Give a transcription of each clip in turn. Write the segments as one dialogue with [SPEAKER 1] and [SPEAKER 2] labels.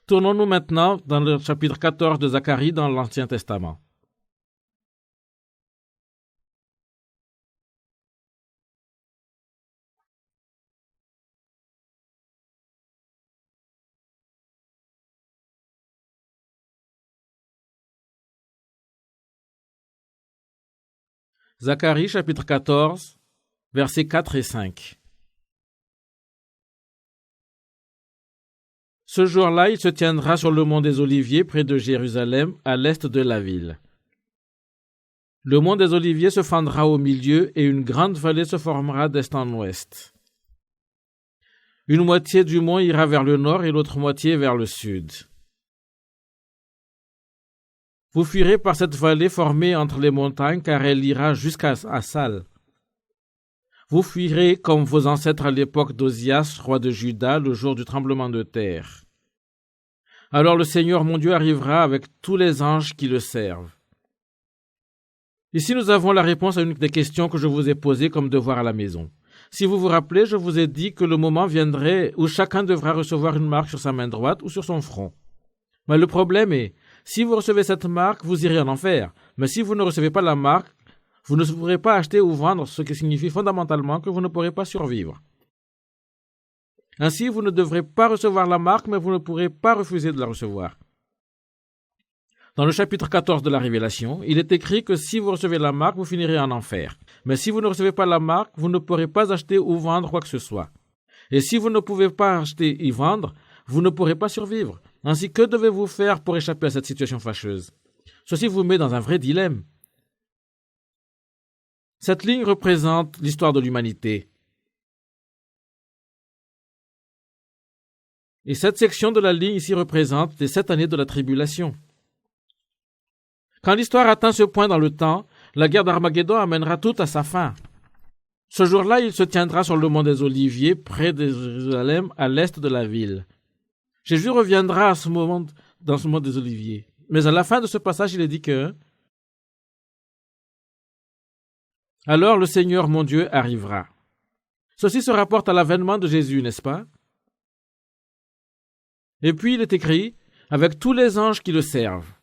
[SPEAKER 1] Tournons-nous maintenant dans le chapitre 14 de Zacharie dans l'Ancien Testament. Zacharie chapitre 14, versets 4 et 5. Ce jour-là, il se tiendra sur le mont des Oliviers près de Jérusalem, à l'est de la ville. Le mont des Oliviers se fendra au milieu et une grande vallée se formera d'est en ouest. Une moitié du mont ira vers le nord et l'autre moitié vers le sud. Vous fuirez par cette vallée formée entre les montagnes, car elle ira jusqu'à Assal. Vous fuirez comme vos ancêtres à l'époque d'Osias, roi de Juda, le jour du tremblement de terre. Alors le Seigneur mon Dieu arrivera avec tous les anges qui le servent. Ici nous avons la réponse à une des questions que je vous ai posées comme devoir à la maison. Si vous vous rappelez, je vous ai dit que le moment viendrait où chacun devra recevoir une marque sur sa main droite ou sur son front. Mais le problème est, si vous recevez cette marque, vous irez en enfer. Mais si vous ne recevez pas la marque, vous ne pourrez pas acheter ou vendre, ce qui signifie fondamentalement que vous ne pourrez pas survivre. Ainsi, vous ne devrez pas recevoir la marque, mais vous ne pourrez pas refuser de la recevoir. Dans le chapitre 14 de la Révélation, il est écrit que si vous recevez la marque, vous finirez en enfer. Mais si vous ne recevez pas la marque, vous ne pourrez pas acheter ou vendre quoi que ce soit. Et si vous ne pouvez pas acheter et vendre, vous ne pourrez pas survivre. Ainsi, que devez-vous faire pour échapper à cette situation fâcheuse? Ceci vous met dans un vrai dilemme. Cette ligne représente l'histoire de l'humanité. Et cette section de la ligne ici représente les 7 années de la tribulation. Quand l'histoire atteint ce point dans le temps, la guerre d'Armageddon amènera tout à sa fin. Ce jour-là, il se tiendra sur le mont des Oliviers, près de Jérusalem, à l'est de la ville. Jésus reviendra dans ce mont des Oliviers. Mais à la fin de ce passage, il est dit que « Alors le Seigneur mon Dieu arrivera ». Ceci se rapporte à l'avènement de Jésus, n'est-ce pas? Et puis il est écrit « avec tous les anges qui le servent ».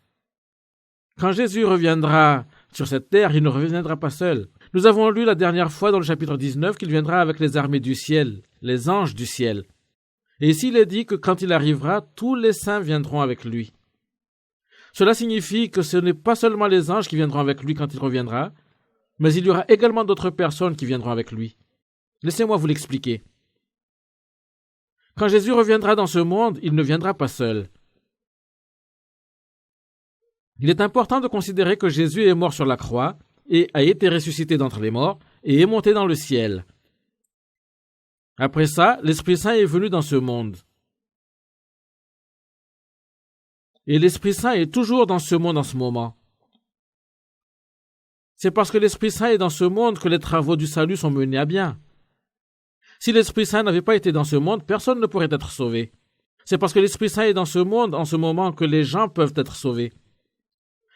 [SPEAKER 1] Quand Jésus reviendra sur cette terre, il ne reviendra pas seul. Nous avons lu la dernière fois dans le chapitre 19 qu'il viendra avec les armées du ciel, les anges du ciel. Et ici, il est dit que quand il arrivera, tous les saints viendront avec lui. Cela signifie que ce n'est pas seulement les anges qui viendront avec lui quand il reviendra, mais il y aura également d'autres personnes qui viendront avec lui. Laissez-moi vous l'expliquer. Quand Jésus reviendra dans ce monde, il ne viendra pas seul. Il est important de considérer que Jésus est mort sur la croix et a été ressuscité d'entre les morts et est monté dans le ciel. Après ça, l'Esprit Saint est venu dans ce monde. Et l'Esprit Saint est toujours dans ce monde en ce moment. C'est parce que l'Esprit Saint est dans ce monde que les travaux du salut sont menés à bien. Si l'Esprit Saint n'avait pas été dans ce monde, personne ne pourrait être sauvé. C'est parce que l'Esprit Saint est dans ce monde en ce moment que les gens peuvent être sauvés.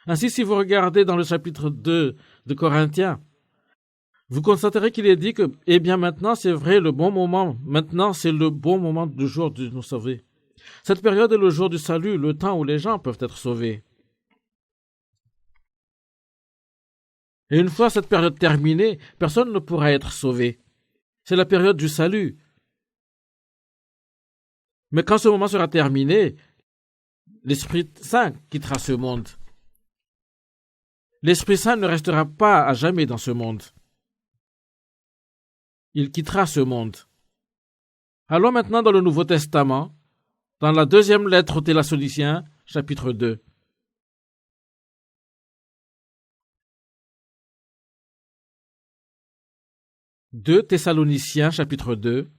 [SPEAKER 1] Ainsi, si vous regardez dans le chapitre 2 de Corinthiens, vous constaterez qu'il est dit que, eh bien maintenant c'est vrai, le bon moment, maintenant c'est le bon moment du jour de nous sauver. Cette période est le jour du salut, le temps où les gens peuvent être sauvés. Et une fois cette période terminée, personne ne pourra être sauvé. C'est la période du salut. Mais quand ce moment sera terminé, l'Esprit Saint quittera ce monde. L'Esprit Saint ne restera pas à jamais dans ce monde. Il quittera ce monde. Allons maintenant dans le Nouveau Testament, dans la deuxième lettre aux Thessaloniciens, chapitre 2. Deux Thessaloniciens, chapitre 2.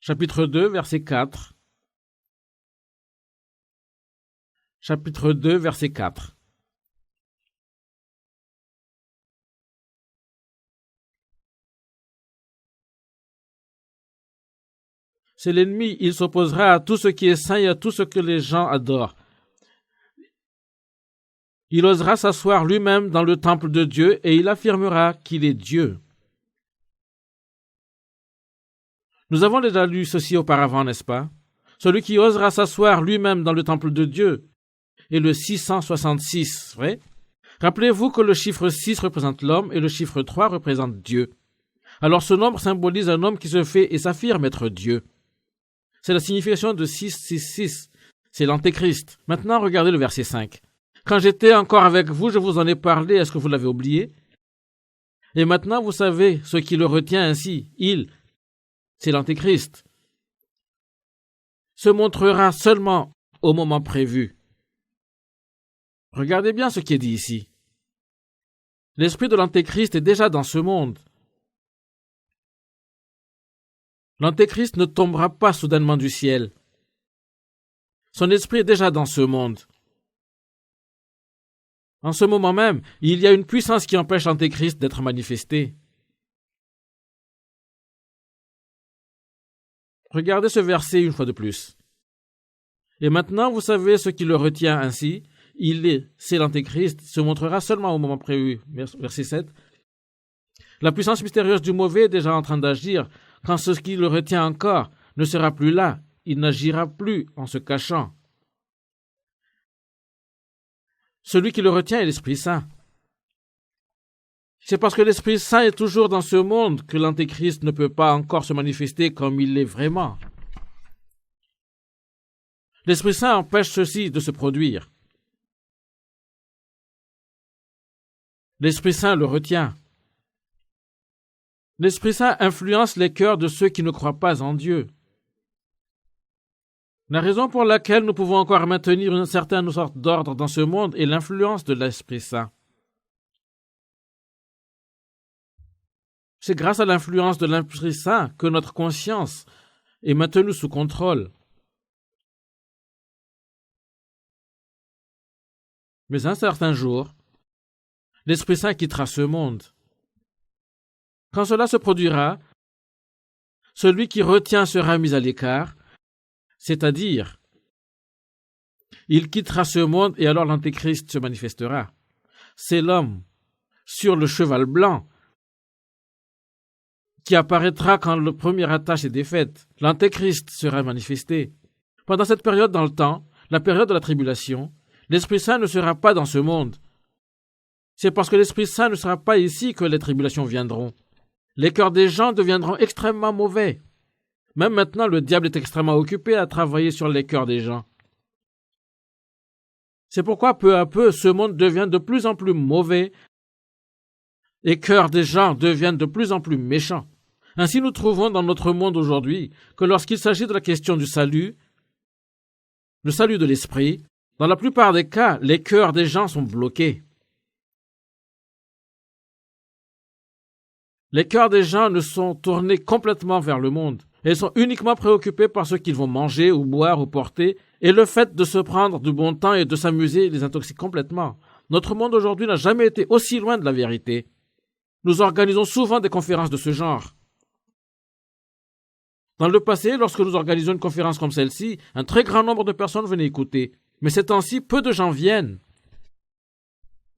[SPEAKER 1] Chapitre 2, verset 4. Chapitre 2, verset 4. C'est l'ennemi, il s'opposera à tout ce qui est saint et à tout ce que les gens adorent. Il osera s'asseoir lui-même dans le temple de Dieu et il affirmera qu'il est Dieu. Nous avons déjà lu ceci auparavant, n'est-ce pas? Celui qui osera s'asseoir lui-même dans le temple de Dieu est le 666, vrai? Rappelez-vous que le chiffre 6 représente l'homme et le chiffre 3 représente Dieu. Alors ce nombre symbolise un homme qui se fait et s'affirme être Dieu. C'est la signification de 666. C'est l'Antéchrist. Maintenant, regardez le verset 5. Quand j'étais encore avec vous, je vous en ai parlé. Est-ce que vous l'avez oublié? Et maintenant, vous savez ce qui le retient ainsi. C'est l'Antéchrist, se montrera seulement au moment prévu. Regardez bien ce qui est dit ici. L'esprit de l'Antéchrist est déjà dans ce monde. L'Antéchrist ne tombera pas soudainement du ciel. Son esprit est déjà dans ce monde. En ce moment même, il y a une puissance qui empêche l'Antéchrist d'être manifesté. Regardez ce verset une fois de plus. Et maintenant, vous savez ce qui le retient ainsi. C'est l'Antéchrist, se montrera seulement au moment prévu. Verset 7. La puissance mystérieuse du mauvais est déjà en train d'agir. Quand ce qui le retient encore ne sera plus là, il n'agira plus en se cachant. Celui qui le retient est l'Esprit Saint. C'est parce que l'Esprit Saint est toujours dans ce monde que l'Antéchrist ne peut pas encore se manifester comme il l'est vraiment. L'Esprit Saint empêche ceci de se produire. L'Esprit Saint le retient. L'Esprit Saint influence les cœurs de ceux qui ne croient pas en Dieu. La raison pour laquelle nous pouvons encore maintenir une certaine sorte d'ordre dans ce monde est l'influence de l'Esprit Saint. C'est grâce à l'influence de l'Esprit Saint que notre conscience est maintenue sous contrôle. Mais un certain jour, l'Esprit Saint quittera ce monde. Quand cela se produira, celui qui retient sera mis à l'écart, c'est-à-dire, il quittera ce monde et alors l'Antéchrist se manifestera. C'est l'homme sur le cheval blanc qui apparaîtra quand la première attache est défaite. L'Antéchrist sera manifesté. Pendant cette période dans le temps, la période de la tribulation, l'Esprit Saint ne sera pas dans ce monde. C'est parce que l'Esprit Saint ne sera pas ici que les tribulations viendront. Les cœurs des gens deviendront extrêmement mauvais. Même maintenant, le diable est extrêmement occupé à travailler sur les cœurs des gens. C'est pourquoi, peu à peu, ce monde devient de plus en plus mauvais. Les cœurs des gens deviennent de plus en plus méchants. Ainsi, nous trouvons dans notre monde aujourd'hui que lorsqu'il s'agit de la question du salut, le salut de l'esprit, dans la plupart des cas, les cœurs des gens sont bloqués. Les cœurs des gens ne sont tournés complètement vers le monde. Ils sont uniquement préoccupés par ce qu'ils vont manger ou boire ou porter, et le fait de se prendre du bon temps et de s'amuser les intoxique complètement. Notre monde aujourd'hui n'a jamais été aussi loin de la vérité. Nous organisons souvent des conférences de ce genre. Dans le passé, lorsque nous organisions une conférence comme celle-ci, un très grand nombre de personnes venaient écouter. Mais ces temps-ci, peu de gens viennent.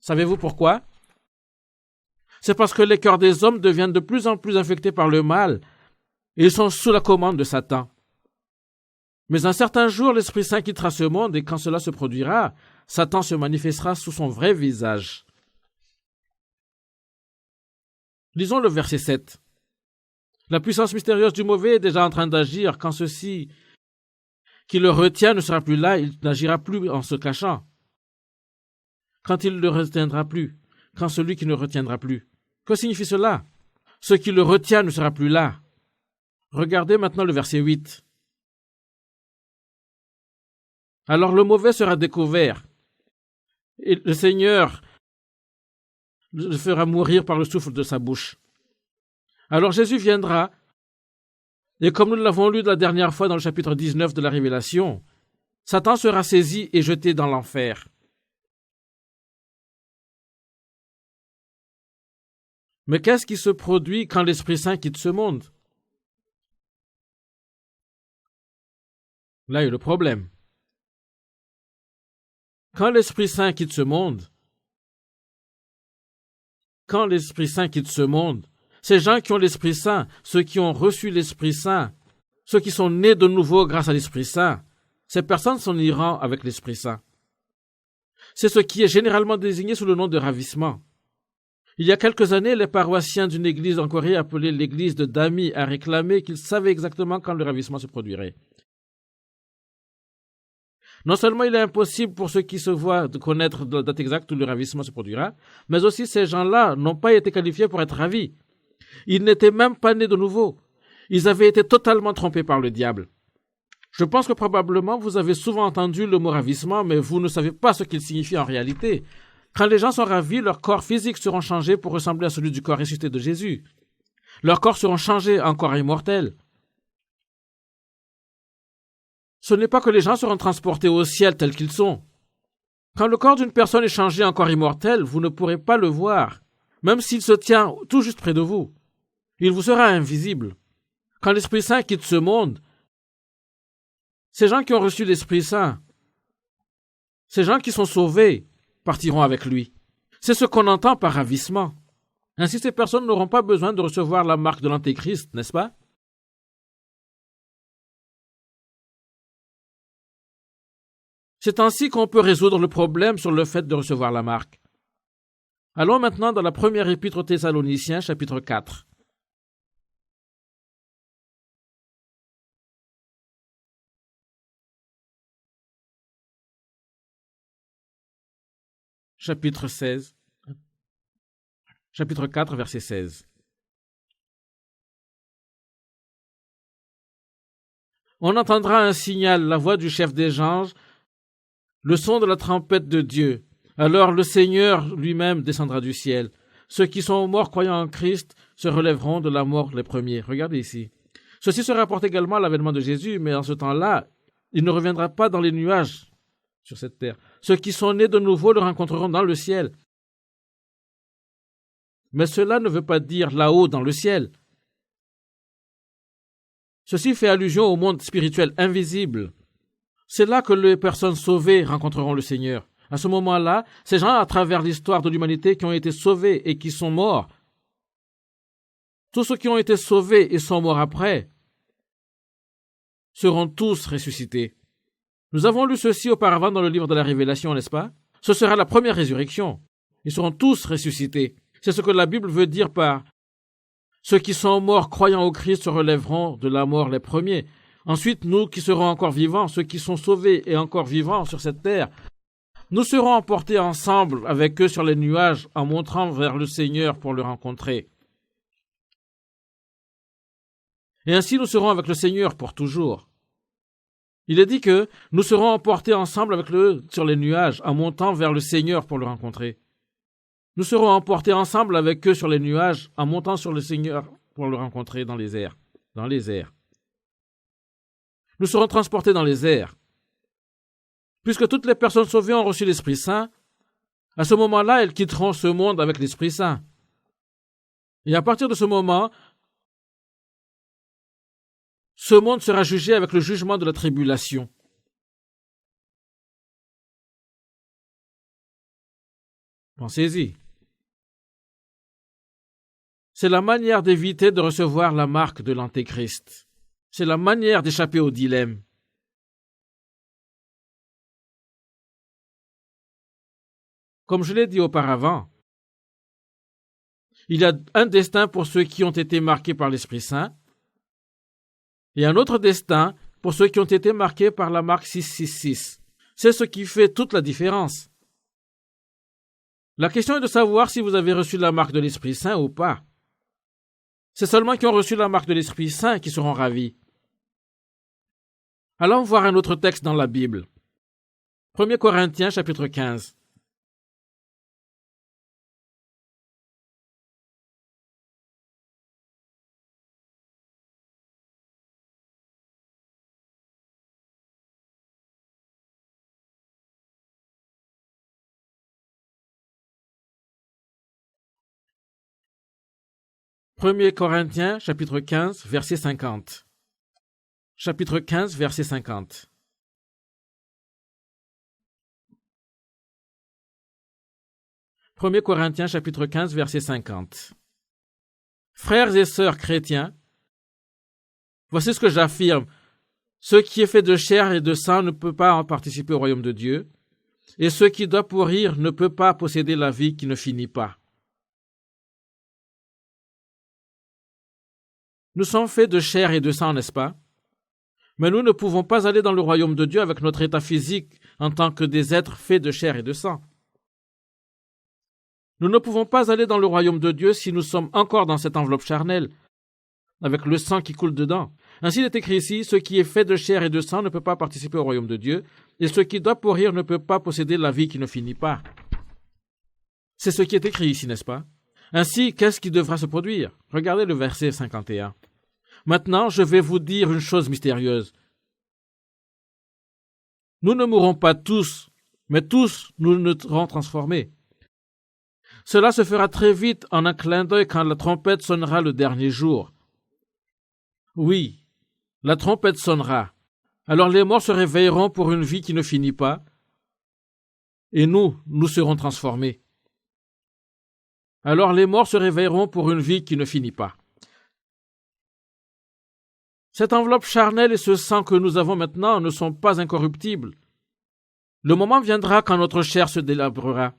[SPEAKER 1] Savez-vous pourquoi? C'est parce que les cœurs des hommes deviennent de plus en plus infectés par le mal, et ils sont sous la commande de Satan. Mais un certain jour, l'Esprit Saint quittera ce monde, et quand cela se produira, Satan se manifestera sous son vrai visage. Lisons le verset 7. La puissance mystérieuse du mauvais est déjà en train d'agir quand ceci qui le retient ne sera plus là, il n'agira plus en se cachant. Quand il ne le retiendra plus, quand celui qui ne le retiendra plus. Que signifie cela? Ce qui le retient ne sera plus là. Regardez maintenant le verset 8. Alors le mauvais sera découvert, et le Seigneur le fera mourir par le souffle de sa bouche. Alors Jésus viendra, et comme nous l'avons lu la dernière fois dans le chapitre 19 de la Révélation, Satan sera saisi et jeté dans l'enfer. Mais qu'est-ce qui se produit quand l'Esprit Saint quitte ce monde? Là est le problème. Quand l'Esprit Saint quitte ce monde, ces gens qui ont l'Esprit Saint, ceux qui ont reçu l'Esprit Saint, ceux qui sont nés de nouveau grâce à l'Esprit Saint, ces personnes sont iront avec l'Esprit Saint. C'est ce qui est généralement désigné sous le nom de ravissement. Il y a quelques années, les paroissiens d'une église en Corée appelée l'église de Dami a réclamé qu'ils savaient exactement quand le ravissement se produirait. Non seulement il est impossible pour ceux qui se voient de connaître la date exacte où le ravissement se produira, mais aussi ces gens-là n'ont pas été qualifiés pour être ravis. Ils n'étaient même pas nés de nouveau. Ils avaient été totalement trompés par le diable. Je pense que probablement vous avez souvent entendu le mot ravissement, mais vous ne savez pas ce qu'il signifie en réalité. Quand les gens sont ravis, leurs corps physiques seront changés pour ressembler à celui du corps ressuscité de Jésus. Leurs corps seront changés en corps immortels. Ce n'est pas que les gens seront transportés au ciel tels qu'ils sont. Quand le corps d'une personne est changé en corps immortel, vous ne pourrez pas le voir, même s'il se tient tout juste près de vous. Il vous sera invisible. Quand l'Esprit Saint quitte ce monde, ces gens qui ont reçu l'Esprit Saint, ces gens qui sont sauvés, partiront avec lui. C'est ce qu'on entend par ravissement. Ainsi, ces personnes n'auront pas besoin de recevoir la marque de l'Antéchrist, n'est-ce pas? C'est ainsi qu'on peut résoudre le problème sur le fait de recevoir la marque. Allons maintenant dans la première épître aux Thessaloniciens, chapitre 4. Chapitre 4, verset 16. On entendra un signal, la voix du chef des anges, le son de la trompette de Dieu. Alors le Seigneur lui-même descendra du ciel. Ceux qui sont morts croyant en Christ se relèveront de la mort les premiers. Regardez ici. Ceci se rapporte également à l'avènement de Jésus, mais en ce temps-là, il ne reviendra pas dans les nuages sur cette terre. Ceux qui sont nés de nouveau le rencontreront dans le ciel. Mais cela ne veut pas dire là-haut dans le ciel. Ceci fait allusion au monde spirituel invisible. C'est là que les personnes sauvées rencontreront le Seigneur. À ce moment-là, ces gens, à travers l'histoire de l'humanité, qui ont été sauvés et qui sont morts, tous ceux qui ont été sauvés et sont morts après, seront tous ressuscités. Nous avons lu ceci auparavant dans le livre de la Révélation, n'est-ce pas? Ce sera la première résurrection. Ils seront tous ressuscités. C'est ce que la Bible veut dire par « Ceux qui sont morts croyant au Christ se relèveront de la mort les premiers ». Ensuite, nous qui serons encore vivants, ceux qui sont sauvés et encore vivants sur cette terre, nous serons emportés ensemble avec eux sur les nuages en montrant vers le Seigneur pour le rencontrer. Et ainsi nous serons avec le Seigneur pour toujours. Il est dit que nous serons emportés ensemble avec eux sur les nuages en montant vers le Seigneur pour le rencontrer. Nous serons emportés ensemble avec eux sur les nuages en montant sur le Seigneur pour le rencontrer dans les airs. Dans les airs. Nous serons transportés dans les airs. Puisque toutes les personnes sauvées ont reçu l'Esprit Saint, à ce moment-là, elles quitteront ce monde avec l'Esprit Saint. Et à partir de ce moment, ce monde sera jugé avec le jugement de la tribulation. Pensez-y. C'est la manière d'éviter de recevoir la marque de l'Antéchrist. C'est la manière d'échapper au dilemme. Comme je l'ai dit auparavant, il y a un destin pour ceux qui ont été marqués par l'Esprit Saint et un autre destin pour ceux qui ont été marqués par la marque 666. C'est ce qui fait toute la différence. La question est de savoir si vous avez reçu la marque de l'Esprit Saint ou pas. C'est seulement qui ont reçu la marque de l'Esprit Saint qui seront ravis. Allons voir un autre texte dans la Bible. 1 Corinthiens, chapitre 15. Premier Corinthiens, chapitre 15, verset 50. Chapitre 15, verset 50. Premier Corinthiens, chapitre 15, verset 50. Frères et sœurs chrétiens, Voici ce que j'affirme. Ce qui est fait de chair et de sang ne peut pas en participer au royaume de Dieu, et ce qui doit pourrir ne peut pas posséder la vie qui ne finit pas. Nous sommes faits de chair et de sang, n'est-ce pas? Mais nous ne pouvons pas aller dans le royaume de Dieu avec notre état physique en tant que des êtres faits de chair et de sang. Nous ne pouvons pas aller dans le royaume de Dieu si nous sommes encore dans cette enveloppe charnelle, avec le sang qui coule dedans. Ainsi, il est écrit ici, ce qui est fait de chair et de sang ne peut pas participer au royaume de Dieu, et ce qui doit pourrir ne peut pas posséder la vie qui ne finit pas. C'est ce qui est écrit ici, n'est-ce pas? Ainsi, qu'est-ce qui devra se produire? Regardez le verset 51. Maintenant, je vais vous dire une chose mystérieuse. Nous ne mourrons pas tous, mais tous nous ne serons transformés. Cela se fera très vite en un clin d'œil quand la trompette sonnera le dernier jour. Oui, la trompette sonnera. Alors les morts se réveilleront pour une vie qui ne finit pas, et nous serons transformés. Alors les morts se réveilleront pour une vie qui ne finit pas. Cette enveloppe charnelle et ce sang que nous avons maintenant ne sont pas incorruptibles. Le moment viendra quand notre chair se délabrera.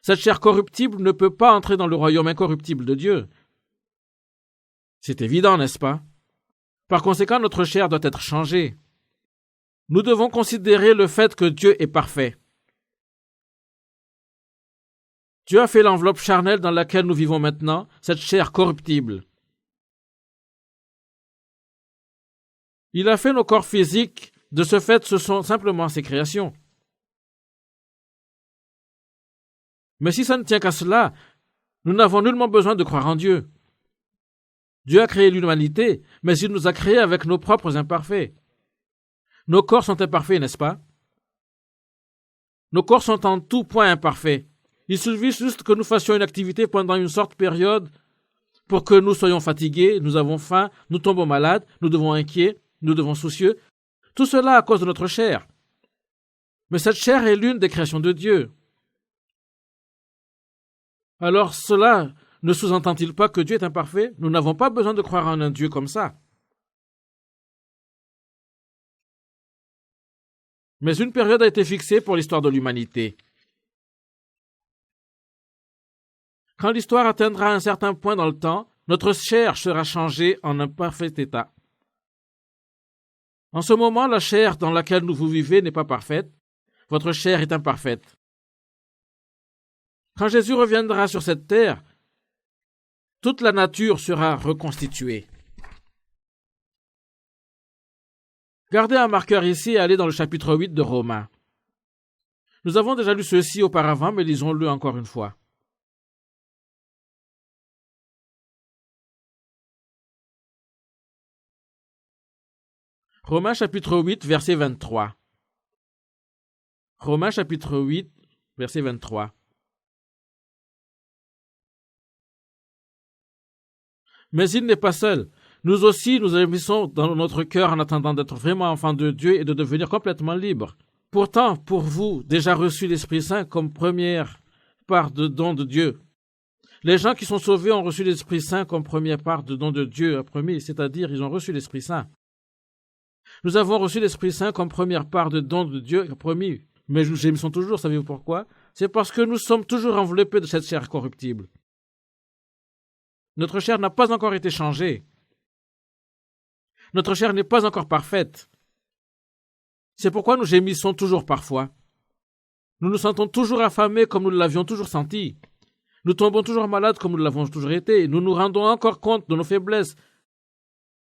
[SPEAKER 1] Cette chair corruptible ne peut pas entrer dans le royaume incorruptible de Dieu. C'est évident, n'est-ce pas? Par conséquent, notre chair doit être changée. Nous devons considérer le fait que Dieu est parfait. Dieu a fait l'enveloppe charnelle dans laquelle nous vivons maintenant, cette chair corruptible. Il a fait nos corps physiques, de ce fait, ce sont simplement ses créations. Mais si ça ne tient qu'à cela, nous n'avons nullement besoin de croire en Dieu. Dieu a créé l'humanité, mais il nous a créés avec nos propres imparfaits. Nos corps sont imparfaits, n'est-ce pas? Nos corps sont en tout point imparfaits. Il suffit juste que nous fassions une activité pendant une sorte de période pour que nous soyons fatigués, nous avons faim, nous tombons malades, nous devons inquiets, nous devons soucieux. Tout cela à cause de notre chair. Mais cette chair est l'une des créations de Dieu. Alors cela ne sous-entend-il pas que Dieu est imparfait? Nous n'avons pas besoin de croire en un Dieu comme ça. Mais une période a été fixée pour l'histoire de l'humanité. Quand l'histoire atteindra un certain point dans le temps, notre chair sera changée en un parfait état. En ce moment, la chair dans laquelle vous vivez n'est pas parfaite. Votre chair est imparfaite. Quand Jésus reviendra sur cette terre, toute la nature sera reconstituée. Gardez un marqueur ici et allez dans le chapitre 8 de Romains. Nous avons déjà lu ceci auparavant, mais lisons-le encore une fois. Romains chapitre 8, verset 23. Romains chapitre 8, verset 23. Mais il n'est pas seul. Nous aussi, nous agissons dans notre cœur en attendant d'être vraiment enfants de Dieu et de devenir complètement libres. Pourtant, pour vous, déjà reçu l'Esprit Saint comme première part de don de Dieu. Les gens qui sont sauvés ont reçu l'Esprit Saint comme première part de don de Dieu a promis, c'est-à-dire ils ont reçu l'Esprit Saint. Nous avons reçu l'Esprit Saint comme première part de don de Dieu a promis. Mais nous gémissons toujours, savez-vous pourquoi? C'est parce que nous sommes toujours enveloppés de cette chair corruptible. Notre chair n'a pas encore été changée. Notre chair n'est pas encore parfaite. C'est pourquoi nous gémissons toujours parfois. Nous nous sentons toujours affamés comme nous l'avions toujours senti. Nous tombons toujours malades comme nous l'avons toujours été. Nous nous rendons encore compte de nos faiblesses.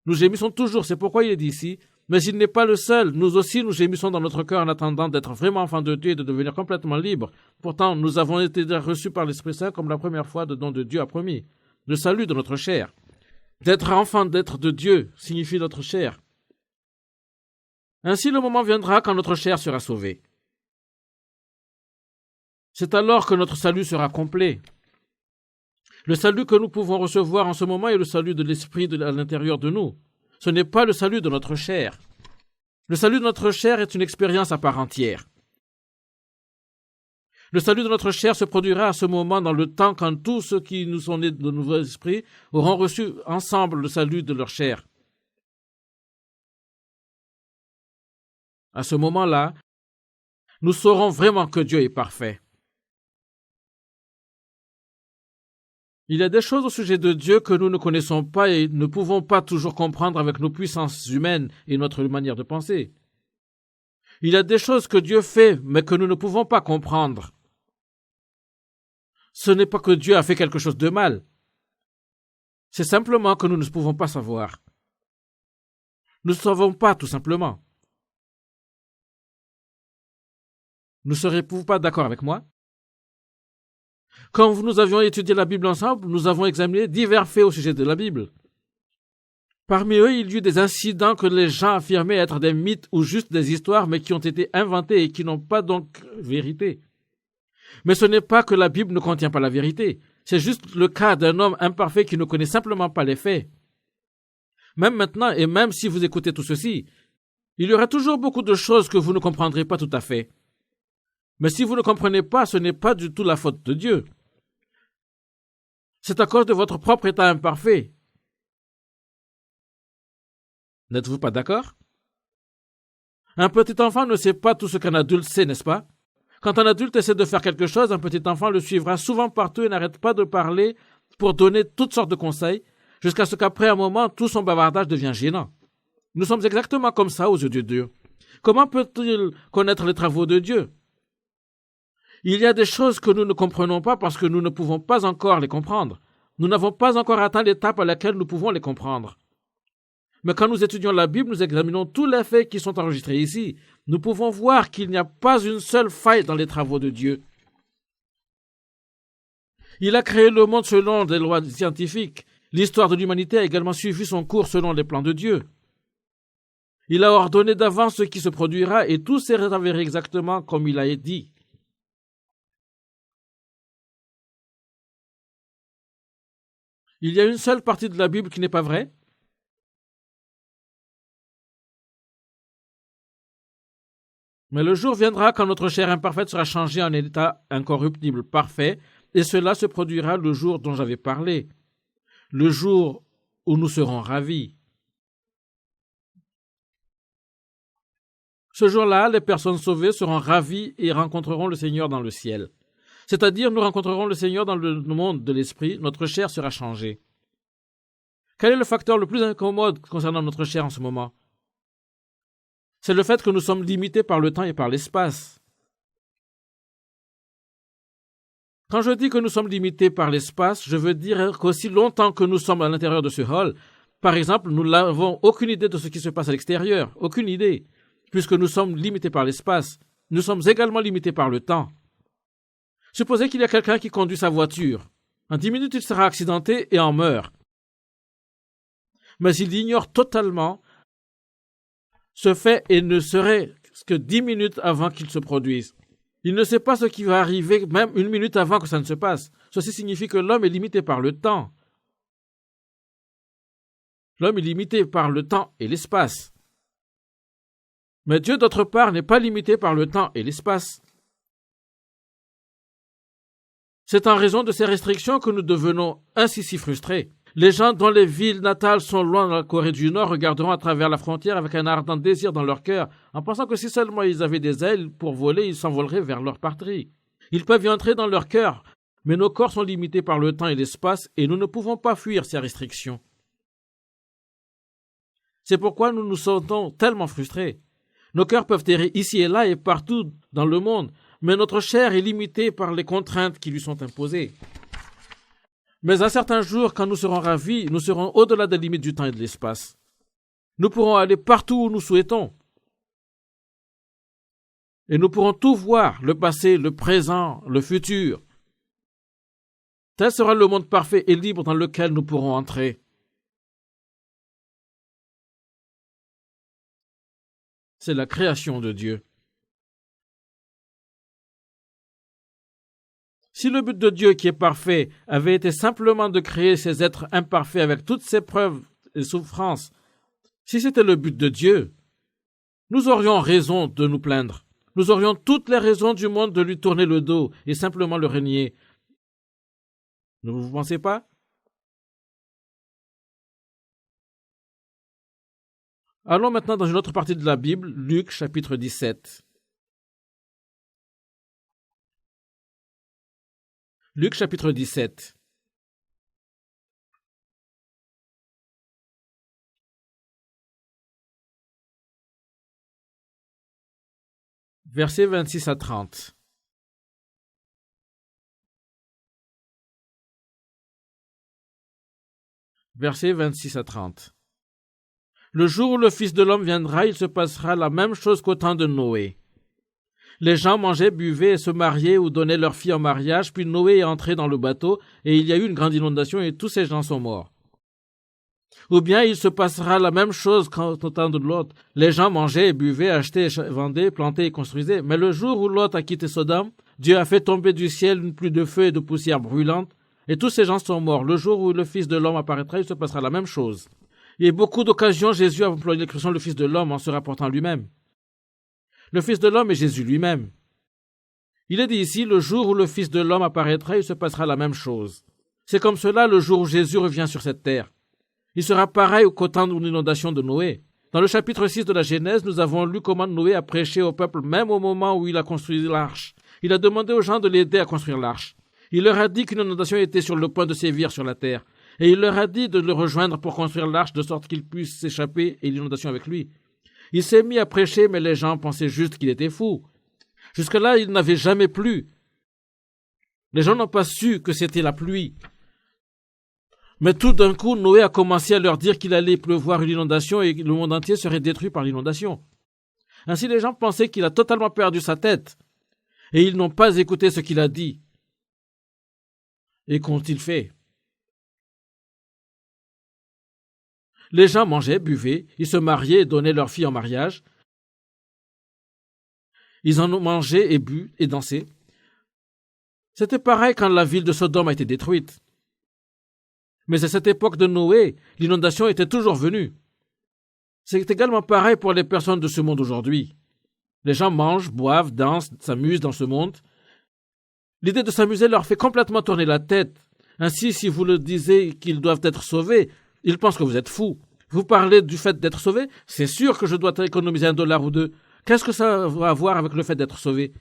[SPEAKER 1] Nous gémissons toujours, c'est pourquoi il est dit ici. Mais il n'est pas le seul. Nous aussi, nous gémissons dans notre cœur en attendant d'être vraiment enfants de Dieu et de devenir complètement libres. Pourtant, nous avons été reçus par l'Esprit Saint comme la première fois de don de Dieu a promis. Le salut de notre chair. D'être enfant, d'être de Dieu, signifie notre chair. Ainsi, le moment viendra quand notre chair sera sauvée. C'est alors que notre salut sera complet. Le salut que nous pouvons recevoir en ce moment est le salut de l'Esprit à l'intérieur de nous. Ce n'est pas le salut de notre chair. Le salut de notre chair est une expérience à part entière. Le salut de notre chair se produira à ce moment dans le temps quand tous ceux qui nous sont nés de nouveau esprit auront reçu ensemble le salut de leur chair. À ce moment-là, nous saurons vraiment que Dieu est parfait. Il y a des choses au sujet de Dieu que nous ne connaissons pas et ne pouvons pas toujours comprendre avec nos puissances humaines et notre manière de penser. Il y a des choses que Dieu fait, mais que nous ne pouvons pas comprendre. Ce n'est pas que Dieu a fait quelque chose de mal. C'est simplement que nous ne pouvons pas savoir. Nous ne savons pas, tout simplement. Ne serez-vous pas d'accord avec moi? Quand nous avions étudié la Bible ensemble, nous avons examiné divers faits au sujet de la Bible. Parmi eux, il y eut des incidents que les gens affirmaient être des mythes ou juste des histoires, mais qui ont été inventés et qui n'ont pas donc vérité. Mais ce n'est pas que la Bible ne contient pas la vérité. C'est juste le cas d'un homme imparfait qui ne connaît simplement pas les faits. Même maintenant, et même si vous écoutez tout ceci, il y aura toujours beaucoup de choses que vous ne comprendrez pas tout à fait. Mais si vous ne comprenez pas, ce n'est pas du tout la faute de Dieu. C'est à cause de votre propre état imparfait. N'êtes-vous pas d'accord? Un petit enfant ne sait pas tout ce qu'un adulte sait, n'est-ce pas? Quand un adulte essaie de faire quelque chose, un petit enfant le suivra souvent partout et n'arrête pas de parler pour donner toutes sortes de conseils, jusqu'à ce qu'après un moment, tout son bavardage devient gênant. Nous sommes exactement comme ça aux yeux de Dieu. Comment peut-il connaître les travaux de Dieu? Il y a des choses que nous ne comprenons pas parce que nous ne pouvons pas encore les comprendre. Nous n'avons pas encore atteint l'étape à laquelle nous pouvons les comprendre. Mais quand nous étudions la Bible, nous examinons tous les faits qui sont enregistrés ici. Nous pouvons voir qu'il n'y a pas une seule faille dans les travaux de Dieu. Il a créé le monde selon des lois scientifiques. L'histoire de l'humanité a également suivi son cours selon les plans de Dieu. Il a ordonné d'avance ce qui se produira et tout s'est avéré exactement comme il a dit. Il y a une seule partie de la Bible qui n'est pas vraie. Mais le jour viendra quand notre chair imparfaite sera changée en état incorruptible parfait, et cela se produira le jour dont j'avais parlé, le jour où nous serons ravis. Ce jour-là, les personnes sauvées seront ravies et rencontreront le Seigneur dans le ciel. C'est-à-dire, nous rencontrerons le Seigneur dans le monde de l'esprit, notre chair sera changée. Quel est le facteur le plus incommode concernant notre chair en ce moment? C'est le fait que nous sommes limités par le temps et par l'espace. Quand je dis que nous sommes limités par l'espace, je veux dire qu'aussi longtemps que nous sommes à l'intérieur de ce hall, par exemple, nous n'avons aucune idée de ce qui se passe à l'extérieur, aucune idée, puisque nous sommes limités par l'espace. Nous sommes également limités par le temps. Supposez qu'il y a quelqu'un qui conduit sa voiture. En 10 minutes, il sera accidenté et en meurt. Mais il ignore totalement ce fait et ne serait que 10 minutes avant qu'il se produise. Il ne sait pas ce qui va arriver même 1 minute avant que ça ne se passe. Ceci signifie que l'homme est limité par le temps. L'homme est limité par le temps et l'espace. Mais Dieu, d'autre part, n'est pas limité par le temps et l'espace. C'est en raison de ces restrictions que nous devenons ainsi si frustrés. Les gens dont les villes natales sont loin de la Corée du Nord regarderont à travers la frontière avec un ardent désir dans leur cœur, en pensant que si seulement ils avaient des ailes pour voler, ils s'envoleraient vers leur patrie. Ils peuvent y entrer dans leur cœur, mais nos corps sont limités par le temps et l'espace et nous ne pouvons pas fuir ces restrictions. C'est pourquoi nous nous sentons tellement frustrés. Nos cœurs peuvent errer ici et là et partout dans le monde, mais notre chair est limitée par les contraintes qui lui sont imposées. Mais un certain jour, quand nous serons ravis, nous serons au-delà des limites du temps et de l'espace. Nous pourrons aller partout où nous souhaitons. Et nous pourrons tout voir, le passé, le présent, le futur. Tel sera le monde parfait et libre dans lequel nous pourrons entrer. C'est la création de Dieu. Si le but de Dieu qui est parfait avait été simplement de créer ces êtres imparfaits avec toutes ces preuves et souffrances, si c'était le but de Dieu, nous aurions raison de nous plaindre. Nous aurions toutes les raisons du monde de lui tourner le dos et simplement le renier. Ne vous pensez pas? Allons maintenant dans une autre partie de la Bible, Luc chapitre 17. Luc chapitre 17. Versets 26 à 30. Versets 26 à 30. Le jour où le Fils de l'homme viendra, il se passera la même chose qu'au temps de Noé. Les gens mangeaient, buvaient et se mariaient ou donnaient leurs filles en mariage, puis Noé est entré dans le bateau et il y a eu une grande inondation et tous ces gens sont morts. Ou bien il se passera la même chose qu'au temps de Lot. Les gens mangeaient et buvaient, achetaient et vendaient, plantaient et construisaient. Mais le jour où Lot a quitté Sodome, Dieu a fait tomber du ciel une pluie de feu et de poussière brûlante et tous ces gens sont morts. Le jour où le Fils de l'homme apparaîtra, il se passera la même chose. Il y a beaucoup d'occasions, Jésus a employé l'expression le Fils de l'homme en se rapportant à lui-même. Le Fils de l'homme est Jésus lui-même. Il est dit ici, le jour où le Fils de l'homme apparaîtra, il se passera la même chose. C'est comme cela le jour où Jésus revient sur cette terre. Il sera pareil qu'au temps de l'inondation de Noé. Dans le chapitre 6 de la Genèse, nous avons lu comment Noé a prêché au peuple même au moment où il a construit l'arche. Il a demandé aux gens de l'aider à construire l'arche. Il leur a dit qu'une inondation était sur le point de sévir sur la terre. Et il leur a dit de le rejoindre pour construire l'arche de sorte qu'ils puissent s'échapper et l'inondation avec lui. Il s'est mis à prêcher, mais les gens pensaient juste qu'il était fou. Jusque-là, il n'avait jamais plu. Les gens n'ont pas su que c'était la pluie. Mais tout d'un coup, Noé a commencé à leur dire qu'il allait pleuvoir une inondation et que le monde entier serait détruit par l'inondation. Ainsi, les gens pensaient qu'il a totalement perdu sa tête. Et ils n'ont pas écouté ce qu'il a dit. Et qu'ont-ils fait? Les gens mangeaient, buvaient, ils se mariaient et donnaient leurs filles en mariage. Ils en ont mangé et bu et dansé. C'était pareil quand la ville de Sodome a été détruite. Mais à cette époque de Noé, l'inondation était toujours venue. C'est également pareil pour les personnes de ce monde aujourd'hui. Les gens mangent, boivent, dansent, s'amusent dans ce monde. L'idée de s'amuser leur fait complètement tourner la tête. Ainsi, si vous leur disiez qu'ils doivent être sauvés, ils pensent que vous êtes fou. Vous parlez du fait d'être sauvé? C'est sûr que je dois économiser $1 ou 2. Qu'est-ce que ça va avoir avec le fait d'être sauvé?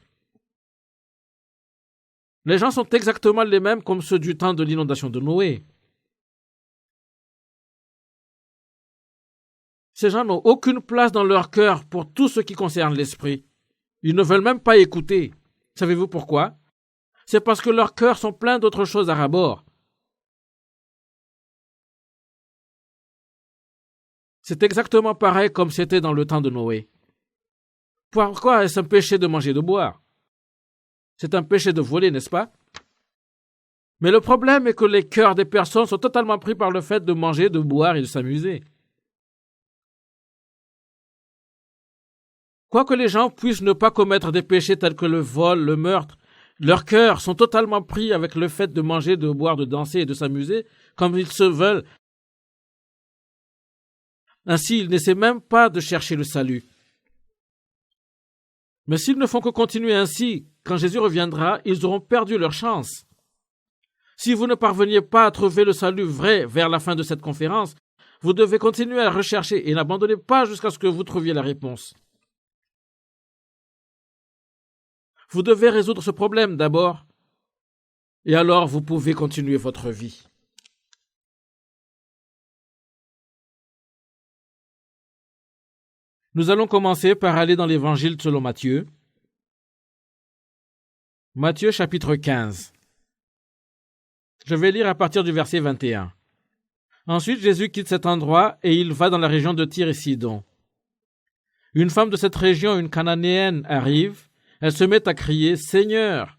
[SPEAKER 1] Les gens sont exactement les mêmes comme ceux du temps de l'inondation de Noé. Ces gens n'ont aucune place dans leur cœur pour tout ce qui concerne l'esprit. Ils ne veulent même pas écouter. Savez-vous pourquoi? C'est parce que leurs cœurs sont pleins d'autres choses à rabord. C'est exactement pareil comme c'était dans le temps de Noé. Pourquoi est-ce un péché de manger et de boire? C'est un péché de voler, n'est-ce pas? Mais le problème est que les cœurs des personnes sont totalement pris par le fait de manger, de boire et de s'amuser. Quoique les gens puissent ne pas commettre des péchés tels que le vol, le meurtre, leurs cœurs sont totalement pris avec le fait de manger, de boire, de danser et de s'amuser comme ils se veulent. Ainsi, ils n'essaient même pas de chercher le salut. Mais s'ils ne font que continuer ainsi, quand Jésus reviendra, ils auront perdu leur chance. Si vous ne parveniez pas à trouver le salut vrai vers la fin de cette conférence, vous devez continuer à rechercher et n'abandonnez pas jusqu'à ce que vous trouviez la réponse. Vous devez résoudre ce problème d'abord, et alors vous pouvez continuer votre vie. Nous allons commencer par aller dans l'évangile selon Matthieu. Matthieu chapitre 15. Je vais lire à partir du verset 21. Ensuite, Jésus quitte cet endroit et il va dans la région de Tyr et Sidon. Une femme de cette région, une Cananéenne, arrive. Elle se met à crier « Seigneur,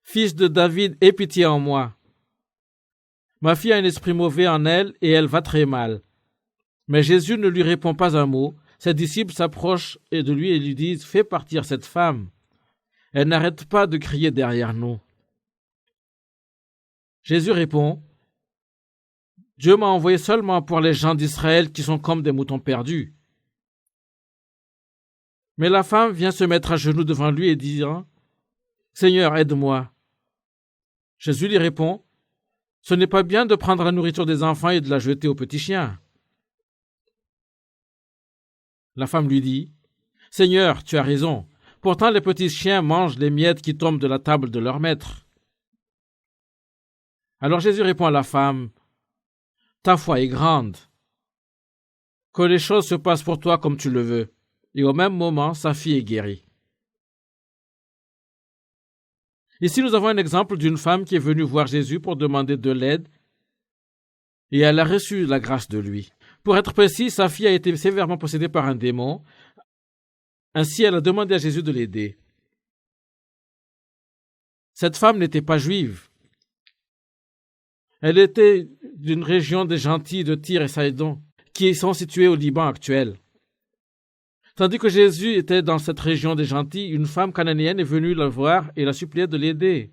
[SPEAKER 1] fils de David, aie pitié en moi. Ma fille a un esprit mauvais en elle et elle va très mal. » Mais Jésus ne lui répond pas un mot. Ses disciples s'approchent de lui et lui disent « Fais partir cette femme. Elle n'arrête pas de crier derrière nous. » Jésus répond « Dieu m'a envoyé seulement pour les gens d'Israël qui sont comme des moutons perdus. » Mais la femme vient se mettre à genoux devant lui et dit « Seigneur, aide-moi. » Jésus lui répond « Ce n'est pas bien de prendre la nourriture des enfants et de la jeter aux petits chiens. » La femme lui dit, « Seigneur, tu as raison. Pourtant les petits chiens mangent les miettes qui tombent de la table de leur maître. » Alors Jésus répond à la femme, « Ta foi est grande. Que les choses se passent pour toi comme tu le veux. » Et au même moment, sa fille est guérie. Ici, nous avons un exemple d'une femme qui est venue voir Jésus pour demander de l'aide et elle a reçu la grâce de lui. Pour être précis, sa fille a été sévèrement possédée par un démon. Ainsi, elle a demandé à Jésus de l'aider. Cette femme n'était pas juive. Elle était d'une région des gentils de Tyr et Sidon, qui sont situés au Liban actuel. Tandis que Jésus était dans cette région des gentils, une femme cananéenne est venue le voir et la suppliait de l'aider.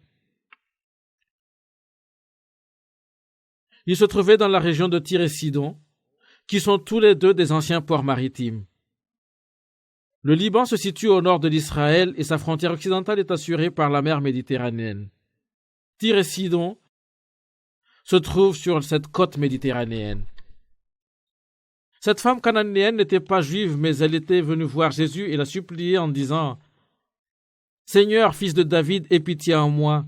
[SPEAKER 1] Il se trouvait dans la région de Tyr et Sidon, qui sont tous les deux des anciens ports maritimes. Le Liban se situe au nord de l'Israël et sa frontière occidentale est assurée par la mer Méditerranéenne. Tyr et Sidon se trouvent sur cette côte méditerranéenne. Cette femme cananéenne n'était pas juive, mais elle était venue voir Jésus et l'a supplié en disant « Seigneur, fils de David, aie pitié en moi.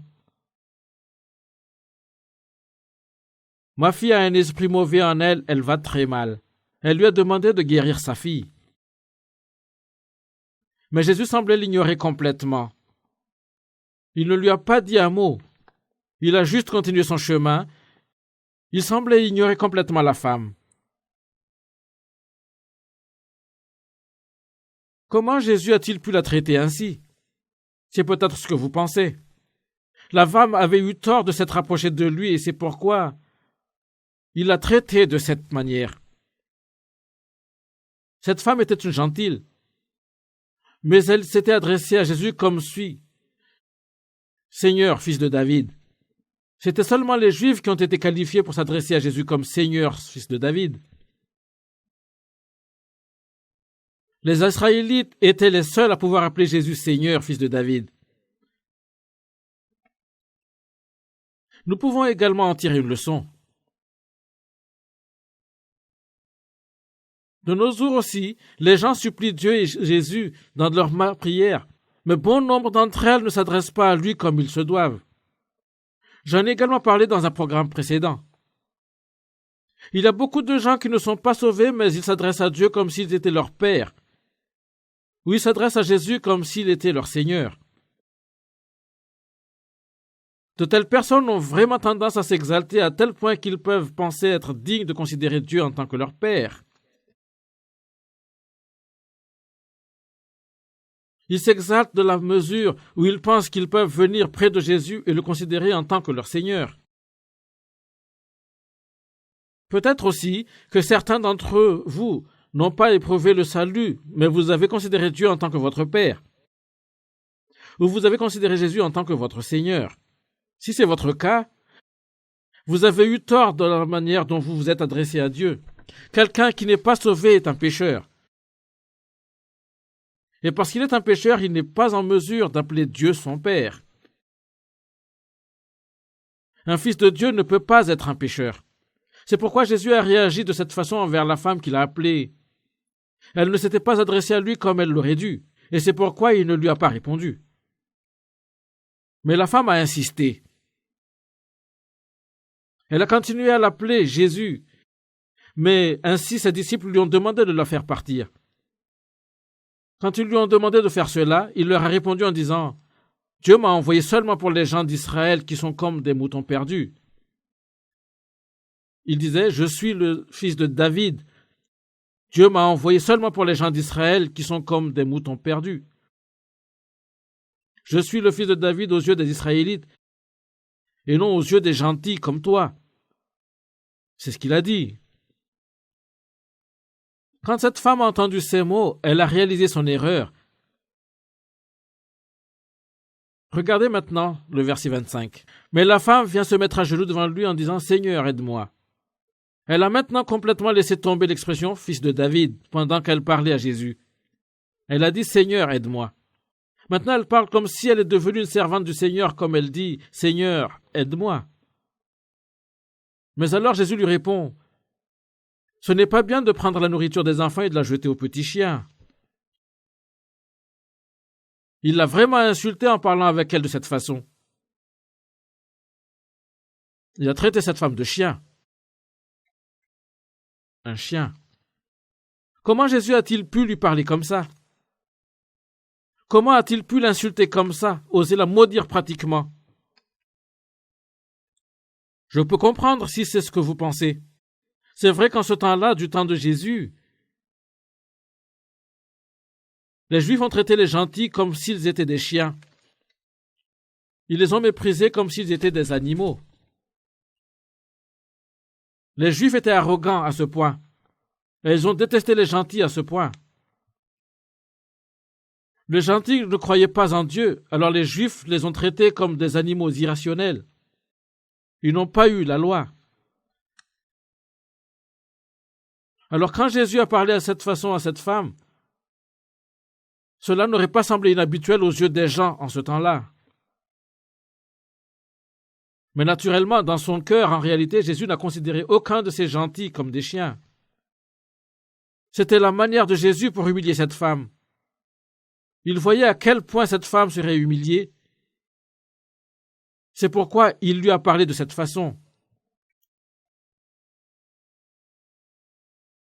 [SPEAKER 1] Ma fille a un esprit mauvais en elle, elle va très mal. » Elle lui a demandé de guérir sa fille. Mais Jésus semblait l'ignorer complètement. Il ne lui a pas dit un mot. Il a juste continué son chemin. Il semblait ignorer complètement la femme. Comment Jésus a-t-il pu la traiter ainsi? C'est peut-être ce que vous pensez. La femme avait eu tort de s'être approchée de lui et c'est pourquoi il l'a traitée de cette manière. Cette femme était une gentille, mais elle s'était adressée à Jésus comme suit. « Seigneur, fils de David. » C'était seulement les Juifs qui ont été qualifiés pour s'adresser à Jésus comme « Seigneur, fils de David ». Les Israélites étaient les seuls à pouvoir appeler Jésus Seigneur, fils de David. Nous pouvons également en tirer une leçon. De nos jours aussi, les gens supplient Dieu et Jésus dans leur prière, mais bon nombre d'entre elles ne s'adressent pas à lui comme ils se doivent. J'en ai également parlé dans un programme précédent. Il y a beaucoup de gens qui ne sont pas sauvés, mais ils s'adressent à Dieu comme s'ils étaient leur Père, ou ils s'adressent à Jésus comme s'il était leur Seigneur. De telles personnes ont vraiment tendance à s'exalter à tel point qu'ils peuvent penser être dignes de considérer Dieu en tant que leur Père. Ils s'exaltent de la mesure où ils pensent qu'ils peuvent venir près de Jésus et le considérer en tant que leur Seigneur. Peut-être aussi que certains d'entre vous n'ont pas éprouvé le salut, mais vous avez considéré Dieu en tant que votre Père. Ou vous avez considéré Jésus en tant que votre Seigneur. Si c'est votre cas, vous avez eu tort de la manière dont vous vous êtes adressé à Dieu. Quelqu'un qui n'est pas sauvé est un pécheur. Et parce qu'il est un pécheur, il n'est pas en mesure d'appeler Dieu son Père. Un fils de Dieu ne peut pas être un pécheur. C'est pourquoi Jésus a réagi de cette façon envers la femme qu'il a appelée. Elle ne s'était pas adressée à lui comme elle l'aurait dû, et c'est pourquoi il ne lui a pas répondu. Mais la femme a insisté. Elle a continué à l'appeler Jésus, mais ainsi ses disciples lui ont demandé de la faire partir. Quand ils lui ont demandé de faire cela, il leur a répondu en disant « Dieu m'a envoyé seulement pour les gens d'Israël qui sont comme des moutons perdus. » Il disait « Je suis le fils de David. Dieu m'a envoyé seulement pour les gens d'Israël qui sont comme des moutons perdus. Je suis le fils de David aux yeux des Israélites et non aux yeux des gentils comme toi. » C'est ce qu'il a dit. Quand cette femme a entendu ces mots, elle a réalisé son erreur. Regardez maintenant le verset 25. Mais la femme vient se mettre à genoux devant lui en disant « Seigneur, aide-moi ». Elle a maintenant complètement laissé tomber l'expression « fils de David » pendant qu'elle parlait à Jésus. Elle a dit « Seigneur, aide-moi ». Maintenant, elle parle comme si elle est devenue une servante du Seigneur, comme elle dit « Seigneur, aide-moi ». Mais alors Jésus lui répond Ce n'est pas bien de prendre la nourriture des enfants et de la jeter aux petits chiens. Il l'a vraiment insultée en parlant avec elle de cette façon. Il a traité cette femme de chien. Un chien. Comment Jésus a-t-il pu lui parler comme ça? Comment a-t-il pu l'insulter comme ça, oser la maudire pratiquement? Je peux comprendre si c'est ce que vous pensez. C'est vrai qu'en ce temps-là, du temps de Jésus, les Juifs ont traité les gentils comme s'ils étaient des chiens. Ils les ont méprisés comme s'ils étaient des animaux. Les Juifs étaient arrogants à ce point. Et ils ont détesté les gentils à ce point. Les gentils ne croyaient pas en Dieu, alors les Juifs les ont traités comme des animaux irrationnels. Ils n'ont pas eu la loi. Alors quand Jésus a parlé à cette façon à cette femme, cela n'aurait pas semblé inhabituel aux yeux des gens en ce temps-là. Mais naturellement, dans son cœur, en réalité, Jésus n'a considéré aucun de ces gentils comme des chiens. C'était la manière de Jésus pour humilier cette femme. Il voyait à quel point cette femme serait humiliée. C'est pourquoi il lui a parlé de cette façon.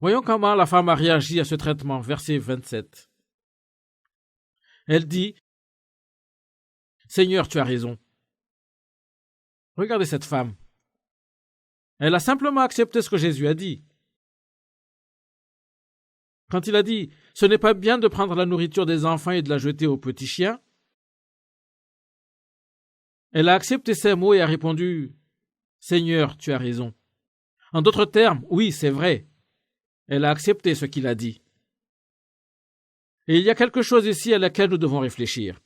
[SPEAKER 1] Voyons comment la femme a réagi à ce traitement, verset 27. Elle dit, « Seigneur, tu as raison. » Regardez cette femme. Elle a simplement accepté ce que Jésus a dit. Quand il a dit « Ce n'est pas bien de prendre la nourriture des enfants et de la jeter aux petits chiens », elle a accepté ces mots et a répondu « Seigneur, tu as raison. » En d'autres termes, oui, c'est vrai. Elle a accepté ce qu'il a dit. Et il y a quelque chose ici à laquelle nous devons réfléchir.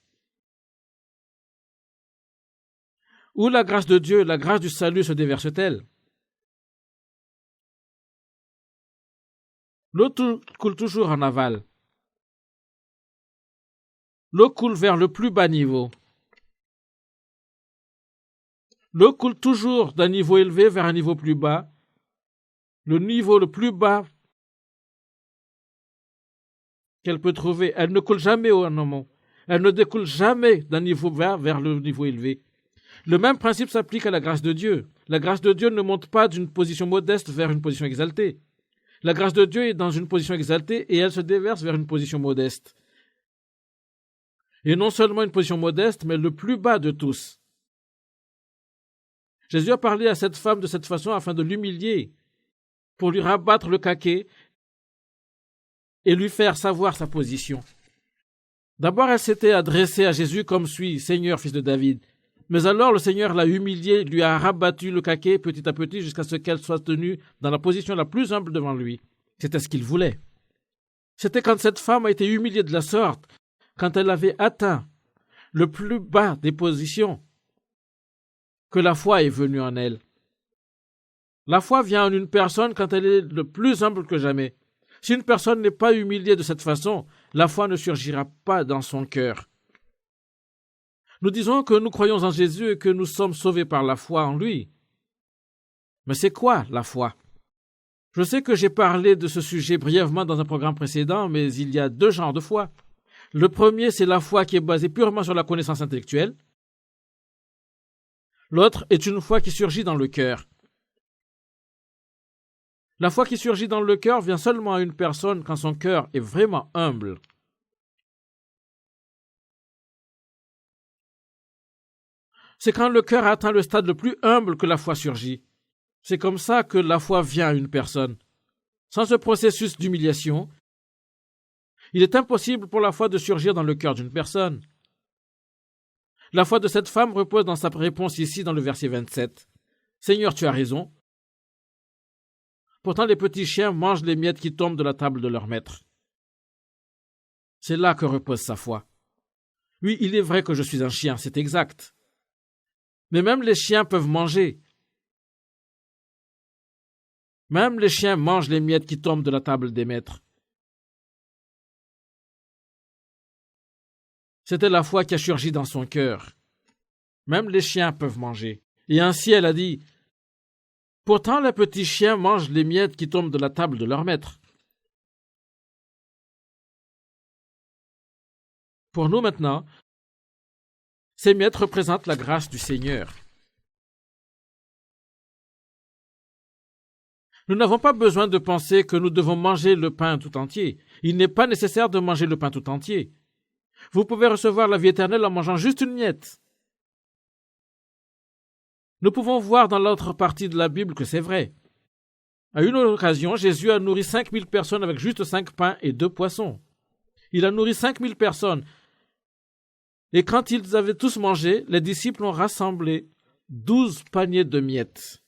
[SPEAKER 1] Où la grâce de Dieu, la grâce du salut se déverse-t-elle? L'eau coule toujours en aval. L'eau coule vers le plus bas niveau. L'eau coule toujours d'un niveau élevé vers un niveau plus bas. Le niveau le plus bas qu'elle peut trouver, elle ne coule jamais au moment. Elle ne découle jamais d'un niveau bas vers le niveau élevé. Le même principe s'applique à la grâce de Dieu. La grâce de Dieu ne monte pas d'une position modeste vers une position exaltée. La grâce de Dieu est dans une position exaltée et elle se déverse vers une position modeste. Et non seulement une position modeste, mais le plus bas de tous. Jésus a parlé à cette femme de cette façon afin de l'humilier, pour lui rabattre le caquet et lui faire savoir sa position. D'abord, elle s'était adressée à Jésus comme suit, « Seigneur, fils de David ». Mais alors le Seigneur l'a humiliée, lui a rabattu le caquet petit à petit jusqu'à ce qu'elle soit tenue dans la position la plus humble devant lui. C'était ce qu'il voulait. C'était quand cette femme a été humiliée de la sorte, quand elle avait atteint le plus bas des positions, que la foi est venue en elle. La foi vient en une personne quand elle est le plus humble que jamais. Si une personne n'est pas humiliée de cette façon, la foi ne surgira pas dans son cœur. Nous disons que nous croyons en Jésus et que nous sommes sauvés par la foi en lui. Mais c'est quoi la foi? Je sais que j'ai parlé de ce sujet brièvement dans un programme précédent, mais il y a deux genres de foi. Le premier, c'est la foi qui est basée purement sur la connaissance intellectuelle. L'autre est une foi qui surgit dans le cœur. La foi qui surgit dans le cœur vient seulement à une personne quand son cœur est vraiment humble. C'est quand le cœur atteint le stade le plus humble que la foi surgit. C'est comme ça que la foi vient à une personne. Sans ce processus d'humiliation, il est impossible pour la foi de surgir dans le cœur d'une personne. La foi de cette femme repose dans sa réponse ici dans le verset 27. « Seigneur, tu as raison. Pourtant les petits chiens mangent les miettes qui tombent de la table de leur maître. » C'est là que repose sa foi. Oui, il est vrai que je suis un chien, c'est exact. Mais même les chiens peuvent manger. Même les chiens mangent les miettes qui tombent de la table des maîtres. C'était la foi qui a surgi dans son cœur. Même les chiens peuvent manger. Et ainsi elle a dit, « Pourtant, les petits chiens mangent les miettes qui tombent de la table de leur maître. Pour nous maintenant, ces miettes représentent la grâce du Seigneur. Nous n'avons pas besoin de penser que nous devons manger le pain tout entier. Il n'est pas nécessaire de manger le pain tout entier. Vous pouvez recevoir la vie éternelle en mangeant juste une miette. Nous pouvons voir dans l'autre partie de la Bible que c'est vrai. À une occasion, Jésus a nourri 5000 personnes avec juste 5 pains et 2 poissons. Il a nourri 5000 personnes. Et quand ils avaient tous mangé, les disciples ont rassemblé 12 paniers de miettes.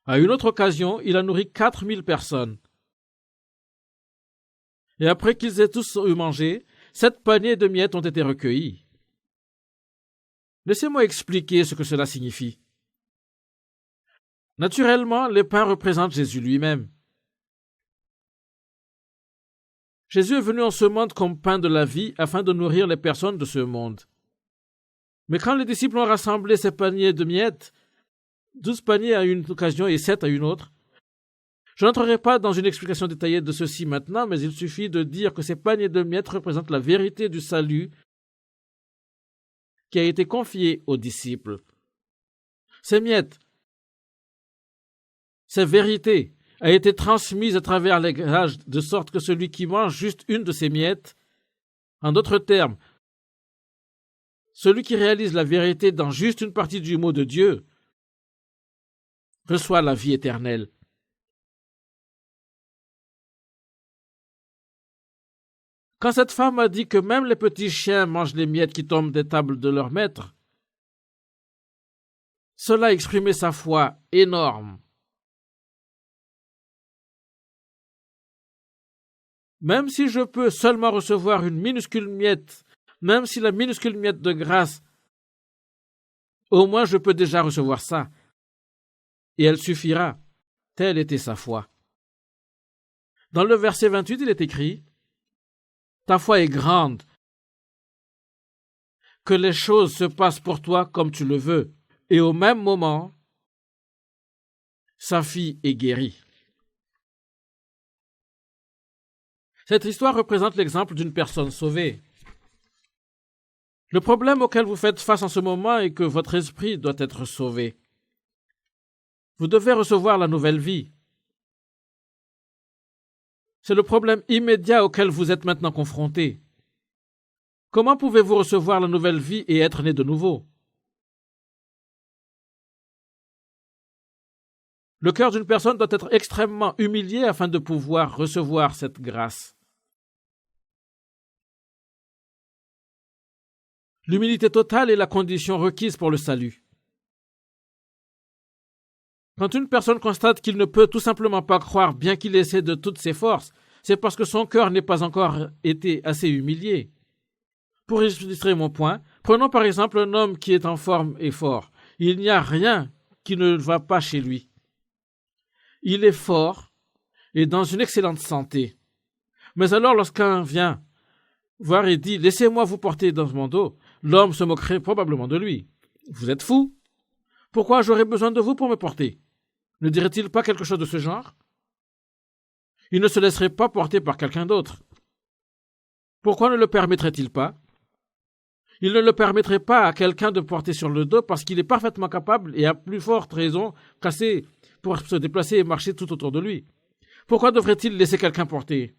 [SPEAKER 1] À une autre occasion, il a nourri 4000 personnes. Et après qu'ils aient tous eu mangé, 7 paniers de miettes ont été recueillis. Laissez-moi expliquer ce que cela signifie. Naturellement, les pains représentent Jésus lui-même. Jésus est venu en ce monde comme pain de la vie afin de nourrir les personnes de ce monde. Mais quand les disciples ont rassemblé ces paniers de miettes, 12 paniers à une occasion et 7 à une autre, je n'entrerai pas dans une explication détaillée de ceci maintenant, mais il suffit de dire que ces paniers de miettes représentent la vérité du salut qui a été confiée aux disciples. Ces miettes, cette vérité, a été transmise à travers les âges, de sorte que celui qui mange juste une de ces miettes, en d'autres termes, celui qui réalise la vérité dans juste une partie du mot de Dieu, reçoit la vie éternelle. Quand cette femme a dit que même les petits chiens mangent les miettes qui tombent des tables de leur maître, cela exprimait sa foi énorme. Même si je peux seulement recevoir une minuscule miette, même si la minuscule miette de grâce, au moins je peux déjà recevoir ça. Et elle suffira. Telle était sa foi. Dans le verset 28, il est écrit « Ta foi est grande, que les choses se passent pour toi comme tu le veux. » Et au même moment, sa fille est guérie. Cette histoire représente l'exemple d'une personne sauvée. Le problème auquel vous faites face en ce moment est que votre esprit doit être sauvé. Vous devez recevoir la nouvelle vie. C'est le problème immédiat auquel vous êtes maintenant confronté. Comment pouvez-vous recevoir la nouvelle vie et être né de nouveau? Le cœur d'une personne doit être extrêmement humilié afin de pouvoir recevoir cette grâce. L'humilité totale est la condition requise pour le salut. Quand une personne constate qu'il ne peut tout simplement pas croire bien qu'il essaie de toutes ses forces, c'est parce que son cœur n'est pas encore été assez humilié. Pour illustrer mon point, prenons par exemple un homme qui est en forme et fort. Il n'y a rien qui ne va pas chez lui. Il est fort et dans une excellente santé. Mais alors lorsqu'un vient voir et dit « Laissez-moi vous porter dans mon dos », l'homme se moquerait probablement de lui. « Vous êtes fou? Pourquoi j'aurais besoin de vous pour me porter ?» Ne dirait-il pas quelque chose de ce genre? Il ne se laisserait pas porter par quelqu'un d'autre. Pourquoi ne le permettrait-il pas? Il ne le permettrait pas à quelqu'un de porter sur le dos parce qu'il est parfaitement capable et à plus forte raison qu'assez pour se déplacer et marcher tout autour de lui. Pourquoi devrait-il laisser quelqu'un porter?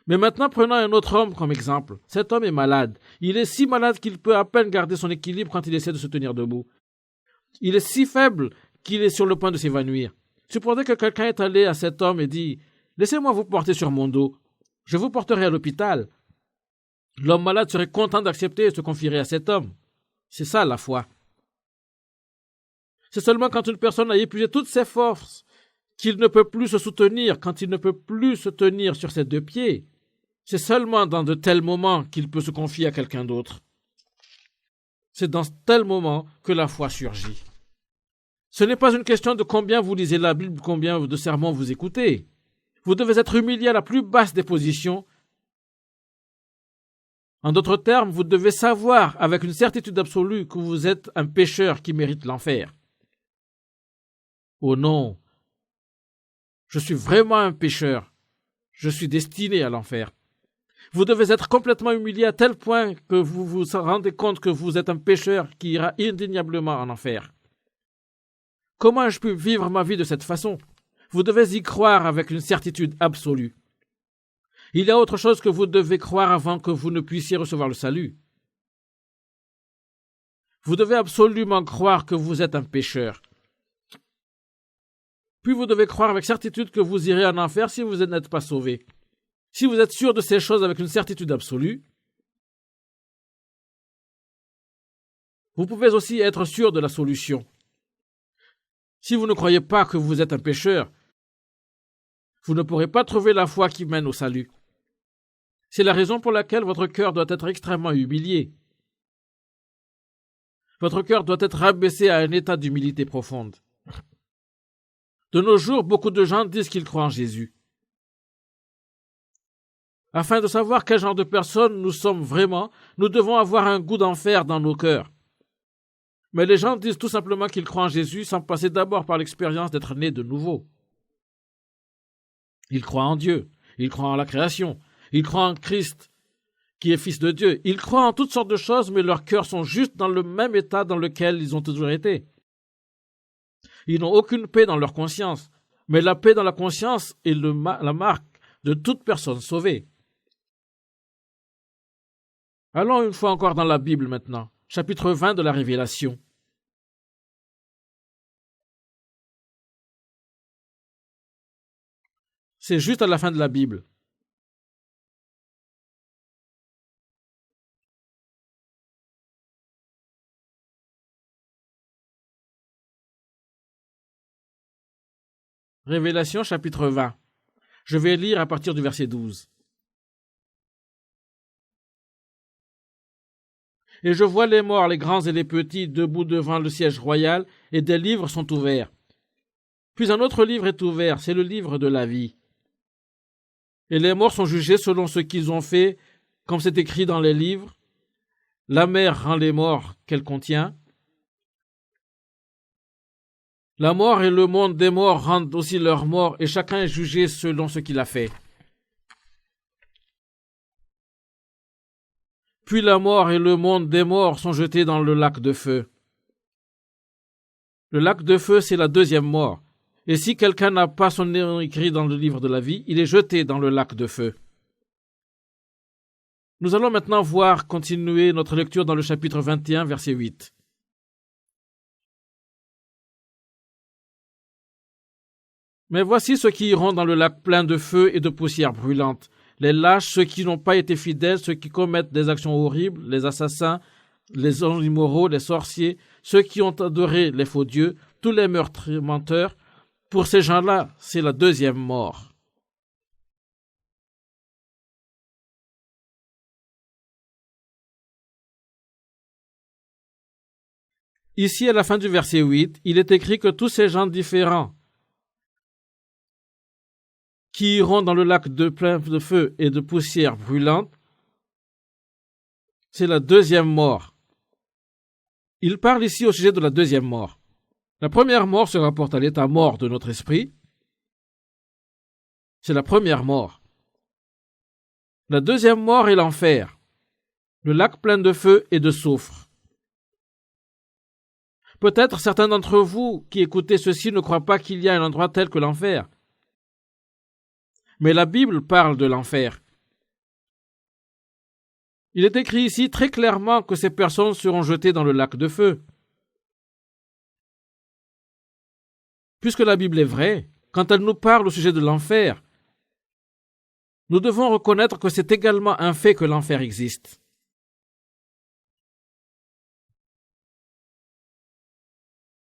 [SPEAKER 1] Mais maintenant, prenons un autre homme comme exemple. Cet homme est malade. Il est si malade qu'il peut à peine garder son équilibre quand il essaie de se tenir debout. Il est si faible qu'il est sur le point de s'évanouir. Supposez que quelqu'un est allé à cet homme et dit « Laissez-moi vous porter sur mon dos. Je vous porterai à l'hôpital. » L'homme malade serait content d'accepter et se confierait à cet homme. C'est ça la foi. C'est seulement quand une personne a épuisé toutes ses forces qu'il ne peut plus se soutenir, quand il ne peut plus se tenir sur ses 2 pieds. C'est seulement dans de tels moments qu'il peut se confier à quelqu'un d'autre. C'est dans tel moment que la foi surgit. Ce n'est pas une question de combien vous lisez la Bible, combien de sermons vous écoutez. Vous devez être humilié à la plus basse des positions En d'autres termes, vous devez savoir avec une certitude absolue que vous êtes un pécheur qui mérite l'enfer. Oh non, je suis vraiment un pécheur. Je suis destiné à l'enfer. Vous devez être complètement humilié à tel point que vous vous rendez compte que vous êtes un pécheur qui ira indéniablement en enfer. Comment ai-je pu vivre ma vie de cette façon? Vous devez y croire avec une certitude absolue. Il y a autre chose que vous devez croire avant que vous ne puissiez recevoir le salut. Vous devez absolument croire que vous êtes un pécheur. Puis vous devez croire avec certitude que vous irez en enfer si vous n'êtes pas sauvé. Si vous êtes sûr de ces choses avec une certitude absolue, vous pouvez aussi être sûr de la solution. Si vous ne croyez pas que vous êtes un pécheur, vous ne pourrez pas trouver la foi qui mène au salut. C'est la raison pour laquelle votre cœur doit être extrêmement humilié. Votre cœur doit être rabaissé à un état d'humilité profonde. De nos jours, beaucoup de gens disent qu'ils croient en Jésus. Afin de savoir quel genre de personnes nous sommes vraiment, nous devons avoir un goût d'enfer dans nos cœurs. Mais les gens disent tout simplement qu'ils croient en Jésus sans passer d'abord par l'expérience d'être nés de nouveau. Ils croient en Dieu, ils croient en la création, ils croient en Christ, qui est Fils de Dieu. Ils croient en toutes sortes de choses, mais leurs cœurs sont juste dans le même état dans lequel ils ont toujours été. Ils n'ont aucune paix dans leur conscience, mais la paix dans la conscience est la marque de toute personne sauvée. Allons une fois encore dans la Bible maintenant, chapitre 20 de la Révélation. C'est juste à la fin de la Bible. Révélation chapitre 20. Je vais lire à partir du verset 12. Et je vois les morts, les grands et les petits, debout devant le siège royal, et des livres sont ouverts. Puis un autre livre est ouvert, c'est le livre de la vie. Et les morts sont jugés selon ce qu'ils ont fait, comme c'est écrit dans les livres. La mer rend les morts qu'elle contient. La mort et le monde des morts rendent aussi leurs morts, et chacun est jugé selon ce qu'il a fait. Puis la mort et le monde des morts sont jetés dans le lac de feu. Le lac de feu, c'est la deuxième mort. Et si quelqu'un n'a pas son nom écrit dans le livre de la vie, il est jeté dans le lac de feu. Nous allons maintenant continuer notre lecture dans le chapitre 21, verset 8. Mais voici ceux qui iront dans le lac plein de feu et de poussière brûlante. Les lâches, ceux qui n'ont pas été fidèles, ceux qui commettent des actions horribles, les assassins, les hommes immoraux, les sorciers, ceux qui ont adoré les faux dieux, tous les meurtriers menteurs. Pour ces gens-là, c'est la deuxième mort. Ici, à la fin du verset 8, il est écrit que tous ces gens différents qui iront dans le lac plein de feu et de poussière brûlante, c'est la deuxième mort. Il parle ici au sujet de la deuxième mort. La première mort se rapporte à l'état mort de notre esprit. C'est la première mort. La deuxième mort est l'enfer, le lac plein de feu et de soufre. Peut-être certains d'entre vous qui écoutez ceci ne croient pas qu'il y a un endroit tel que l'enfer. Mais la Bible parle de l'enfer. Il est écrit ici très clairement que ces personnes seront jetées dans le lac de feu. Puisque la Bible est vraie, quand elle nous parle au sujet de l'enfer, nous devons reconnaître que c'est également un fait que l'enfer existe.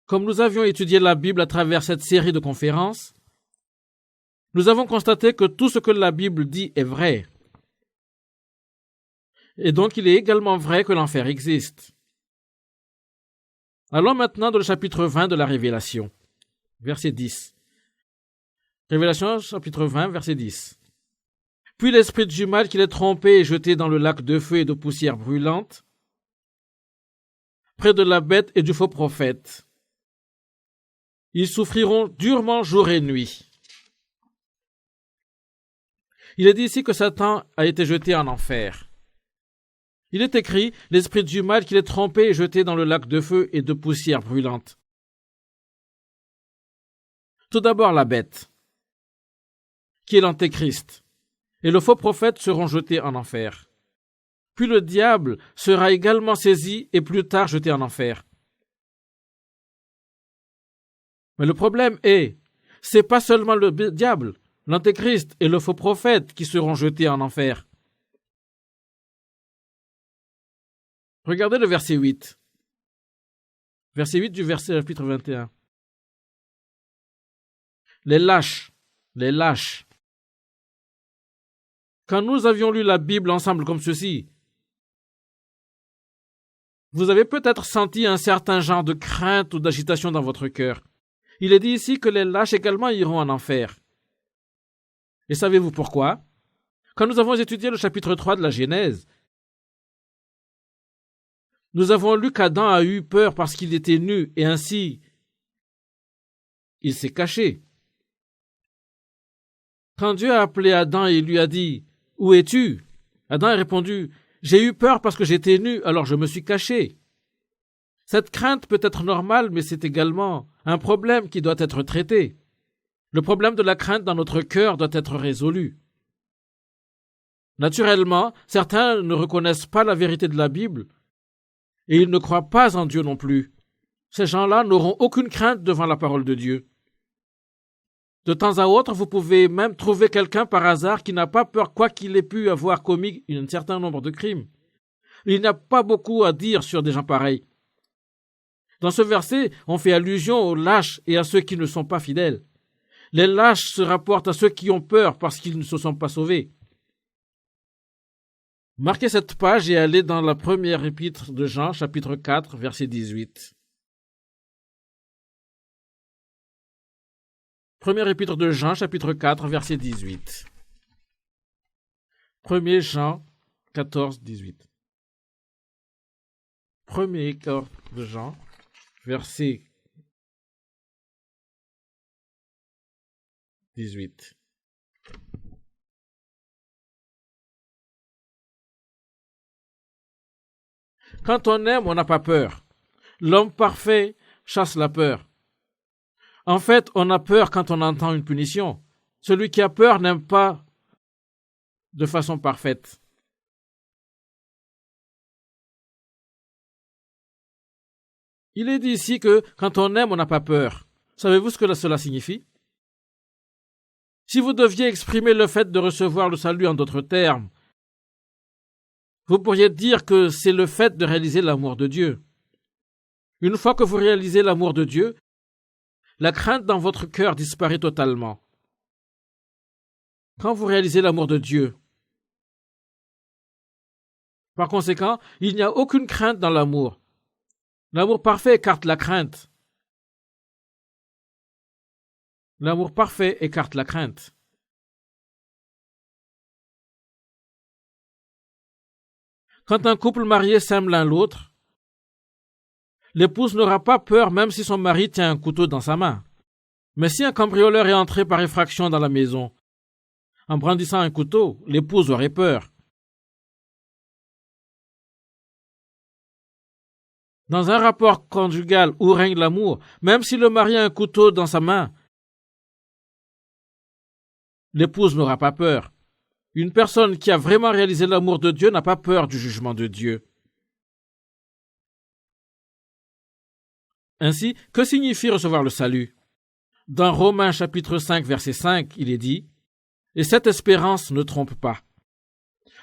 [SPEAKER 1] Comme nous avions étudié la Bible à travers cette série de conférences, nous avons constaté que tout ce que la Bible dit est vrai. Et donc il est également vrai que l'enfer existe. Allons maintenant dans le chapitre 20 de la Révélation, verset 10. Révélation chapitre 20, verset 10. Puis l'esprit du mal qui les trompait est jeté dans le lac de feu et de poussière brûlante, près de la bête et du faux prophète. Ils souffriront durement jour et nuit. Il est dit ici que Satan a été jeté en enfer. Il est écrit, l'esprit du mal qui les trompait est jeté dans le lac de feu et de poussière brûlante. Tout d'abord la bête, qui est l'antéchrist, et le faux prophète seront jetés en enfer. Puis le diable sera également saisi et plus tard jeté en enfer. Mais le problème est, c'est pas seulement le diable, l'antéchrist et le faux prophète qui seront jetés en enfer. Regardez le verset 8. Verset 8 du verset chapitre 21. Les lâches. Quand nous avions lu la Bible ensemble comme ceci, vous avez peut-être senti un certain genre de crainte ou d'agitation dans votre cœur. Il est dit ici que les lâches également iront en enfer. Et savez-vous pourquoi? Quand nous avons étudié le chapitre 3 de la Genèse, nous avons lu qu'Adam a eu peur parce qu'il était nu et ainsi il s'est caché. Quand Dieu a appelé Adam et lui a dit « Où es-tu » Adam a répondu « J'ai eu peur parce que j'étais nu, alors je me suis caché. » Cette crainte peut être normale, mais c'est également un problème qui doit être traité. Le problème de la crainte dans notre cœur doit être résolu. Naturellement, certains ne reconnaissent pas la vérité de la Bible et ils ne croient pas en Dieu non plus. Ces gens-là n'auront aucune crainte devant la parole de Dieu. De temps à autre, vous pouvez même trouver quelqu'un par hasard qui n'a pas peur, quoi qu'il ait pu avoir commis un certain nombre de crimes. Il n'y a pas beaucoup à dire sur des gens pareils. Dans ce verset, on fait allusion aux lâches et à ceux qui ne sont pas fidèles. Les lâches se rapportent à ceux qui ont peur parce qu'ils ne se sont pas sauvés. Marquez cette page et allez dans la première épître de Jean, chapitre 4, verset 18. Première épître de Jean, chapitre 4, verset 18. 1er Jean 14, 18. Premier épître de Jean, verset 18. Quand on aime, on n'a pas peur. L'homme parfait chasse la peur. En fait, on a peur quand on entend une punition. Celui qui a peur n'aime pas de façon parfaite. Il est dit ici que quand on aime, on n'a pas peur. Savez-vous ce que cela signifie? Si vous deviez exprimer le fait de recevoir le salut en d'autres termes, vous pourriez dire que c'est le fait de réaliser l'amour de Dieu. Une fois que vous réalisez l'amour de Dieu, la crainte dans votre cœur disparaît totalement. Quand vous réalisez l'amour de Dieu, par conséquent, il n'y a aucune crainte dans l'amour. L'amour parfait écarte la crainte. L'amour parfait écarte la crainte. Quand un couple marié s'aime l'un l'autre, l'épouse n'aura pas peur même si son mari tient un couteau dans sa main. Mais si un cambrioleur est entré par effraction dans la maison, en brandissant un couteau, l'épouse aurait peur. Dans un rapport conjugal où règne l'amour, même si le mari a un couteau dans sa main, l'épouse n'aura pas peur. Une personne qui a vraiment réalisé l'amour de Dieu n'a pas peur du jugement de Dieu. Ainsi, que signifie recevoir le salut? Dans Romains chapitre 5, verset 5, il est dit « Et cette espérance ne trompe pas.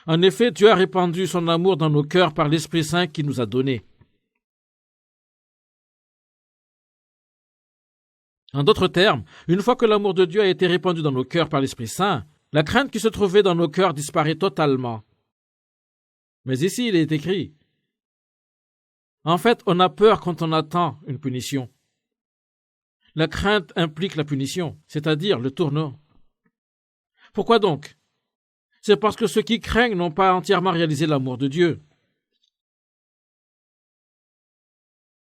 [SPEAKER 1] En effet, Dieu a répandu son amour dans nos cœurs par l'Esprit Saint qu'il nous a donné. » En d'autres termes, une fois que l'amour de Dieu a été répandu dans nos cœurs par l'Esprit Saint, la crainte qui se trouvait dans nos cœurs disparaît totalement. Mais ici, il est écrit en fait, on a peur quand on attend une punition. La crainte implique la punition, c'est-à-dire le tournant. Pourquoi donc? C'est parce que ceux qui craignent n'ont pas entièrement réalisé l'amour de Dieu.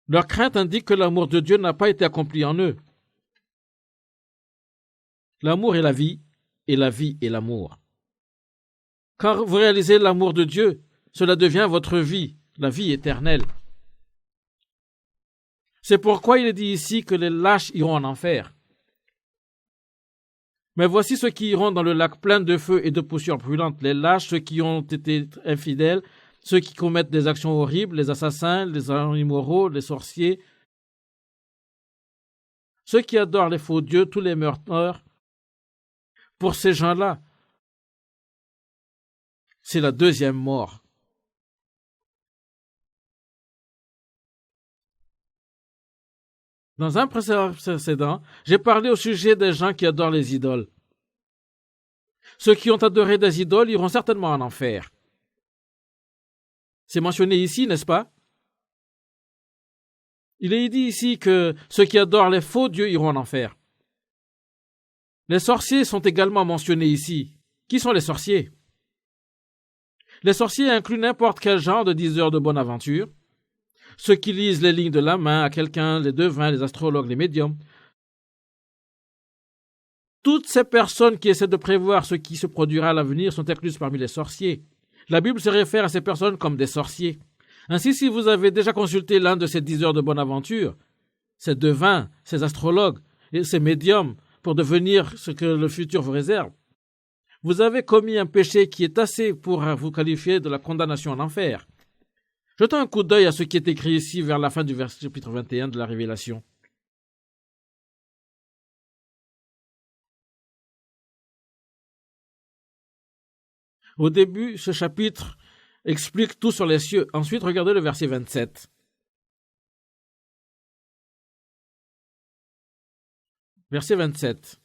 [SPEAKER 1] Leur crainte indique que l'amour de Dieu n'a pas été accompli en eux. L'amour est la vie, et la vie est l'amour. Quand vous réalisez l'amour de Dieu, cela devient votre vie, la vie éternelle. C'est pourquoi il est dit ici que les lâches iront en enfer. Mais voici ceux qui iront dans le lac plein de feu et de poussière brûlante, les lâches, ceux qui ont été infidèles, ceux qui commettent des actions horribles, les assassins, les immoraux, les sorciers, ceux qui adorent les faux dieux, tous les meurtres. Pour ces gens-là, c'est la deuxième mort. Dans un précédent, j'ai parlé au sujet des gens qui adorent les idoles. Ceux qui ont adoré des idoles iront certainement en enfer. C'est mentionné ici, n'est-ce pas? Il est dit ici que ceux qui adorent les faux dieux iront en enfer. Les sorciers sont également mentionnés ici. Qui sont les sorciers? Les sorciers incluent n'importe quel genre de diseurs de bonne aventure. Ceux qui lisent les lignes de la main à quelqu'un, les devins, les astrologues, les médiums. Toutes ces personnes qui essaient de prévoir ce qui se produira à l'avenir sont incluses parmi les sorciers. La Bible se réfère à ces personnes comme des sorciers. Ainsi, si vous avez déjà consulté l'un de ces diseurs de bonne aventure, ces devins, ces astrologues et ces médiums pour devenir ce que le futur vous réserve, vous avez commis un péché qui est assez pour vous qualifier de la condamnation en enfer. Jetons un coup d'œil à ce qui est écrit ici vers la fin du chapitre 21 de la Révélation. Au début, ce chapitre explique tout sur les cieux. Ensuite, regardez le verset 27. Verset 27.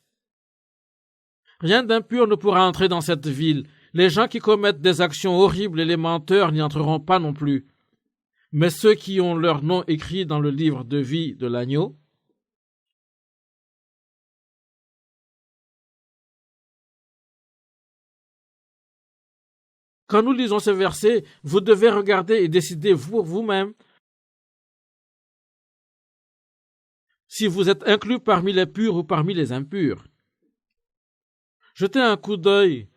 [SPEAKER 1] Rien d'impur ne pourra entrer dans cette ville. Les gens qui commettent des actions horribles et les menteurs n'y entreront pas non plus. Mais ceux qui ont leur nom écrit dans le livre de vie de l'agneau, quand nous lisons ce verset, vous devez regarder et décider vous-même si vous êtes inclus parmi les purs ou parmi les impurs. Jetez un coup d'œil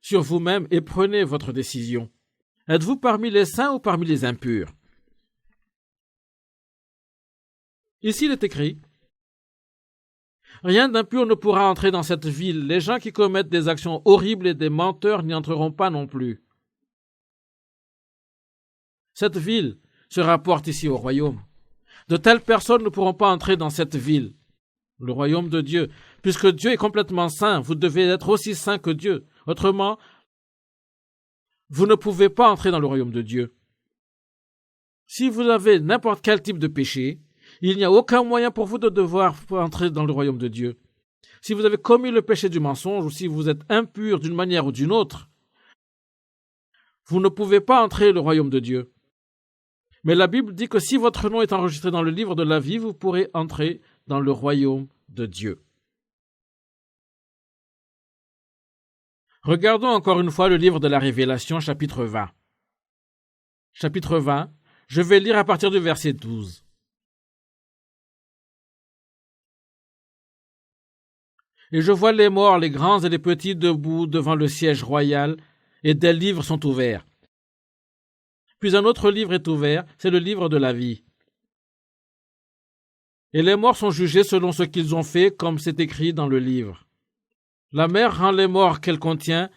[SPEAKER 1] sur vous-même et prenez votre décision. Êtes-vous parmi les saints ou parmi les impurs? Ici, il est écrit « Rien d'impur ne pourra entrer dans cette ville. Les gens qui commettent des actions horribles et des menteurs n'y entreront pas non plus. » Cette ville se rapporte ici au royaume. De telles personnes ne pourront pas entrer dans cette ville, le royaume de Dieu. Puisque Dieu est complètement saint, vous devez être aussi saint que Dieu. Autrement, vous ne pouvez pas entrer dans le royaume de Dieu. Si vous avez n'importe quel type de péché, il n'y a aucun moyen pour vous de devoir entrer dans le royaume de Dieu. Si vous avez commis le péché du mensonge ou si vous êtes impur d'une manière ou d'une autre, vous ne pouvez pas entrer dans le royaume de Dieu. Mais la Bible dit que si votre nom est enregistré dans le livre de la vie, vous pourrez entrer dans le royaume de Dieu. Regardons encore une fois le livre de la Révélation, chapitre 20. Chapitre 20, je vais lire à partir du verset 12. Et je vois les morts, les grands et les petits debout devant le siège royal, et des livres sont ouverts. Puis un autre livre est ouvert, c'est le livre de la vie. Et les morts sont jugés selon ce qu'ils ont fait, comme c'est écrit dans le livre. La mer rend les morts qu'elle contient.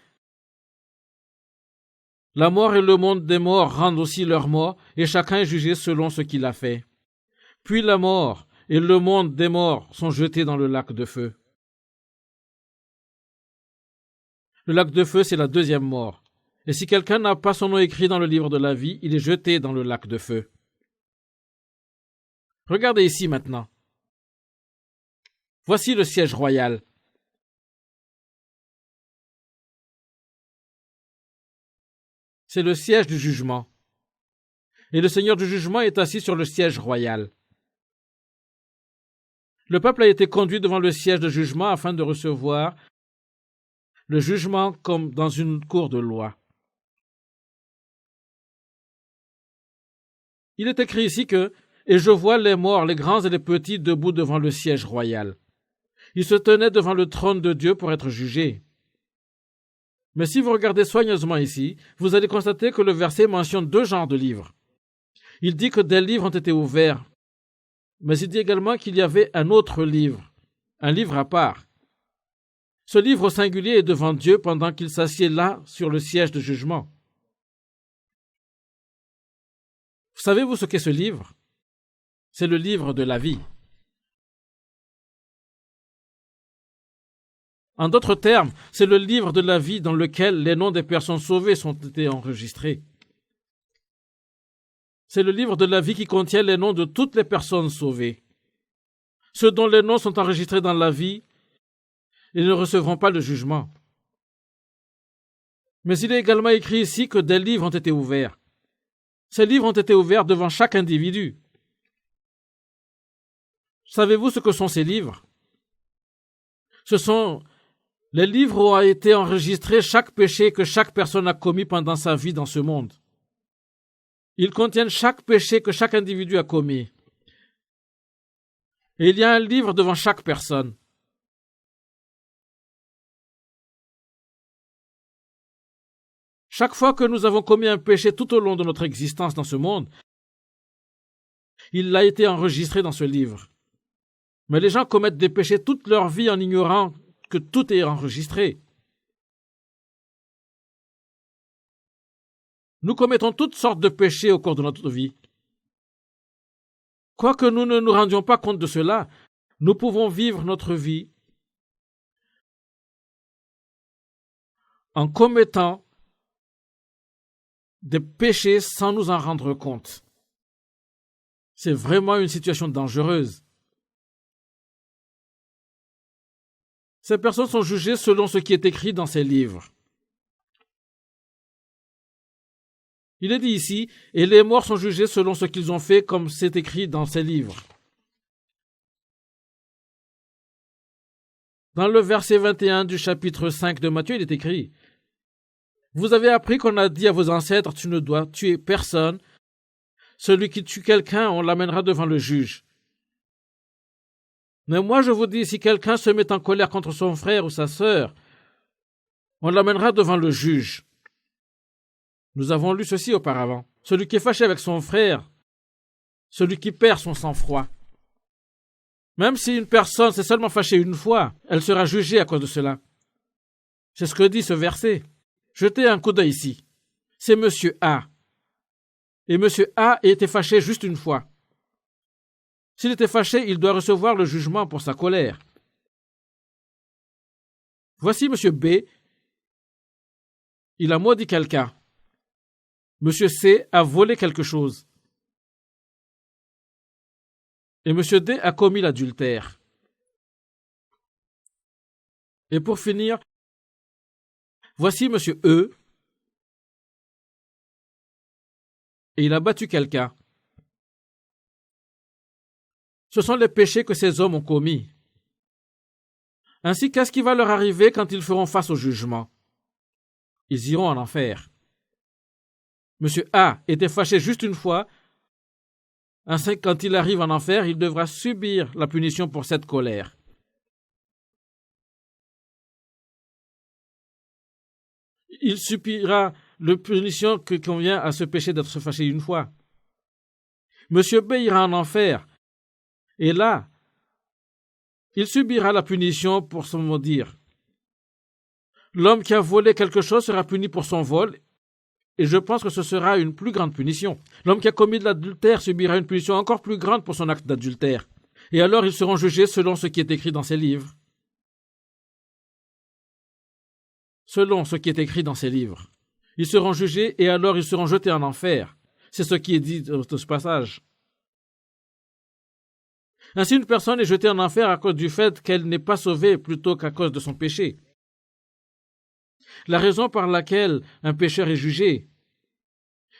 [SPEAKER 1] La mort et le monde des morts rendent aussi leurs morts, et chacun est jugé selon ce qu'il a fait. Puis la mort et le monde des morts sont jetés dans le lac de feu. Le lac de feu, c'est la deuxième mort. Et si quelqu'un n'a pas son nom écrit dans le livre de la vie, il est jeté dans le lac de feu. Regardez ici maintenant. Voici le siège royal. C'est le siège du jugement. Et le Seigneur du jugement est assis sur le siège royal. Le peuple a été conduit devant le siège de jugement afin de recevoir le jugement comme dans une cour de loi. Il est écrit ici que « Et je vois les morts, les grands et les petits, debout devant le siège royal. Ils se tenaient devant le trône de Dieu pour être jugés. » Mais si vous regardez soigneusement ici, vous allez constater que le verset mentionne deux genres de livres. Il dit que des livres ont été ouverts, mais il dit également qu'il y avait un autre livre, un livre à part. Ce livre au singulier est devant Dieu pendant qu'il s'assied là sur le siège de jugement. Savez-vous ce qu'est ce livre? C'est le livre de la vie. En d'autres termes, c'est le livre de la vie dans lequel les noms des personnes sauvées sont été enregistrés. C'est le livre de la vie qui contient les noms de toutes les personnes sauvées. Ceux dont les noms sont enregistrés dans la vie, ils ne recevront pas le jugement. Mais il est également écrit ici que des livres ont été ouverts. Ces livres ont été ouverts devant chaque individu. Savez-vous ce que sont ces livres? Ce sont les livres où a été enregistré chaque péché que chaque personne a commis pendant sa vie dans ce monde. Ils contiennent chaque péché que chaque individu a commis. Et il y a un livre devant chaque personne. Chaque fois que nous avons commis un péché tout au long de notre existence dans ce monde, il a été enregistré dans ce livre. Mais les gens commettent des péchés toute leur vie en ignorant que tout est enregistré. Nous commettons toutes sortes de péchés au cours de notre vie. Quoique nous ne nous rendions pas compte de cela, nous pouvons vivre notre vie en commettant des péchés sans nous en rendre compte. C'est vraiment une situation dangereuse. Ces personnes sont jugées selon ce qui est écrit dans ces livres. Il est dit ici, et les morts sont jugés selon ce qu'ils ont fait, comme c'est écrit dans ces livres. Dans le verset 21 du chapitre 5 de Matthieu, il est écrit: Vous avez appris qu'on a dit à vos ancêtres, tu ne dois tuer personne. Celui qui tue quelqu'un, on l'amènera devant le juge. Mais moi je vous dis, si quelqu'un se met en colère contre son frère ou sa sœur, on l'amènera devant le juge. Nous avons lu ceci auparavant. Celui qui est fâché avec son frère, celui qui perd son sang-froid. Même si une personne s'est seulement fâchée une fois, elle sera jugée à cause de cela. C'est ce que dit ce verset. Jetez un coup d'œil ici. C'est Monsieur A. Et Monsieur A était fâché juste une fois. S'il était fâché, il doit recevoir le jugement pour sa colère. Voici Monsieur B. Il a maudit quelqu'un. Monsieur C a volé quelque chose. Et Monsieur D a commis l'adultère. Et pour finir, voici Monsieur E. Et il a battu quelqu'un. Ce sont les péchés que ces hommes ont commis. Ainsi, qu'est-ce qui va leur arriver quand ils feront face au jugement? Ils iront en enfer. Monsieur A était fâché juste une fois. Ainsi, quand il arrive en enfer, il devra subir la punition pour cette colère. Il subira la punition qui convient à ce péché d'être fâché une fois. Monsieur B ira en enfer. Et là, il subira la punition pour son maudire. L'homme qui a volé quelque chose sera puni pour son vol, et je pense que ce sera une plus grande punition. L'homme qui a commis de l'adultère subira une punition encore plus grande pour son acte d'adultère. Et alors ils seront jugés selon ce qui est écrit dans ces livres. Selon ce qui est écrit dans ces livres. Ils seront jugés et alors ils seront jetés en enfer. C'est ce qui est dit dans ce passage. Ainsi, une personne est jetée en enfer à cause du fait qu'elle n'est pas sauvée plutôt qu'à cause de son péché. La raison par laquelle un pécheur est jugé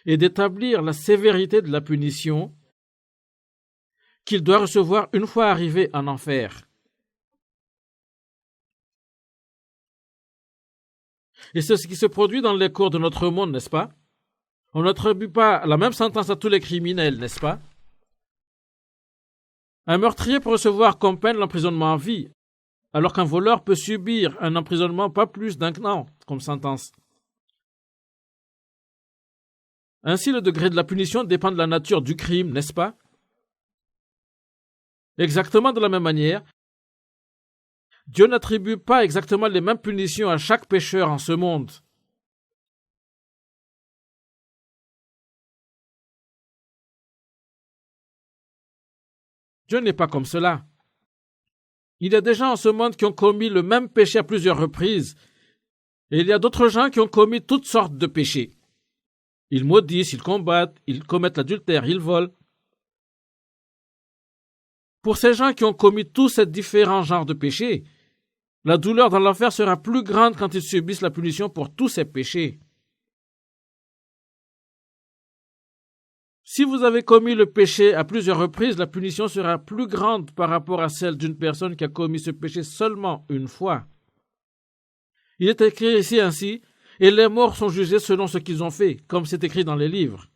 [SPEAKER 1] est d'établir la sévérité de la punition qu'il doit recevoir une fois arrivé en enfer. Et c'est ce qui se produit dans les cours de notre monde, n'est-ce pas? On n'attribue pas la même sentence à tous les criminels, n'est-ce pas? Un meurtrier peut recevoir comme peine l'emprisonnement à vie, alors qu'un voleur peut subir un emprisonnement pas plus d'1 an comme sentence. Ainsi, le degré de la punition dépend de la nature du crime, n'est-ce pas? Exactement de la même manière, Dieu n'attribue pas exactement les mêmes punitions à chaque pécheur en ce monde. Dieu n'est pas comme cela. Il y a des gens en ce monde qui ont commis le même péché à plusieurs reprises, et il y a d'autres gens qui ont commis toutes sortes de péchés. Ils maudissent, ils combattent, ils commettent l'adultère, ils volent. Pour ces gens qui ont commis tous ces différents genres de péchés, la douleur dans l'enfer sera plus grande quand ils subissent la punition pour tous ces péchés. Si vous avez commis le péché à plusieurs reprises, la punition sera plus grande par rapport à celle d'une personne qui a commis ce péché seulement une fois. Il est écrit ici ainsi, et les morts sont jugés selon ce qu'ils ont fait, comme c'est écrit dans les livres.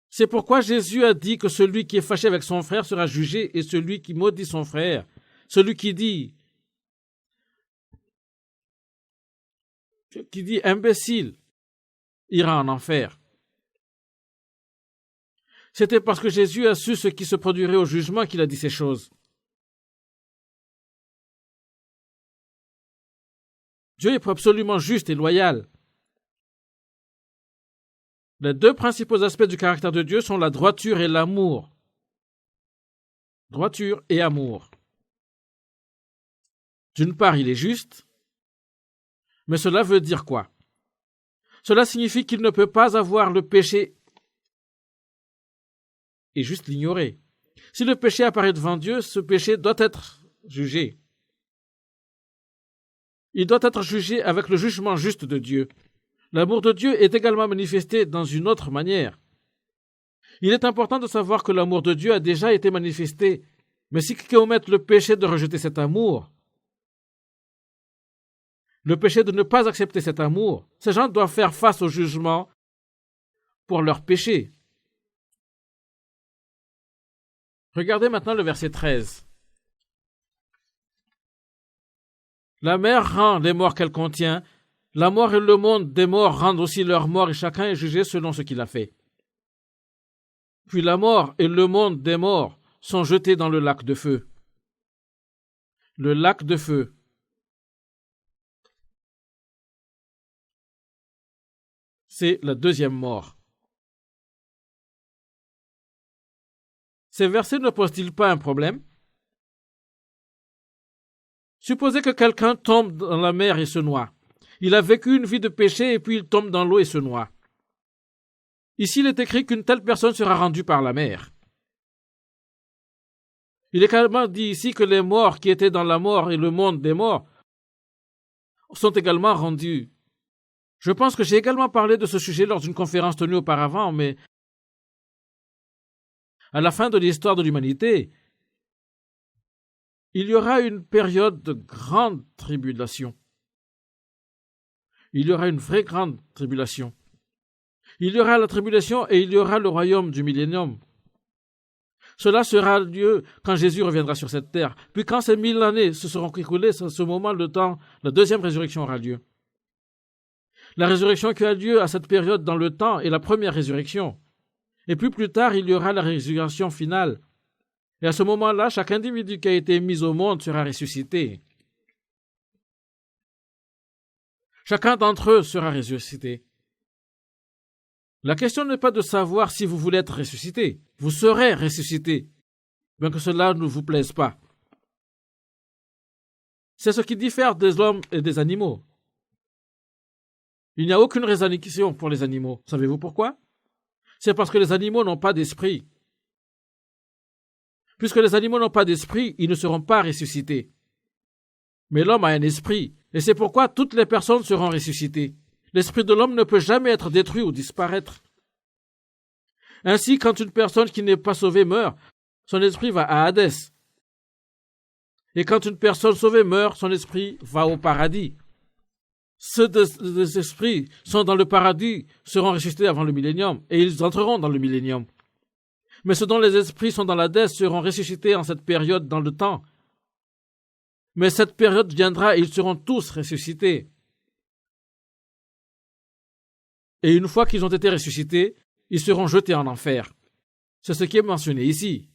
[SPEAKER 1] C'est pourquoi Jésus a dit que celui qui est fâché avec son frère sera jugé, et celui qui maudit son frère, celui qui dit imbécile, ira en enfer. C'était parce que Jésus a su ce qui se produirait au jugement qu'il a dit ces choses. Dieu est absolument juste et loyal. Les deux principaux aspects du caractère de Dieu sont la droiture et l'amour. Droiture et amour. D'une part, il est juste, mais cela veut dire quoi? Cela signifie qu'il ne peut pas avoir le péché et juste l'ignorer. Si le péché apparaît devant Dieu, ce péché doit être jugé. Il doit être jugé avec le jugement juste de Dieu. L'amour de Dieu est également manifesté dans une autre manière. Il est important de savoir que l'amour de Dieu a déjà été manifesté, mais si quelqu'un commet le péché de rejeter cet amour, le péché de ne pas accepter cet amour, ces gens doivent faire face au jugement pour leur péché. Regardez maintenant le verset 13. La mer rend les morts qu'elle contient. La mort et le monde des morts rendent aussi leur mort et chacun est jugé selon ce qu'il a fait. Puis la mort et le monde des morts sont jetés dans le lac de feu. Le lac de feu. C'est la deuxième mort. Ces versets ne posent-ils pas un problème? Supposez que quelqu'un tombe dans la mer et se noie. Il a vécu une vie de péché et puis il tombe dans l'eau et se noie. Ici, il est écrit qu'une telle personne sera rendue par la mer. Il est également dit ici que les morts qui étaient dans la mort et le monde des morts sont également rendus. Je pense que j'ai également parlé de ce sujet lors d'une conférence tenue auparavant, mais à la fin de l'histoire de l'humanité, il y aura une période de grande tribulation. Il y aura une vraie grande tribulation. Il y aura la tribulation et il y aura le royaume du millénium. Cela sera lieu quand Jésus reviendra sur cette terre. Puis quand ces 1000 années se seront écoulées, à ce moment, le temps, la deuxième résurrection aura lieu. La résurrection qui a lieu à cette période dans le temps est la première résurrection. Et puis plus tard, il y aura la résurrection finale. Et à ce moment-là, chaque individu qui a été mis au monde sera ressuscité. Chacun d'entre eux sera ressuscité. La question n'est pas de savoir si vous voulez être ressuscité. Vous serez ressuscité, bien que cela ne vous plaise pas. C'est ce qui diffère des hommes et des animaux. Il n'y a aucune résurrection pour les animaux. Savez-vous pourquoi? C'est parce que les animaux n'ont pas d'esprit. Puisque les animaux n'ont pas d'esprit, ils ne seront pas ressuscités. Mais l'homme a un esprit, et c'est pourquoi toutes les personnes seront ressuscitées. L'esprit de l'homme ne peut jamais être détruit ou disparaître. Ainsi, quand une personne qui n'est pas sauvée meurt, son esprit va à Hadès. Et quand une personne sauvée meurt, son esprit va au paradis. Ceux des esprits sont dans le paradis seront ressuscités avant le millénium, et ils entreront dans le millénium. Mais ceux dont les esprits sont dans l'Hadès seront ressuscités en cette période dans le temps. Mais cette période viendra et ils seront tous ressuscités. Et une fois qu'ils ont été ressuscités, ils seront jetés en enfer. C'est ce qui est mentionné ici.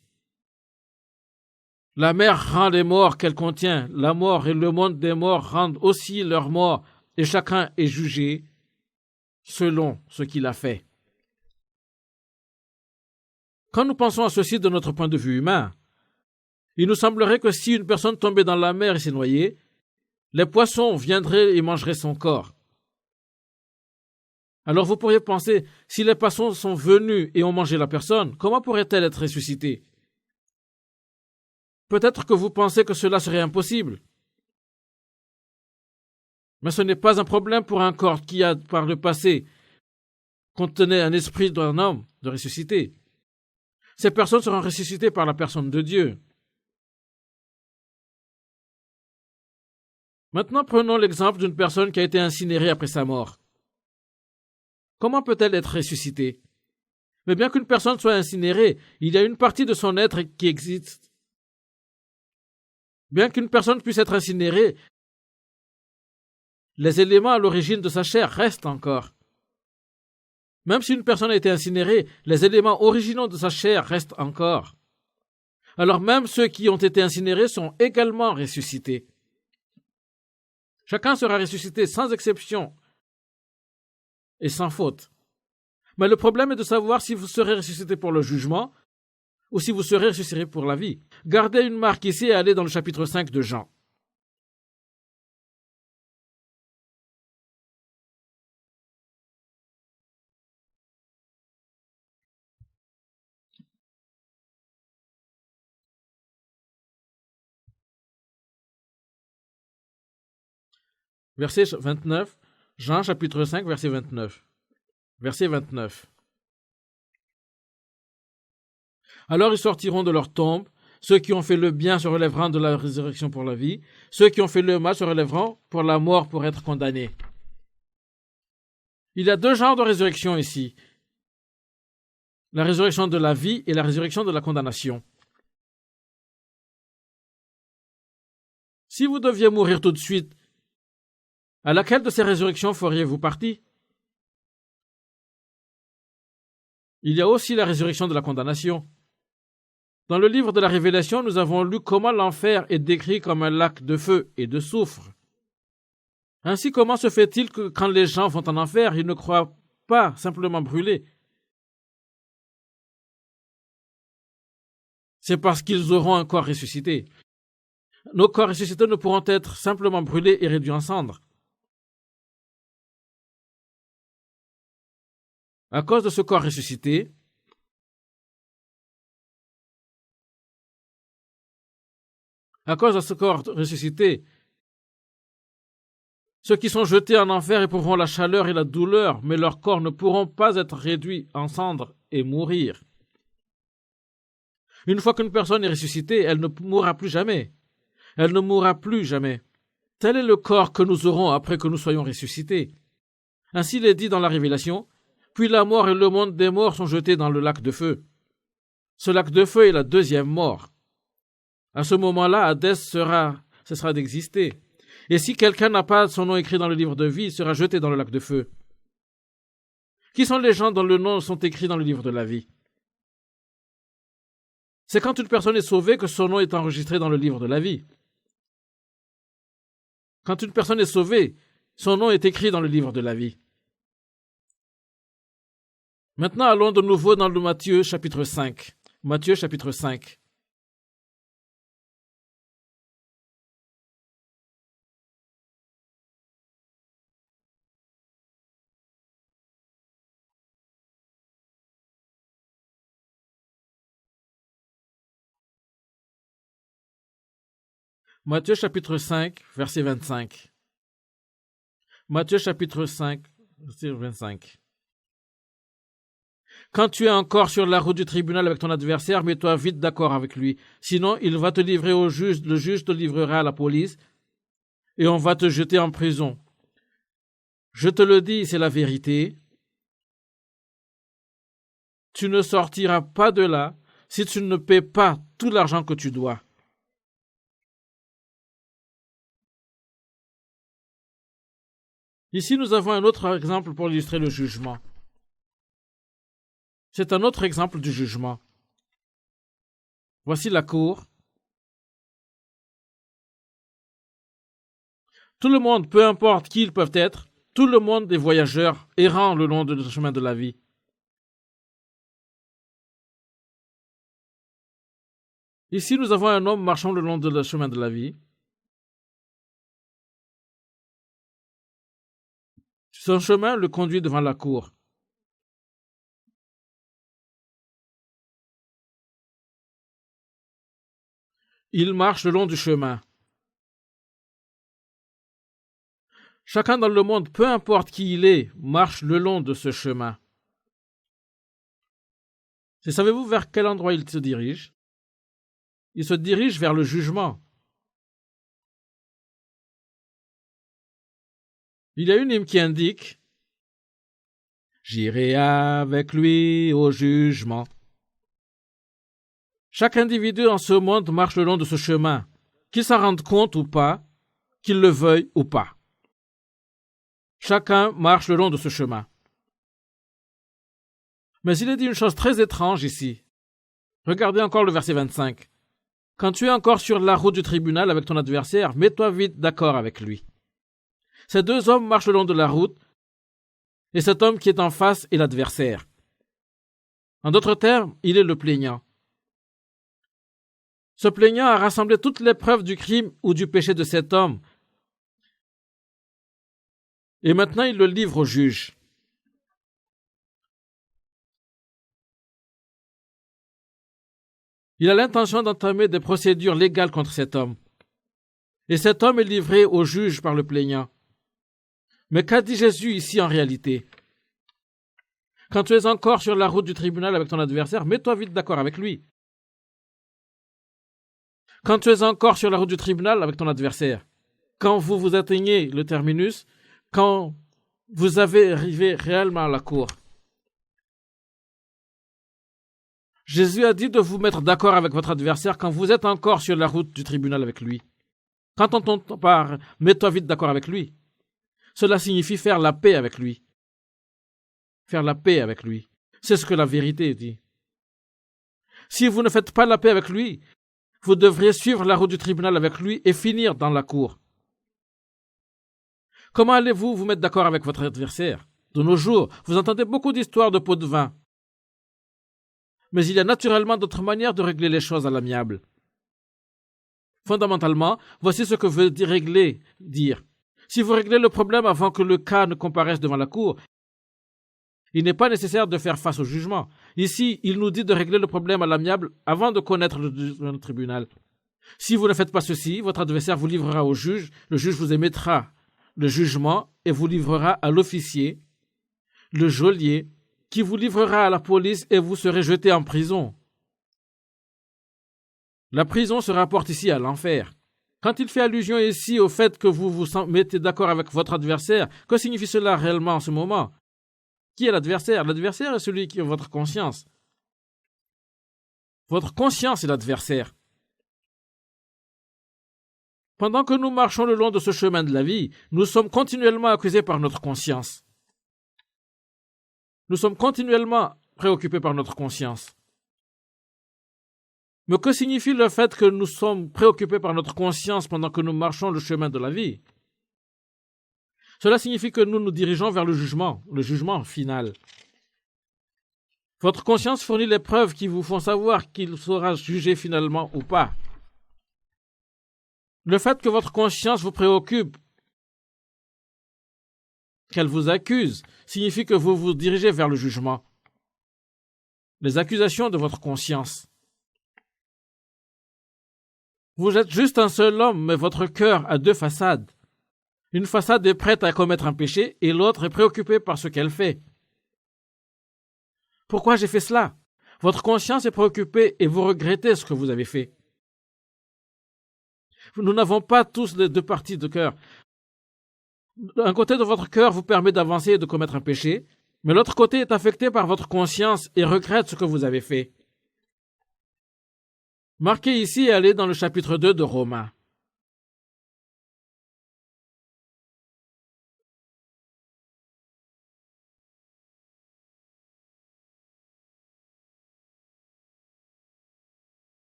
[SPEAKER 1] La mer rend les morts qu'elle contient. La mort et le monde des morts rendent aussi leurs morts, et chacun est jugé selon ce qu'il a fait. Quand nous pensons à ceci de notre point de vue humain, il nous semblerait que si une personne tombait dans la mer et s'est noyée, les poissons viendraient et mangeraient son corps. Alors vous pourriez penser, si les poissons sont venus et ont mangé la personne, comment pourrait-elle être ressuscitée? Peut-être que vous pensez que cela serait impossible. Mais ce n'est pas un problème pour un corps qui a, par le passé, contenait un esprit d'un homme de ressusciter. Ces personnes seront ressuscitées par la personne de Dieu. Maintenant, prenons l'exemple d'une personne qui a été incinérée après sa mort. Comment peut-elle être ressuscitée? Mais bien qu'une personne soit incinérée, il y a une partie de son être qui existe. Bien qu'une personne puisse être incinérée, les éléments à l'origine de sa chair restent encore. Même si une personne a été incinérée, les éléments originaux de sa chair restent encore. Alors même ceux qui ont été incinérés sont également ressuscités. Chacun sera ressuscité sans exception et sans faute. Mais le problème est de savoir si vous serez ressuscité pour le jugement ou si vous serez ressuscité pour la vie. Gardez une marque ici et allez dans le chapitre 5 de Jean. Verset 29, Jean chapitre 5, verset 29. Verset 29. Alors ils sortiront de leur tombe, ceux qui ont fait le bien se relèveront de la résurrection pour la vie, ceux qui ont fait le mal se relèveront pour la mort pour être condamnés. Il y a deux genres de résurrection ici. La résurrection de la vie et la résurrection de la condamnation. Si vous deviez mourir tout de suite, à laquelle de ces résurrections feriez-vous partie? Il y a aussi la résurrection de la condamnation. Dans le livre de la Révélation, nous avons lu comment l'enfer est décrit comme un lac de feu et de soufre. Ainsi, comment se fait-il que quand les gens vont en enfer, ils ne croient pas simplement brûler? C'est parce qu'ils auront un corps ressuscité. Nos corps ressuscités ne pourront être simplement brûlés et réduits en cendres. À cause de ce corps ressuscité, ceux qui sont jetés en enfer éprouveront la chaleur et la douleur, mais leurs corps ne pourront pas être réduits en cendres et mourir. Une fois qu'une personne est ressuscitée, elle ne mourra plus jamais. Elle ne mourra plus jamais. Tel est le corps que nous aurons après que nous soyons ressuscités. Ainsi il est dit dans la Révélation, puis la mort et le monde des morts sont jetés dans le lac de feu. Ce lac de feu est la deuxième mort. À ce moment-là, Hadès cessera d'exister. Et si quelqu'un n'a pas son nom écrit dans le livre de vie, il sera jeté dans le lac de feu. Qui sont les gens dont le nom sont écrits dans le livre de la vie? C'est quand une personne est sauvée que son nom est enregistré dans le livre de la vie. Quand une personne est sauvée, son nom est écrit dans le livre de la vie. Maintenant, allons de nouveau dans le Matthieu chapitre 5. Matthieu chapitre 5. Matthieu chapitre 5, verset 25. Matthieu chapitre 5, verset 25. Quand tu es encore sur la route du tribunal avec ton adversaire, mets-toi vite d'accord avec lui. Sinon, il va te livrer au juge, le juge te livrera à la police et on va te jeter en prison. Je te le dis, c'est la vérité. Tu ne sortiras pas de là si tu ne paies pas tout l'argent que tu dois. Ici, nous avons un autre exemple pour illustrer le jugement. C'est un autre exemple du jugement. Voici la cour. Tout le monde, peu importe qui ils peuvent être, tout le monde est voyageurs errant le long du chemin de la vie. Ici, nous avons un homme marchant le long du chemin de la vie. Son chemin le conduit devant la cour. Il marche le long du chemin. Chacun dans le monde, peu importe qui il est, marche le long de ce chemin. Et savez-vous vers quel endroit il se dirige? Il se dirige vers le jugement. Il y a une hymne qui indique « J'irai avec lui au jugement ». Chaque individu en ce monde marche le long de ce chemin, qu'il s'en rende compte ou pas, qu'il le veuille ou pas. Chacun marche le long de ce chemin. Mais il est dit une chose très étrange ici. Regardez encore le verset 25. Quand tu es encore sur la route du tribunal avec ton adversaire, mets-toi vite d'accord avec lui. Ces deux hommes marchent le long de la route, et cet homme qui est en face est l'adversaire. En d'autres termes, il est le plaignant. Ce plaignant a rassemblé toutes les preuves du crime ou du péché de cet homme. Et maintenant, il le livre au juge. Il a l'intention d'entamer des procédures légales contre cet homme. Et cet homme est livré au juge par le plaignant. Mais qu'a dit Jésus ici en réalité? Quand tu es encore sur la route du tribunal avec ton adversaire, mets-toi vite d'accord avec lui. Quand tu es encore sur la route du tribunal avec ton adversaire, quand vous atteignez le terminus, quand vous avez arrivé réellement à la cour, Jésus a dit de vous mettre d'accord avec votre adversaire quand vous êtes encore sur la route du tribunal avec lui. Quand on t'entend par « mets-toi vite d'accord avec lui », cela signifie faire la paix avec lui. Faire la paix avec lui. C'est ce que la vérité dit. Si vous ne faites pas la paix avec lui, vous devriez suivre la route du tribunal avec lui et finir dans la cour. Comment allez-vous vous mettre d'accord avec votre adversaire? De nos jours, vous entendez beaucoup d'histoires de pots de vin. Mais il y a naturellement d'autres manières de régler les choses à l'amiable. Fondamentalement, voici ce que veut dire régler, dire. Si vous réglez le problème avant que le cas ne comparaisse devant la cour, il n'est pas nécessaire de faire face au jugement. Ici, il nous dit de régler le problème à l'amiable avant de connaître le tribunal. Si vous ne faites pas ceci, votre adversaire vous livrera au juge, le juge vous émettra le jugement et vous livrera à l'officier, le geôlier, qui vous livrera à la police et vous serez jeté en prison. La prison se rapporte ici à l'enfer. Quand il fait allusion ici au fait que vous vous mettez d'accord avec votre adversaire, que signifie cela réellement en ce moment? Qui est l'adversaire? L'adversaire est celui qui est votre conscience. Votre conscience est l'adversaire. Pendant que nous marchons le long de ce chemin de la vie, nous sommes continuellement accusés par notre conscience. Nous sommes continuellement préoccupés par notre conscience. Mais que signifie le fait que nous sommes préoccupés par notre conscience pendant que nous marchons le chemin de la vie? Cela signifie que nous nous dirigeons vers le jugement final. Votre conscience fournit les preuves qui vous font savoir qu'il sera jugé finalement ou pas. Le fait que votre conscience vous préoccupe, qu'elle vous accuse, signifie que vous vous dirigez vers le jugement. Les accusations de votre conscience. Vous êtes juste un seul homme, mais votre cœur a deux façades. Une façade est prête à commettre un péché et l'autre est préoccupée par ce qu'elle fait. Pourquoi j'ai fait cela? Votre conscience est préoccupée et vous regrettez ce que vous avez fait. Nous n'avons pas tous les deux parties de cœur. Un côté de votre cœur vous permet d'avancer et de commettre un péché, mais l'autre côté est affecté par votre conscience et regrette ce que vous avez fait. Marquez ici et allez dans le chapitre 2 de Romains.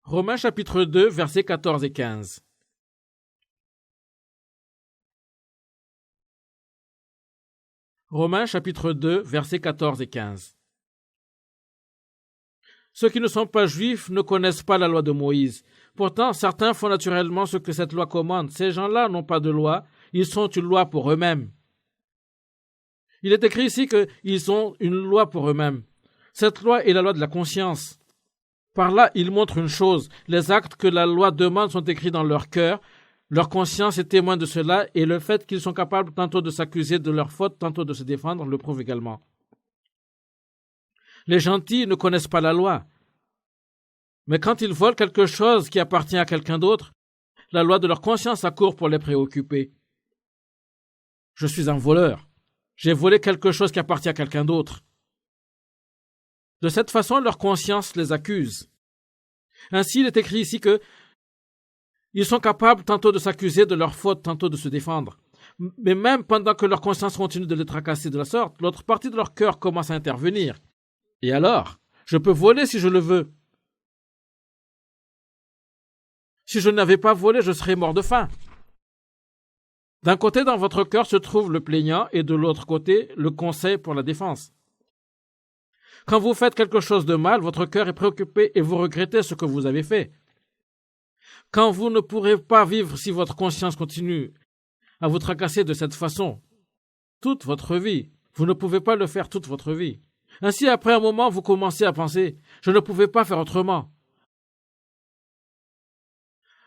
[SPEAKER 1] Romains chapitre 2, versets 14 et 15. Romains chapitre 2, versets 14 et 15. Ceux qui ne sont pas juifs ne connaissent pas la loi de Moïse. Pourtant, certains font naturellement ce que cette loi commande. Ces gens-là n'ont pas de loi, ils sont une loi pour eux-mêmes. Il est écrit ici qu'ils ont une loi pour eux-mêmes. Cette loi est la loi de la conscience. Par là, ils montrent une chose. Les actes que la loi demande sont écrits dans leur cœur. Leur conscience est témoin de cela et le fait qu'ils sont capables tantôt de s'accuser de leur faute, tantôt de se défendre, le prouve également. Les gentils ne connaissent pas la loi. Mais quand ils volent quelque chose qui appartient à quelqu'un d'autre, la loi de leur conscience accourt pour les préoccuper. Je suis un voleur. J'ai volé quelque chose qui appartient à quelqu'un d'autre. De cette façon, leur conscience les accuse. Ainsi, il est écrit ici que ils sont capables tantôt de s'accuser de leur faute, tantôt de se défendre. Mais même pendant que leur conscience continue de les tracasser de la sorte, l'autre partie de leur cœur commence à intervenir. Et alors, je peux voler si je le veux. Si je n'avais pas volé, je serais mort de faim. D'un côté, dans votre cœur se trouve le plaignant et de l'autre côté, le conseil pour la défense. Quand vous faites quelque chose de mal, votre cœur est préoccupé et vous regrettez ce que vous avez fait. Quand vous ne pourrez pas vivre si votre conscience continue à vous tracasser de cette façon, toute votre vie, vous ne pouvez pas le faire toute votre vie. Ainsi, après un moment, vous commencez à penser « Je ne pouvais pas faire autrement.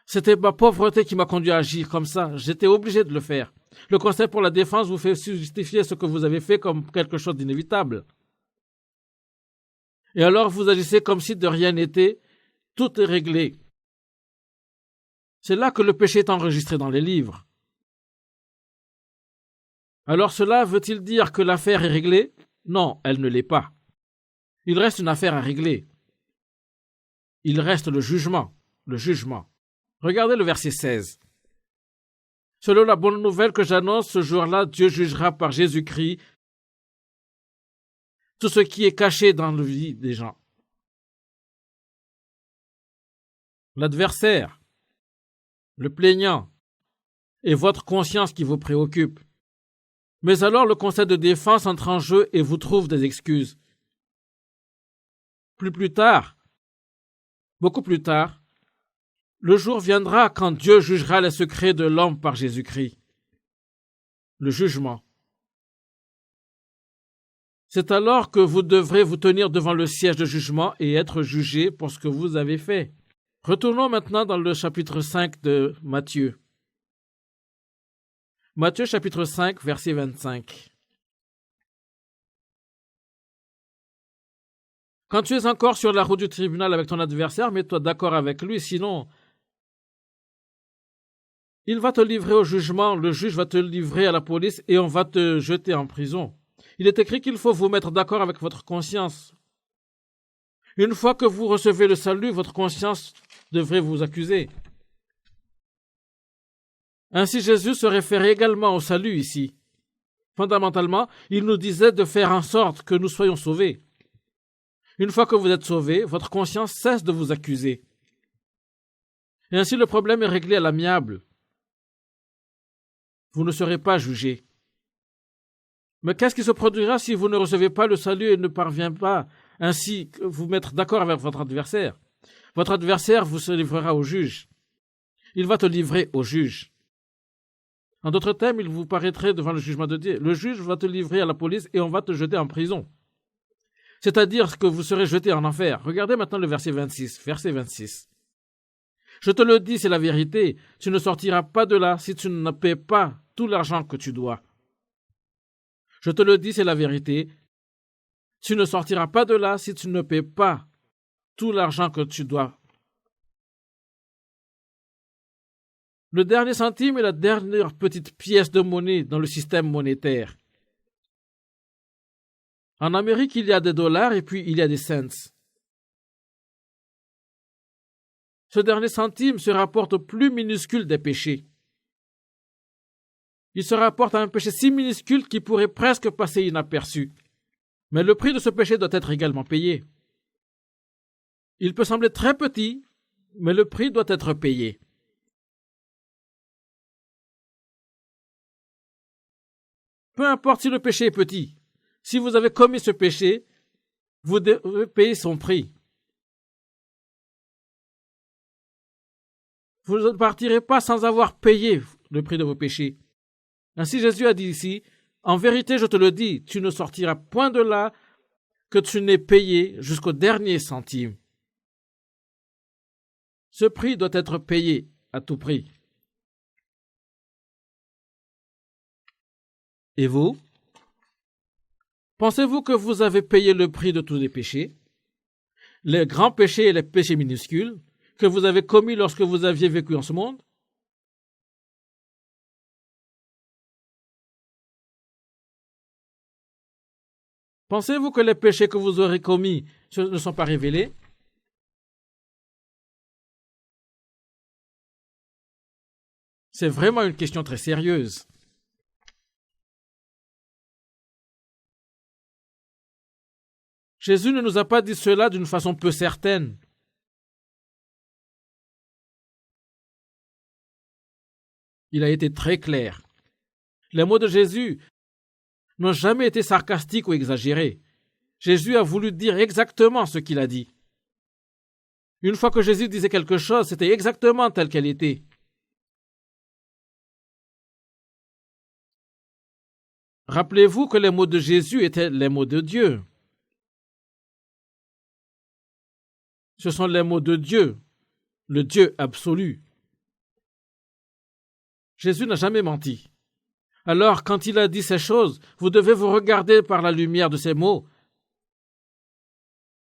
[SPEAKER 1] C'était ma pauvreté qui m'a conduit à agir comme ça. J'étais obligé de le faire. » Le conseil pour la défense vous fait justifier ce que vous avez fait comme quelque chose d'inévitable. Et alors vous agissez comme si de rien n'était. Tout est réglé. C'est là que le péché est enregistré dans les livres. Alors cela veut-il dire que l'affaire est réglée? Non, elle ne l'est pas. Il reste une affaire à régler. Il reste le jugement. Le jugement. Regardez le verset 16. Selon la bonne nouvelle que j'annonce, ce jour-là, Dieu jugera par Jésus-Christ tout ce qui est caché dans la vie des gens. L'adversaire, le plaignant, et votre conscience qui vous préoccupe. Mais alors le conseil de défense entre en jeu et vous trouve des excuses. Plus tard, beaucoup plus tard, le jour viendra quand Dieu jugera les secrets de l'homme par Jésus-Christ. Le jugement. C'est alors que vous devrez vous tenir devant le siège de jugement et être jugé pour ce que vous avez fait. Retournons maintenant dans le chapitre 5 de Matthieu. Matthieu chapitre 5, verset 25. Quand tu es encore sur la route du tribunal avec ton adversaire, mets-toi d'accord avec lui, sinon il va te livrer au jugement, le juge va te livrer à la police et on va te jeter en prison. Il est écrit qu'il faut vous mettre d'accord avec votre conscience. Une fois que vous recevez le salut, votre conscience devrait vous accuser. Ainsi, Jésus se référait également au salut ici. Fondamentalement, il nous disait de faire en sorte que nous soyons sauvés. Une fois que vous êtes sauvés, votre conscience cesse de vous accuser. Et ainsi, le problème est réglé à l'amiable. Vous ne serez pas jugés. Mais qu'est-ce qui se produira si vous ne recevez pas le salut et ne parvenez pas ainsi que vous mettre d'accord avec votre adversaire? Votre adversaire vous se livrera au juge. Il va te livrer au juge. En d'autres termes, il vous paraîtrait devant le jugement de Dieu. Le juge va te livrer à la police et on va te jeter en prison. C'est-à-dire que vous serez jeté en enfer. Regardez maintenant le verset 26. Verset 26. Je te le dis, c'est la vérité. Tu ne sortiras pas de là si tu ne paies pas tout l'argent que tu dois. Je te le dis, c'est la vérité. Tu ne sortiras pas de là si tu ne paies pas tout l'argent que tu dois. Le dernier centime est la dernière petite pièce de monnaie dans le système monétaire. En Amérique, il y a des dollars et puis il y a des cents. Ce dernier centime se rapporte au plus minuscule des péchés. Il se rapporte à un péché si minuscule qu'il pourrait presque passer inaperçu. Mais le prix de ce péché doit être également payé. Il peut sembler très petit, mais le prix doit être payé. Peu importe si le péché est petit, si vous avez commis ce péché, vous devez payer son prix. Vous ne partirez pas sans avoir payé le prix de vos péchés. Ainsi Jésus a dit ici, « En vérité, je te le dis, tu ne sortiras point de là que tu n'aies payé jusqu'au dernier centime. » Ce prix doit être payé à tout prix. Et vous? Pensez-vous que vous avez payé le prix de tous les péchés? Les grands péchés et les péchés minuscules que vous avez commis lorsque vous aviez vécu en ce monde? Pensez-vous que les péchés que vous aurez commis ne sont pas révélés? C'est vraiment une question très sérieuse. Jésus ne nous a pas dit cela d'une façon peu certaine. Il a été très clair. Les mots de Jésus n'ont jamais été sarcastiques ou exagérés. Jésus a voulu dire exactement ce qu'il a dit. Une fois que Jésus disait quelque chose, c'était exactement tel qu'elle était. Rappelez-vous que les mots de Jésus étaient les mots de Dieu. Ce sont les mots de Dieu, le Dieu absolu. Jésus n'a jamais menti. Alors, quand il a dit ces choses, vous devez vous regarder par la lumière de ces mots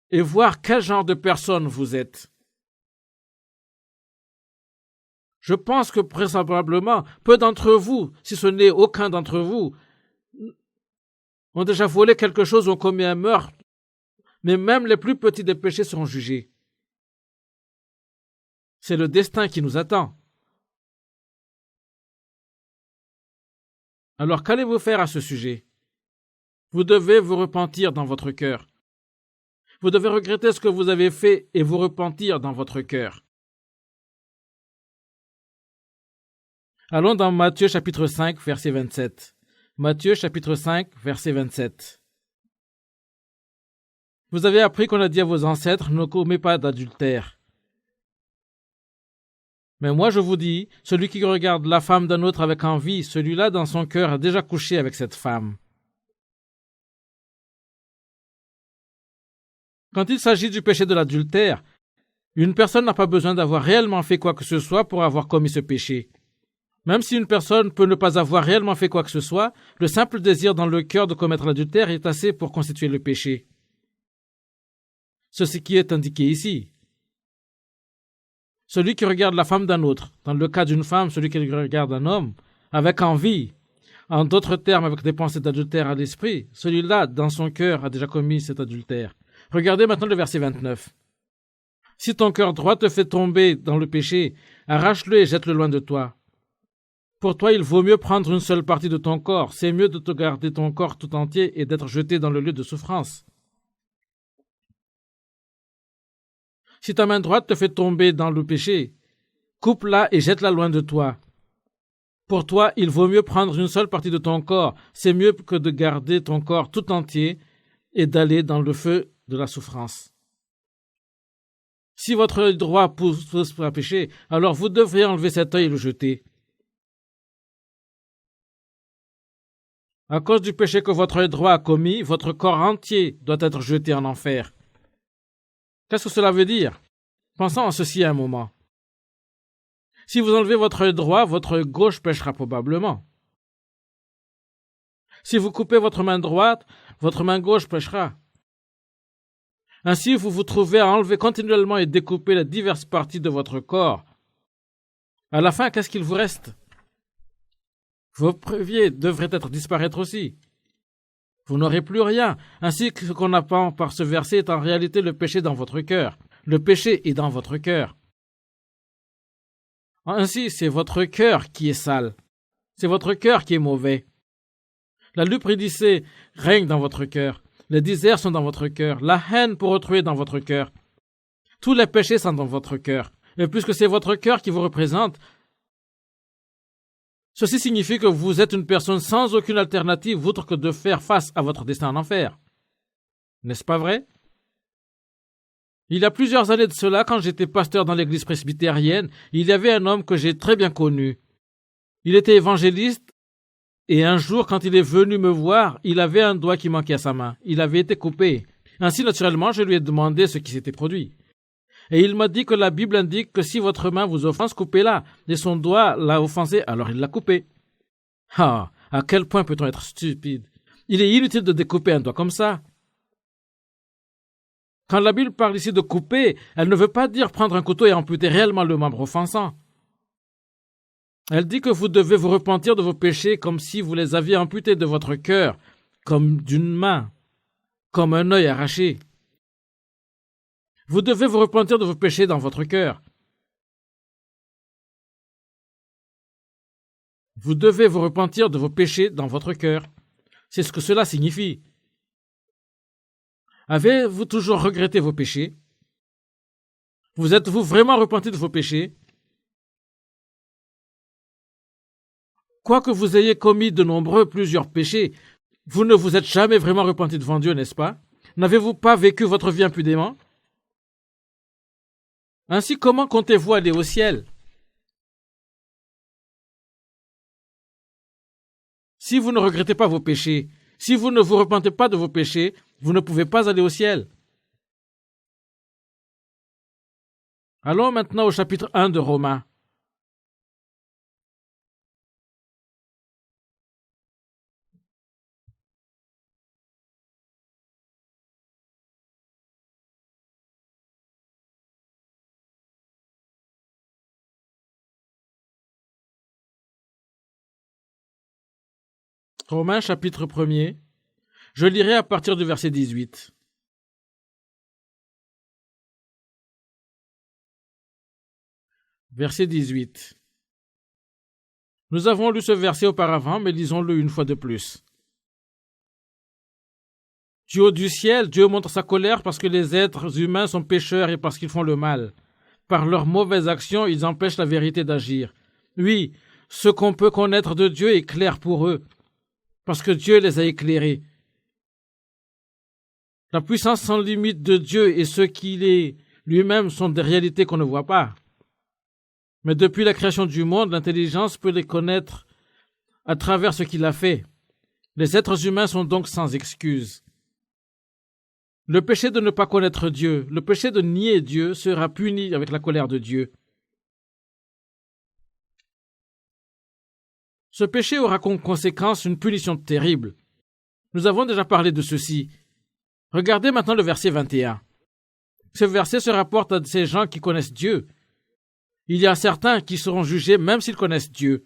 [SPEAKER 1] et voir quel genre de personne vous êtes. Je pense que vraisemblablement, peu d'entre vous, si ce n'est aucun d'entre vous, ont déjà volé quelque chose ou ont commis un meurtre, mais même les plus petits des péchés seront jugés. C'est le destin qui nous attend. Alors qu'allez-vous faire à ce sujet? Vous devez vous repentir dans votre cœur. Vous devez regretter ce que vous avez fait et vous repentir dans votre cœur. Allons dans Matthieu chapitre 5, verset 27. Matthieu chapitre 5, verset 27. Vous avez appris qu'on a dit à vos ancêtres, ne commets pas d'adultère. Mais moi je vous dis, celui qui regarde la femme d'un autre avec envie, celui-là dans son cœur a déjà couché avec cette femme. Quand il s'agit du péché de l'adultère, une personne n'a pas besoin d'avoir réellement fait quoi que ce soit pour avoir commis ce péché. Même si une personne peut ne pas avoir réellement fait quoi que ce soit, le simple désir dans le cœur de commettre l'adultère est assez pour constituer le péché. C'est ce qui est indiqué ici. Celui qui regarde la femme d'un autre, dans le cas d'une femme, celui qui regarde un homme, avec envie, en d'autres termes, avec des pensées d'adultère à l'esprit, celui-là, dans son cœur, a déjà commis cet adultère. Regardez maintenant le verset 29. Si ton cœur droit te fait tomber dans le péché, arrache-le et jette-le loin de toi. Pour toi, il vaut mieux prendre une seule partie de ton corps. C'est mieux de te garder ton corps tout entier et d'être jeté dans le lieu de souffrance. Si ta main droite te fait tomber dans le péché, coupe-la et jette-la loin de toi. Pour toi, il vaut mieux prendre une seule partie de ton corps. C'est mieux que de garder ton corps tout entier et d'aller dans le feu de la souffrance. Si votre œil droit pousse à pécher, alors vous devrez enlever cet œil et le jeter. À cause du péché que votre œil droit a commis, votre corps entier doit être jeté en enfer. Qu'est-ce que cela veut dire? Pensons à ceci un moment. Si vous enlevez votre œil droit, votre œil gauche péchera probablement. Si vous coupez votre main droite, votre main gauche péchera. Ainsi, vous vous trouvez à enlever continuellement et découper les diverses parties de votre corps. À la fin, qu'est-ce qu'il vous reste? Vos pieds devraient disparaître aussi. Vous n'aurez plus rien. Ainsi que ce qu'on apprend par ce verset est en réalité le péché dans votre cœur. Le péché est dans votre cœur. Ainsi, c'est votre cœur qui est sale. C'est votre cœur qui est mauvais. La lupridicée règne dans votre cœur. Les désirs sont dans votre cœur. La haine pour autrui est dans votre cœur. Tous les péchés sont dans votre cœur. Et puisque c'est votre cœur qui vous représente, ceci signifie que vous êtes une personne sans aucune alternative autre que de faire face à votre destin en enfer. N'est-ce pas vrai? Il y a plusieurs années de cela, quand j'étais pasteur dans l'église presbytérienne, il y avait un homme que j'ai très bien connu. Il était évangéliste et un jour, quand il est venu me voir, il avait un doigt qui manquait à sa main. Il avait été coupé. Ainsi, naturellement, je lui ai demandé ce qui s'était produit. Et il m'a dit que la Bible indique que si votre main vous offense, coupez-la. Et son doigt l'a offensé, alors il l'a coupé. Ah, à quel point peut-on être stupide? Il est inutile de découper un doigt comme ça. Quand la Bible parle ici de couper, elle ne veut pas dire prendre un couteau et amputer réellement le membre offensant. Elle dit que vous devez vous repentir de vos péchés comme si vous les aviez amputés de votre cœur, comme d'une main, comme un œil arraché. Vous devez vous repentir de vos péchés dans votre cœur. Vous devez vous repentir de vos péchés dans votre cœur. C'est ce que cela signifie. Avez-vous toujours regretté vos péchés? Vous êtes-vous vraiment repenti de vos péchés? Quoique vous ayez commis de plusieurs péchés, vous ne vous êtes jamais vraiment repenti devant Dieu, n'est-ce pas? N'avez-vous pas vécu votre vie impudemment? Ainsi, comment comptez-vous aller au ciel? Si vous ne regrettez pas vos péchés, si vous ne vous repentez pas de vos péchés, vous ne pouvez pas aller au ciel. Allons maintenant au chapitre 1 de Romains. Romains chapitre 1er. Je lirai à partir du verset 18. Verset 18. Nous avons lu ce verset auparavant, mais lisons-le une fois de plus. Du haut du ciel, Dieu montre sa colère parce que les êtres humains sont pécheurs et parce qu'ils font le mal. Par leurs mauvaises actions, ils empêchent la vérité d'agir. Oui, ce qu'on peut connaître de Dieu est clair pour eux, parce que Dieu les a éclairés. La puissance sans limite de Dieu et ce qu'il est lui-même sont des réalités qu'on ne voit pas. Mais depuis la création du monde, l'intelligence peut les connaître à travers ce qu'il a fait. Les êtres humains sont donc sans excuse. Le péché de ne pas connaître Dieu, le péché de nier Dieu sera puni avec la colère de Dieu. Ce péché aura comme conséquence une punition terrible. Nous avons déjà parlé de ceci. Regardez maintenant le verset 21. Ce verset se rapporte à ces gens qui connaissent Dieu. Il y a certains qui seront jugés même s'ils connaissent Dieu.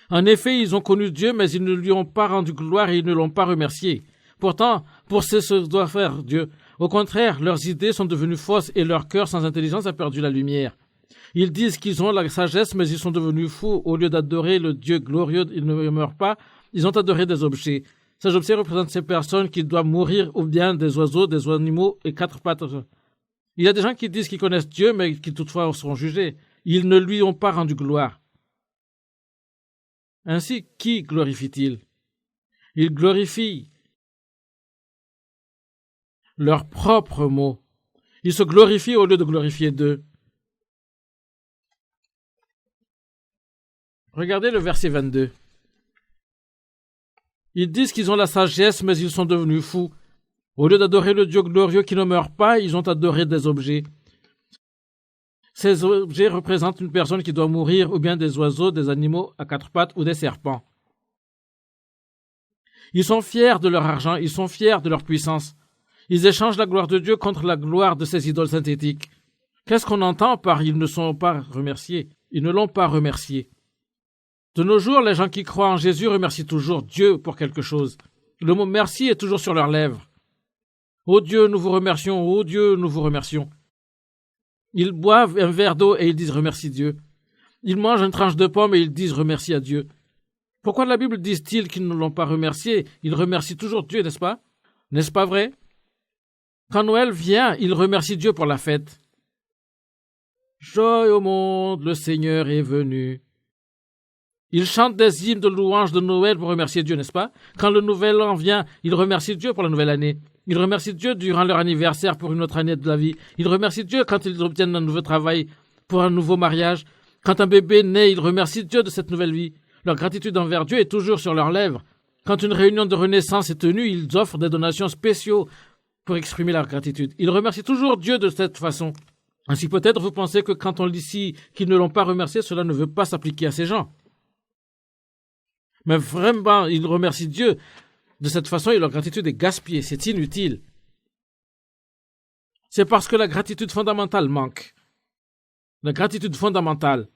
[SPEAKER 1] En effet, ils ont connu Dieu, mais ils ne lui ont pas rendu gloire et ils ne l'ont pas remercié. Pourtant, pour ce que doit faire Dieu. Au contraire, leurs idées sont devenues fausses et leur cœur sans intelligence a perdu la lumière. Ils disent qu'ils ont la sagesse, mais ils sont devenus fous. Au lieu d'adorer le Dieu glorieux, ils ne meurent pas, ils ont adoré des objets. Ces objets représentent ces personnes qui doivent mourir ou bien des oiseaux, des animaux et quatre pattes. Il y a des gens qui disent qu'ils connaissent Dieu, mais qui toutefois seront jugés. Ils ne lui ont pas rendu gloire. Ainsi, qui glorifie-t-il? Ils glorifient leurs propres mots. Ils se glorifient au lieu de glorifier Dieu. Regardez le verset 22. Ils disent qu'ils ont la sagesse, mais ils sont devenus fous. Au lieu d'adorer le Dieu glorieux qui ne meurt pas, ils ont adoré des objets. Ces objets représentent une personne qui doit mourir, ou bien des oiseaux, des animaux à quatre pattes ou des serpents. Ils sont fiers de leur argent, ils sont fiers de leur puissance. Ils échangent la gloire de Dieu contre la gloire de ces idoles synthétiques. Qu'est-ce qu'on entend par « ils ne sont pas remerciés » ? Ils ne l'ont pas remercié. De nos jours, les gens qui croient en Jésus remercient toujours Dieu pour quelque chose. Le mot « merci » est toujours sur leurs lèvres. « Ô Dieu, nous vous remercions, ô Dieu, nous vous remercions ». Ils boivent un verre d'eau et ils disent « remercie Dieu ». Ils mangent une tranche de pomme et ils disent « remercie à Dieu ». Pourquoi la Bible dit-il qu'ils ne l'ont pas remercié ? Ils remercient toujours Dieu, n'est-ce pas ? N'est-ce pas vrai ? Quand Noël vient, ils remercient Dieu pour la fête. Joie au monde, le Seigneur est venu. Ils chantent des hymnes de louange de Noël pour remercier Dieu, n'est-ce pas? Quand le nouvel an vient, ils remercient Dieu pour la nouvelle année. Ils remercient Dieu durant leur anniversaire pour une autre année de la vie. Ils remercient Dieu quand ils obtiennent un nouveau travail, pour un nouveau mariage. Quand un bébé naît, ils remercient Dieu de cette nouvelle vie. Leur gratitude envers Dieu est toujours sur leurs lèvres. Quand une réunion de renaissance est tenue, ils offrent des donations spéciaux pour exprimer leur gratitude. Ils remercient toujours Dieu de cette façon. Ainsi peut-être vous pensez que quand on lit ici qu'ils ne l'ont pas remercié, cela ne veut pas s'appliquer à ces gens. Mais vraiment, ils remercient Dieu de cette façon et leur gratitude est gaspillée, c'est inutile. C'est parce que la gratitude fondamentale manque. La gratitude fondamentale.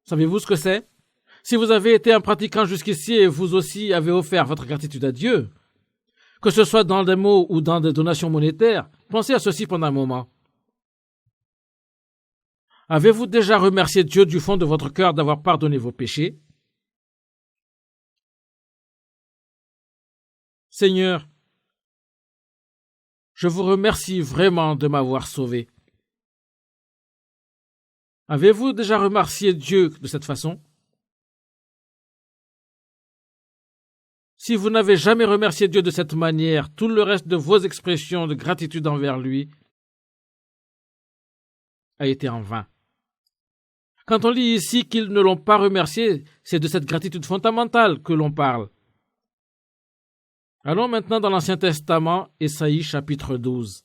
[SPEAKER 1] Savez-vous ce que c'est? Si vous avez été un pratiquant jusqu'ici et vous aussi avez offert votre gratitude à Dieu, que ce soit dans des mots ou dans des donations monétaires, pensez à ceci pendant un moment. Avez-vous déjà remercié Dieu du fond de votre cœur d'avoir pardonné vos péchés? Seigneur, je vous remercie vraiment de m'avoir sauvé. Avez-vous déjà remercié Dieu de cette façon? Si vous n'avez jamais remercié Dieu de cette manière, tout le reste de vos expressions de gratitude envers lui a été en vain. Quand on lit ici qu'ils ne l'ont pas remercié, c'est de cette gratitude fondamentale que l'on parle. Allons maintenant dans l'Ancien Testament, Ésaïe chapitre 12.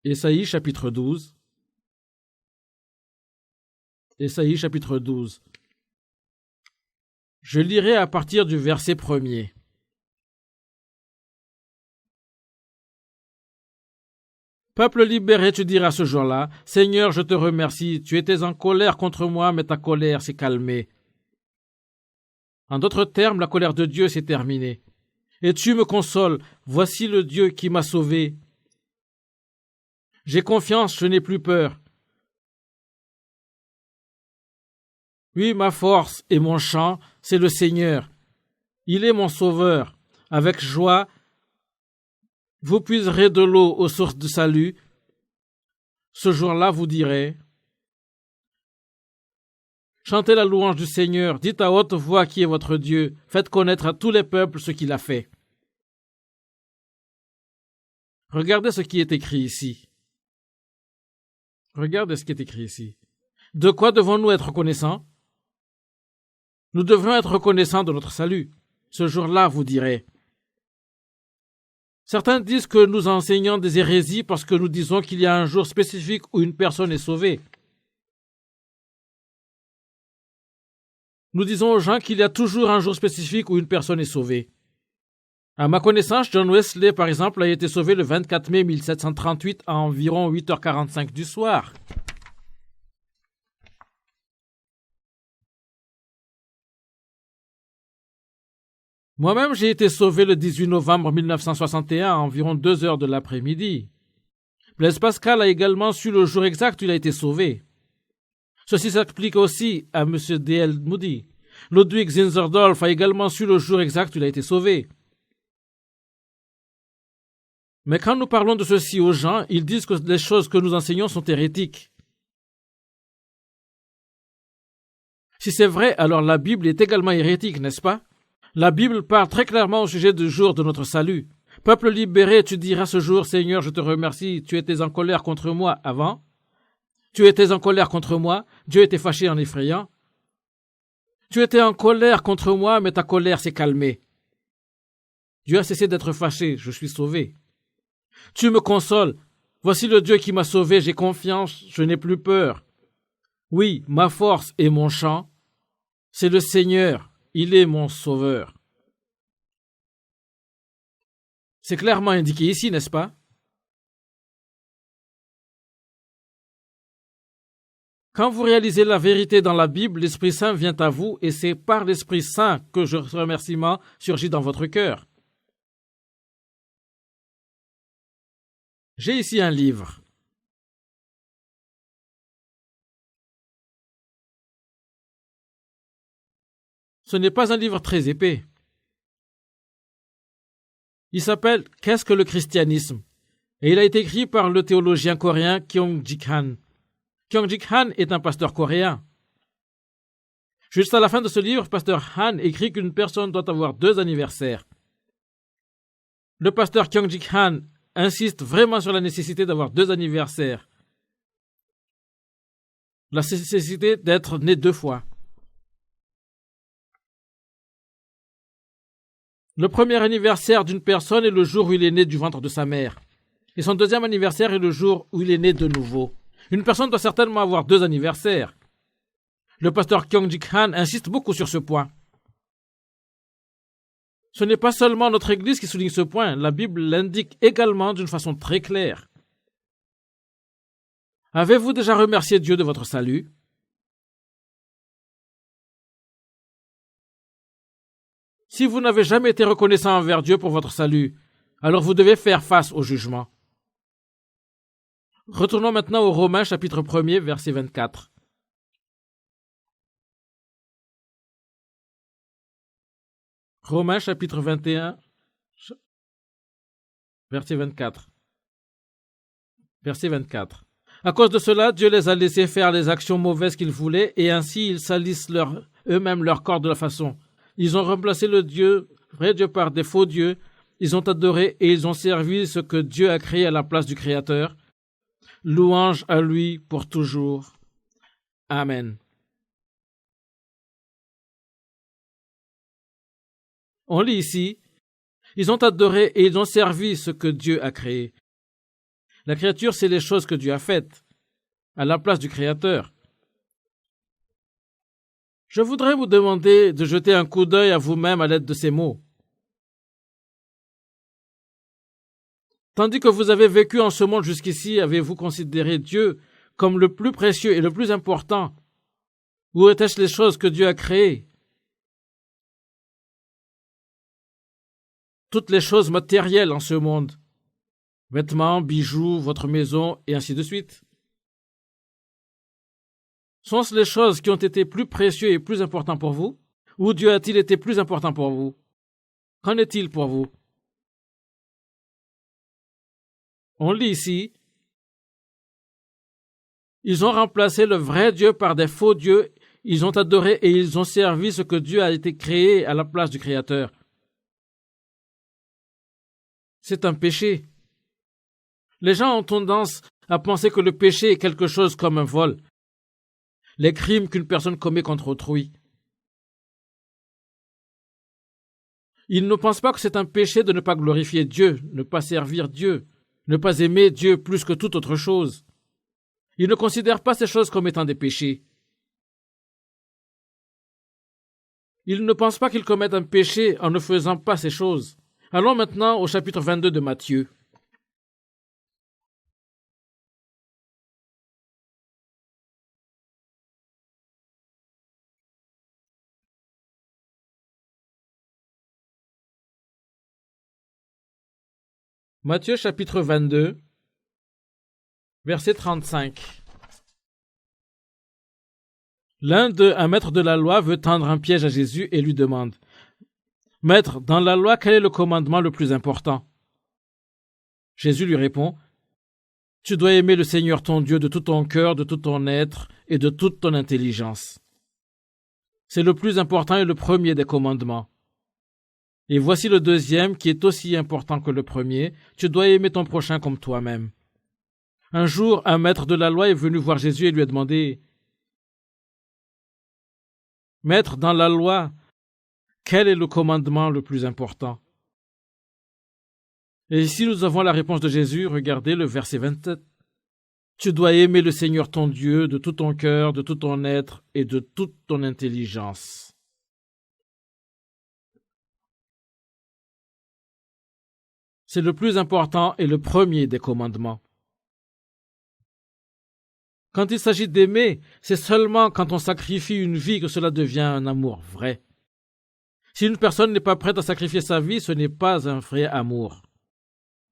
[SPEAKER 1] Ésaïe chapitre 12. Ésaïe chapitre 12. Je lirai à partir du verset 1er. Peuple libéré, tu diras ce jour-là, Seigneur, je te remercie, tu étais en colère contre moi, mais ta colère s'est calmée. En d'autres termes, la colère de Dieu s'est terminée. Et tu me consoles, voici le Dieu qui m'a sauvé. J'ai confiance, je n'ai plus peur. Oui, ma force et mon chant, c'est le Seigneur. Il est mon sauveur. Avec joie, vous puiserez de l'eau aux sources de salut. Ce jour-là, vous direz, chantez la louange du Seigneur, dites à haute voix qui est votre Dieu, faites connaître à tous les peuples ce qu'il a fait. Regardez ce qui est écrit ici. Regardez ce qui est écrit ici. De quoi devons-nous être reconnaissants? Nous devons être reconnaissants de notre salut. Ce jour-là, vous direz. Certains disent que nous enseignons des hérésies parce que nous disons qu'il y a un jour spécifique où une personne est sauvée. Nous disons aux gens qu'il y a toujours un jour spécifique où une personne est sauvée. À ma connaissance, John Wesley, par exemple, a été sauvé le 24 mai 1738 à environ 8h45 du soir. Moi-même, j'ai été sauvé le 18 novembre 1961 à environ 2h de l'après-midi. Blaise Pascal a également su le jour exact où il a été sauvé. Ceci s'applique aussi à M. D.L. Moody. Ludwig Zinzendorf a également su le jour exact où il a été sauvé. Mais quand nous parlons de ceci aux gens, ils disent que les choses que nous enseignons sont hérétiques. Si c'est vrai, alors la Bible est également hérétique, n'est-ce pas? La Bible parle très clairement au sujet du jour de notre salut. Peuple libéré, tu diras ce jour, Seigneur, je te remercie, tu étais en colère contre moi avant. Tu étais en colère contre moi, Dieu était fâché en effrayant. Tu étais en colère contre moi, mais ta colère s'est calmée. Dieu a cessé d'être fâché, je suis sauvé. Tu me consoles. Voici le Dieu qui m'a sauvé, j'ai confiance, je n'ai plus peur. Oui, ma force et mon chant, c'est le Seigneur, il est mon sauveur. C'est clairement indiqué ici, n'est-ce pas? Quand vous réalisez la vérité dans la Bible, l'Esprit Saint vient à vous et c'est par l'Esprit Saint que ce remerciement surgit dans votre cœur. J'ai ici un livre. Ce n'est pas un livre très épais. Il s'appelle « Qu'est-ce que le christianisme ?» et il a été écrit par le théologien coréen Kyung-Jik Han. Kyung-Jik Han est un pasteur coréen. Juste à la fin de ce livre, pasteur Han écrit qu'une personne doit avoir 2 anniversaires. Le pasteur Kyung-Jik Han insiste vraiment sur la nécessité d'avoir 2 anniversaires. La nécessité d'être né 2 fois. Le premier anniversaire d'une personne est le jour où il est né du ventre de sa mère. Et son deuxième anniversaire est le jour où il est né de nouveau. Une personne doit certainement avoir 2 anniversaires. Le pasteur Kyung-Jik Han insiste beaucoup sur ce point. Ce n'est pas seulement notre Église qui souligne ce point, la Bible l'indique également d'une façon très claire. Avez-vous déjà remercié Dieu de votre salut? Si vous n'avez jamais été reconnaissant envers Dieu pour votre salut, alors vous devez faire face au jugement. Retournons maintenant au Romains chapitre 1er, verset 24. Romains chapitre 21, verset 24. Verset 24. À cause de cela, Dieu les a laissés faire les actions mauvaises qu'ils voulaient, et ainsi ils salissent eux-mêmes leur corps de la façon. Ils ont remplacé le vrai Dieu par des faux dieux, ils ont adoré et ils ont servi ce que Dieu a créé à la place du Créateur. Louange à lui pour toujours. Amen. On lit ici, ils ont adoré et ils ont servi ce que Dieu a créé. La créature, c'est les choses que Dieu a faites, à la place du Créateur. Je voudrais vous demander de jeter un coup d'œil à vous-même à l'aide de ces mots. Tandis que vous avez vécu en ce monde jusqu'ici, avez-vous considéré Dieu comme le plus précieux et le plus important? Ou étaient-ce les choses que Dieu a créées? Toutes les choses matérielles en ce monde. Vêtements, bijoux, votre maison, et ainsi de suite. Sont-ce les choses qui ont été plus précieuses et plus importantes pour vous? Ou Dieu a-t-il été plus important pour vous? Qu'en est-il pour vous? On lit ici, ils ont remplacé le vrai Dieu par des faux dieux, ils ont adoré et ils ont servi ce que Dieu a été créé à la place du Créateur. C'est un péché. Les gens ont tendance à penser que le péché est quelque chose comme un vol, les crimes qu'une personne commet contre autrui. Ils ne pensent pas que c'est un péché de ne pas glorifier Dieu, ne pas servir Dieu, ne pas aimer Dieu plus que toute autre chose. Ils ne considèrent pas ces choses comme étant des péchés. Ils ne pensent pas qu'ils commettent un péché en ne faisant pas ces choses. Allons maintenant au chapitre 22 de Matthieu. Matthieu chapitre 22, verset 35. L'un d'eux, un maître de la loi, veut tendre un piège à Jésus et lui demande: « Maître, dans la loi, quel est le commandement le plus important ?» Jésus lui répond: « Tu dois aimer le Seigneur ton Dieu de tout ton cœur, de tout ton être et de toute ton intelligence. » C'est le plus important et le premier des commandements. Et voici le deuxième qui est aussi important que le premier: tu dois aimer ton prochain comme toi-même. Un jour, un maître de la loi est venu voir Jésus et lui a demandé: « Maître, dans la loi, quel est le commandement le plus important ?» Et ici, nous avons la réponse de Jésus. Regardez le verset 27. Tu dois aimer le Seigneur ton Dieu de tout ton cœur, de tout ton être et de toute ton intelligence. C'est le plus important et le premier des commandements. Quand il s'agit d'aimer, c'est seulement quand on sacrifie une vie que cela devient un amour vrai. Si une personne n'est pas prête à sacrifier sa vie, ce n'est pas un vrai amour.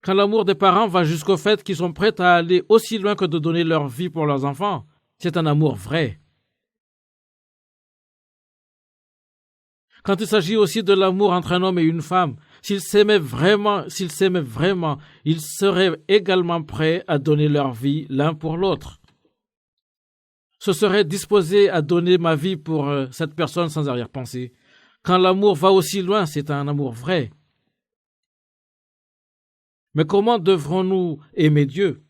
[SPEAKER 1] Quand l'amour des parents va jusqu'au fait qu'ils sont prêts à aller aussi loin que de donner leur vie pour leurs enfants, c'est un amour vrai. Quand il s'agit aussi de l'amour entre un homme et une femme, s'ils s'aimaient vraiment, ils seraient également prêts à donner leur vie l'un pour l'autre. Je serais disposé à donner ma vie pour cette personne sans arrière-pensée. Quand l'amour va aussi loin, c'est un amour vrai. Mais comment devrons-nous aimer Dieu?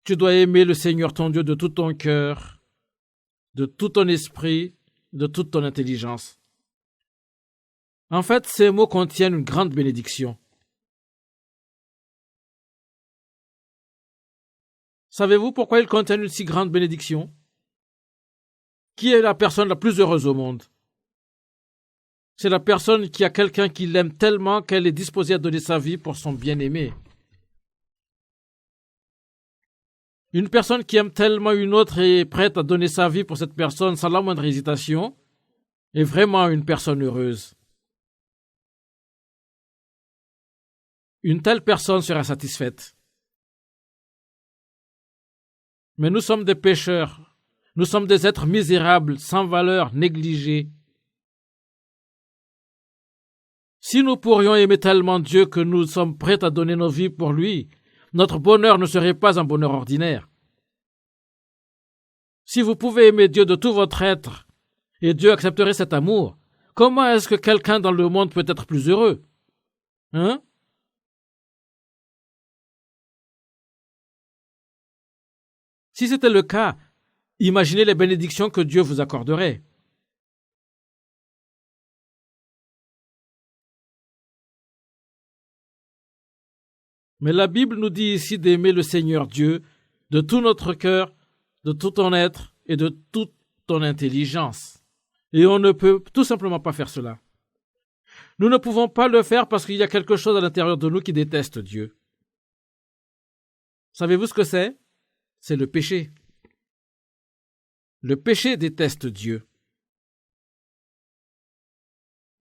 [SPEAKER 1] Tu dois aimer le Seigneur ton Dieu de tout ton cœur, de tout ton esprit, de toute ton intelligence. En fait, ces mots contiennent une grande bénédiction. Savez-vous pourquoi ils contiennent une si grande bénédiction? Qui est la personne la plus heureuse au monde? C'est la personne qui a quelqu'un qui l'aime tellement qu'elle est disposée à donner sa vie pour son bien-aimé. Une personne qui aime tellement une autre et est prête à donner sa vie pour cette personne sans la moindre hésitation est vraiment une personne heureuse. Une telle personne sera satisfaite. Mais nous sommes des pécheurs. Nous sommes des êtres misérables, sans valeur, négligés. Si nous pourrions aimer tellement Dieu que nous sommes prêts à donner nos vies pour lui, notre bonheur ne serait pas un bonheur ordinaire. Si vous pouvez aimer Dieu de tout votre être, et Dieu accepterait cet amour, comment est-ce que quelqu'un dans le monde peut être plus heureux? Hein? Si c'était le cas, imaginez les bénédictions que Dieu vous accorderait. Mais la Bible nous dit ici d'aimer le Seigneur Dieu de tout notre cœur, de tout ton être et de toute ton intelligence. Et on ne peut tout simplement pas faire cela. Nous ne pouvons pas le faire parce qu'il y a quelque chose à l'intérieur de nous qui déteste Dieu. Savez-vous ce que c'est? C'est le péché. Le péché déteste Dieu.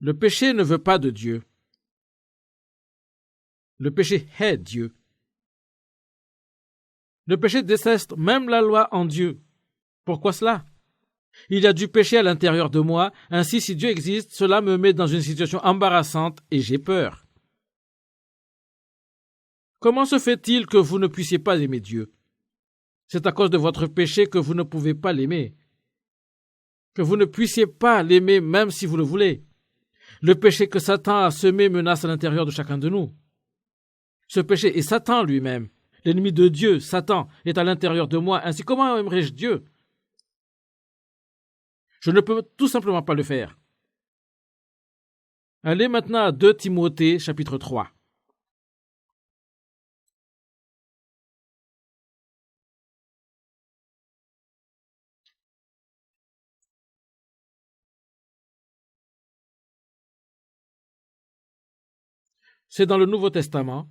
[SPEAKER 1] Le péché ne veut pas de Dieu. Le péché hait Dieu. Le péché déteste même la loi en Dieu. Pourquoi cela? Il y a du péché à l'intérieur de moi, ainsi si Dieu existe, cela me met dans une situation embarrassante et j'ai peur. Comment se fait-il que vous ne puissiez pas aimer Dieu? C'est à cause de votre péché que vous ne pouvez pas l'aimer. Que vous ne puissiez pas l'aimer même si vous le voulez. Le péché que Satan a semé menace à l'intérieur de chacun de nous. Ce péché est Satan lui-même. L'ennemi de Dieu, Satan, est à l'intérieur de moi. Ainsi, comment aimerais-je Dieu? Je ne peux tout simplement pas le faire. Allez maintenant à 2 Timothée, chapitre 3. C'est dans le Nouveau Testament.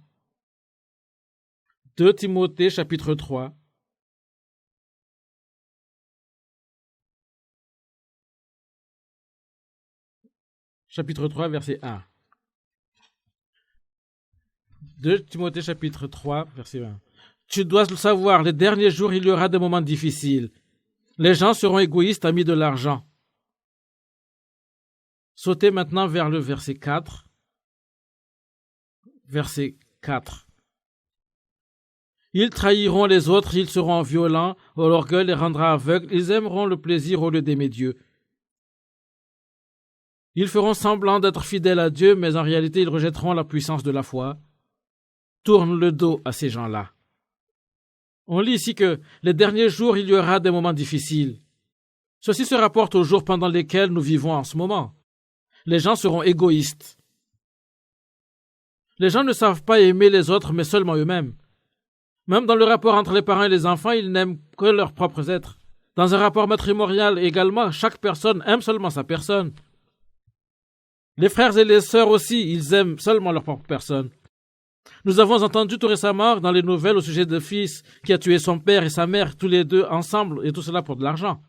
[SPEAKER 1] 2 Timothée, chapitre 3. Chapitre 3, verset 1. 2 Timothée, chapitre 3, verset 1. Tu dois le savoir, les derniers jours, il y aura des moments difficiles. Les gens seront égoïstes, amis de l'argent. Sautez maintenant vers le verset 4. Verset 4. Ils trahiront les autres, ils seront violents, l'orgueil les rendra aveugles, ils aimeront le plaisir au lieu d'aimer Dieu. Ils feront semblant d'être fidèles à Dieu, mais en réalité ils rejetteront la puissance de la foi. Tourne le dos à ces gens-là. On lit ici que les derniers jours, il y aura des moments difficiles. Ceci se rapporte aux jours pendant lesquels nous vivons en ce moment. Les gens seront égoïstes. Les gens ne savent pas aimer les autres, mais seulement eux-mêmes. Même dans le rapport entre les parents et les enfants, ils n'aiment que leurs propres êtres. Dans un rapport matrimonial également, chaque personne aime seulement sa personne. Les frères et les sœurs aussi, ils aiment seulement leur propre personne. Nous avons entendu tout récemment dans les nouvelles au sujet de fils qui a tué son père et sa mère, tous les deux ensemble, et tout cela pour de l'argent.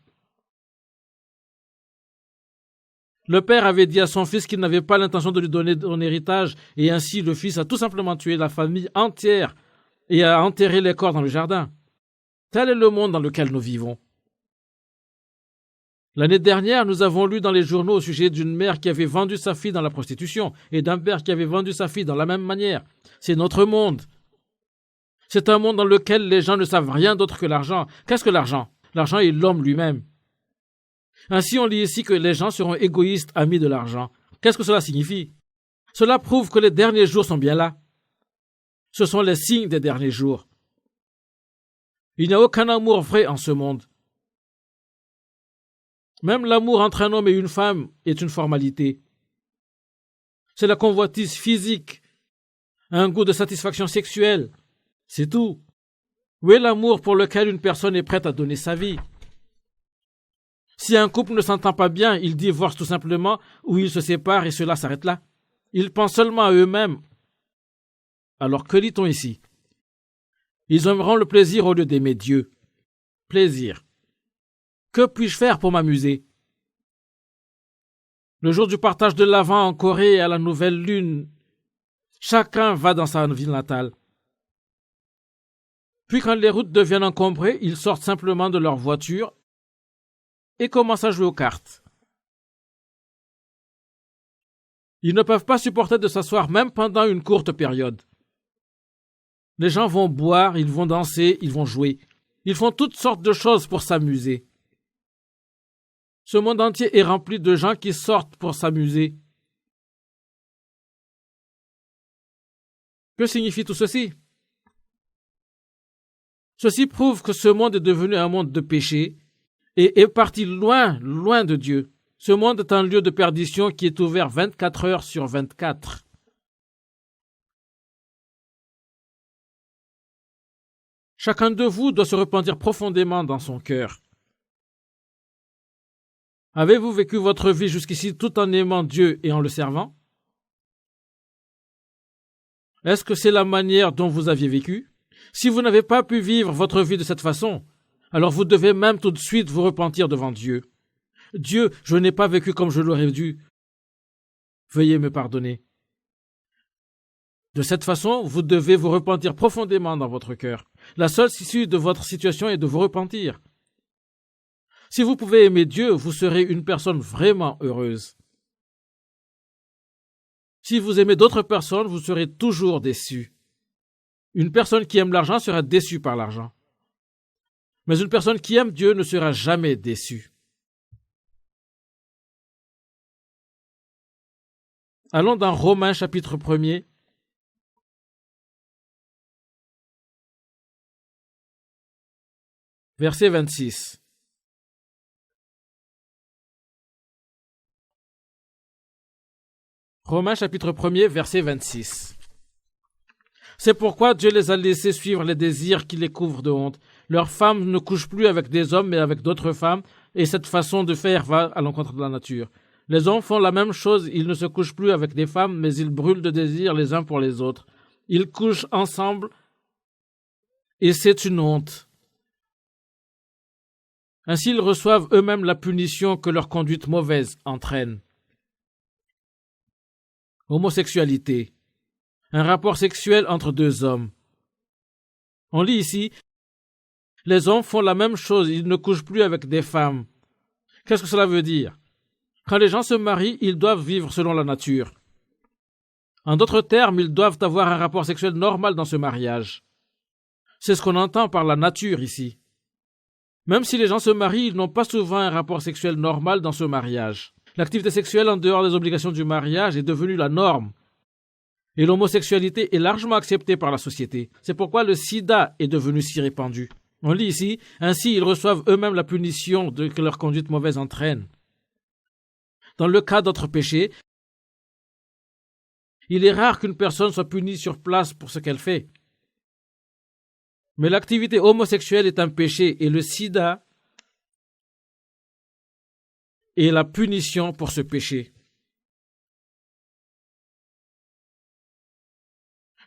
[SPEAKER 1] Le père avait dit à son fils qu'il n'avait pas l'intention de lui donner son héritage, et ainsi le fils a tout simplement tué la famille entière et a enterré les corps dans le jardin. Tel est le monde dans lequel nous vivons. L'année dernière, nous avons lu dans les journaux au sujet d'une mère qui avait vendu sa fille dans la prostitution et d'un père qui avait vendu sa fille dans la même manière. C'est notre monde. C'est un monde dans lequel les gens ne savent rien d'autre que l'argent. Qu'est-ce que l'argent? L'argent est l'homme lui-même. Ainsi, on lit ici que les gens seront égoïstes, amis de l'argent. Qu'est-ce que cela signifie? Cela prouve que les derniers jours sont bien là. Ce sont les signes des derniers jours. Il n'y a aucun amour vrai en ce monde. Même l'amour entre un homme et une femme est une formalité. C'est la convoitise physique, un goût de satisfaction sexuelle. C'est tout. Où est l'amour pour lequel une personne est prête à donner sa vie? Si un couple ne s'entend pas bien, ils divorcent tout simplement ou ils se séparent et cela s'arrête là. Ils pensent seulement à eux-mêmes. Alors que lit-on ici? Ils aimeront le plaisir au lieu d'aimer Dieu. Plaisir. Que puis-je faire pour m'amuser? Le jour du partage de l'Avent en Corée à la nouvelle lune, chacun va dans sa ville natale. Puis quand les routes deviennent encombrées, ils sortent simplement de leur voiture et commencent à jouer aux cartes. Ils ne peuvent pas supporter de s'asseoir même pendant une courte période. Les gens vont boire, ils vont danser, ils vont jouer. Ils font toutes sortes de choses pour s'amuser. Ce monde entier est rempli de gens qui sortent pour s'amuser. Que signifie tout ceci? Ceci prouve que ce monde est devenu un monde de péché et est parti loin, loin de Dieu. Ce monde est un lieu de perdition qui est ouvert 24 heures sur 24. Chacun de vous doit se repentir profondément dans son cœur. Avez-vous vécu votre vie jusqu'ici tout en aimant Dieu et en le servant? Est-ce que c'est la manière dont vous aviez vécu? Si vous n'avez pas pu vivre votre vie de cette façon, alors vous devez même tout de suite vous repentir devant Dieu. Dieu, je n'ai pas vécu comme je l'aurais dû. Veuillez me pardonner. De cette façon, vous devez vous repentir profondément dans votre cœur. La seule issue de votre situation est de vous repentir. Si vous pouvez aimer Dieu, vous serez une personne vraiment heureuse. Si vous aimez d'autres personnes, vous serez toujours déçu. Une personne qui aime l'argent sera déçue par l'argent. Mais une personne qui aime Dieu ne sera jamais déçue. Allons dans Romains chapitre 1er. Verset 26. Romains chapitre 1er, verset 26. C'est pourquoi Dieu les a laissés suivre les désirs qui les couvrent de honte. Leurs femmes ne couchent plus avec des hommes mais avec d'autres femmes, et cette façon de faire va à l'encontre de la nature. Les hommes font la même chose, ils ne se couchent plus avec des femmes, mais ils brûlent de désir les uns pour les autres. Ils couchent ensemble, et c'est une honte. Ainsi ils reçoivent eux-mêmes la punition que leur conduite mauvaise entraîne. Homosexualité. Un rapport sexuel entre deux hommes. On lit ici, les hommes font la même chose, ils ne couchent plus avec des femmes. Qu'est-ce que cela veut dire? Quand les gens se marient, ils doivent vivre selon la nature. En d'autres termes, ils doivent avoir un rapport sexuel normal dans ce mariage. C'est ce qu'on entend par la nature ici. Même si les gens se marient, ils n'ont pas souvent un rapport sexuel normal dans ce mariage. L'activité sexuelle en dehors des obligations du mariage est devenue la norme. Et l'homosexualité est largement acceptée par la société. C'est pourquoi le sida est devenu si répandu. On lit ici, ainsi ils reçoivent eux-mêmes la punition que leur conduite mauvaise entraîne. Dans le cas d'autres péchés, Il est rare qu'une personne soit punie sur place pour ce qu'elle fait. Mais l'activité homosexuelle est un péché et le sida est la punition pour ce péché.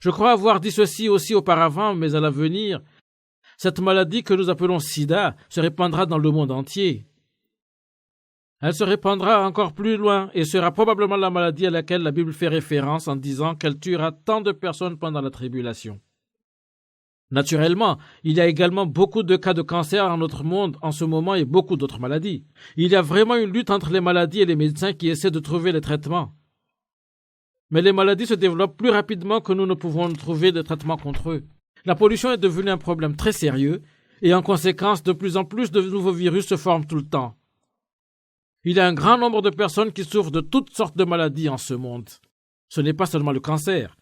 [SPEAKER 1] Je crois avoir dit ceci aussi auparavant, mais à l'avenir, cette maladie que nous appelons sida se répandra dans le monde entier. Elle se répandra encore plus loin et sera probablement la maladie à laquelle la Bible fait référence en disant qu'elle tuera tant de personnes pendant la tribulation. Naturellement, il y a également beaucoup de cas de cancer dans notre monde en ce moment et beaucoup d'autres maladies. Il y a vraiment une lutte entre les maladies et les médecins qui essaient de trouver les traitements. Mais les maladies se développent plus rapidement que nous ne pouvons trouver de traitements contre eux. La pollution est devenue un problème très sérieux et en conséquence, de plus en plus de nouveaux virus se forment tout le temps. Il y a un grand nombre de personnes qui souffrent de toutes sortes de maladies en ce monde. Ce n'est pas seulement le cancer.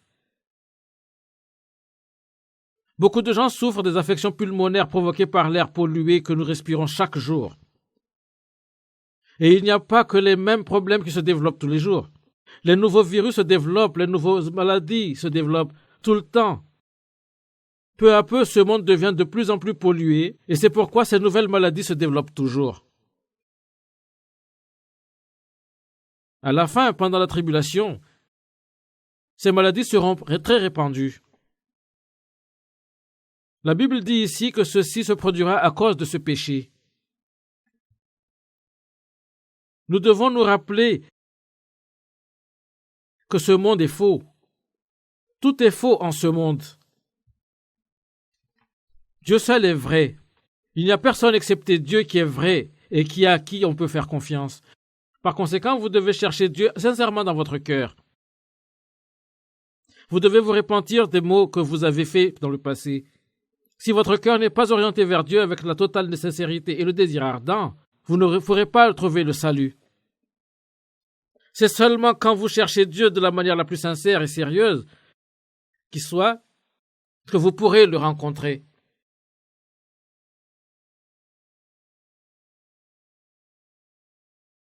[SPEAKER 1] Beaucoup de gens souffrent des affections pulmonaires provoquées par l'air pollué que nous respirons chaque jour. Et il n'y a pas que les mêmes problèmes qui se développent tous les jours. Les nouveaux virus se développent, les nouvelles maladies se développent tout le temps. Peu à peu, ce monde devient de plus en plus pollué et c'est pourquoi ces nouvelles maladies se développent toujours. À la fin, pendant la tribulation, ces maladies seront très répandues. La Bible dit ici que ceci se produira à cause de ce péché. Nous devons nous rappeler que ce monde est faux. Tout est faux en ce monde. Dieu seul est vrai. Il n'y a personne excepté Dieu qui est vrai et à qui on peut faire confiance. Par conséquent, vous devez chercher Dieu sincèrement dans votre cœur. Vous devez vous repentir des maux que vous avez faits dans le passé. Si votre cœur n'est pas orienté vers Dieu avec la totale sincérité et le désir ardent, vous ne pourrez pas trouver le salut. C'est seulement quand vous cherchez Dieu de la manière la plus sincère et sérieuse qui soit que vous pourrez le rencontrer.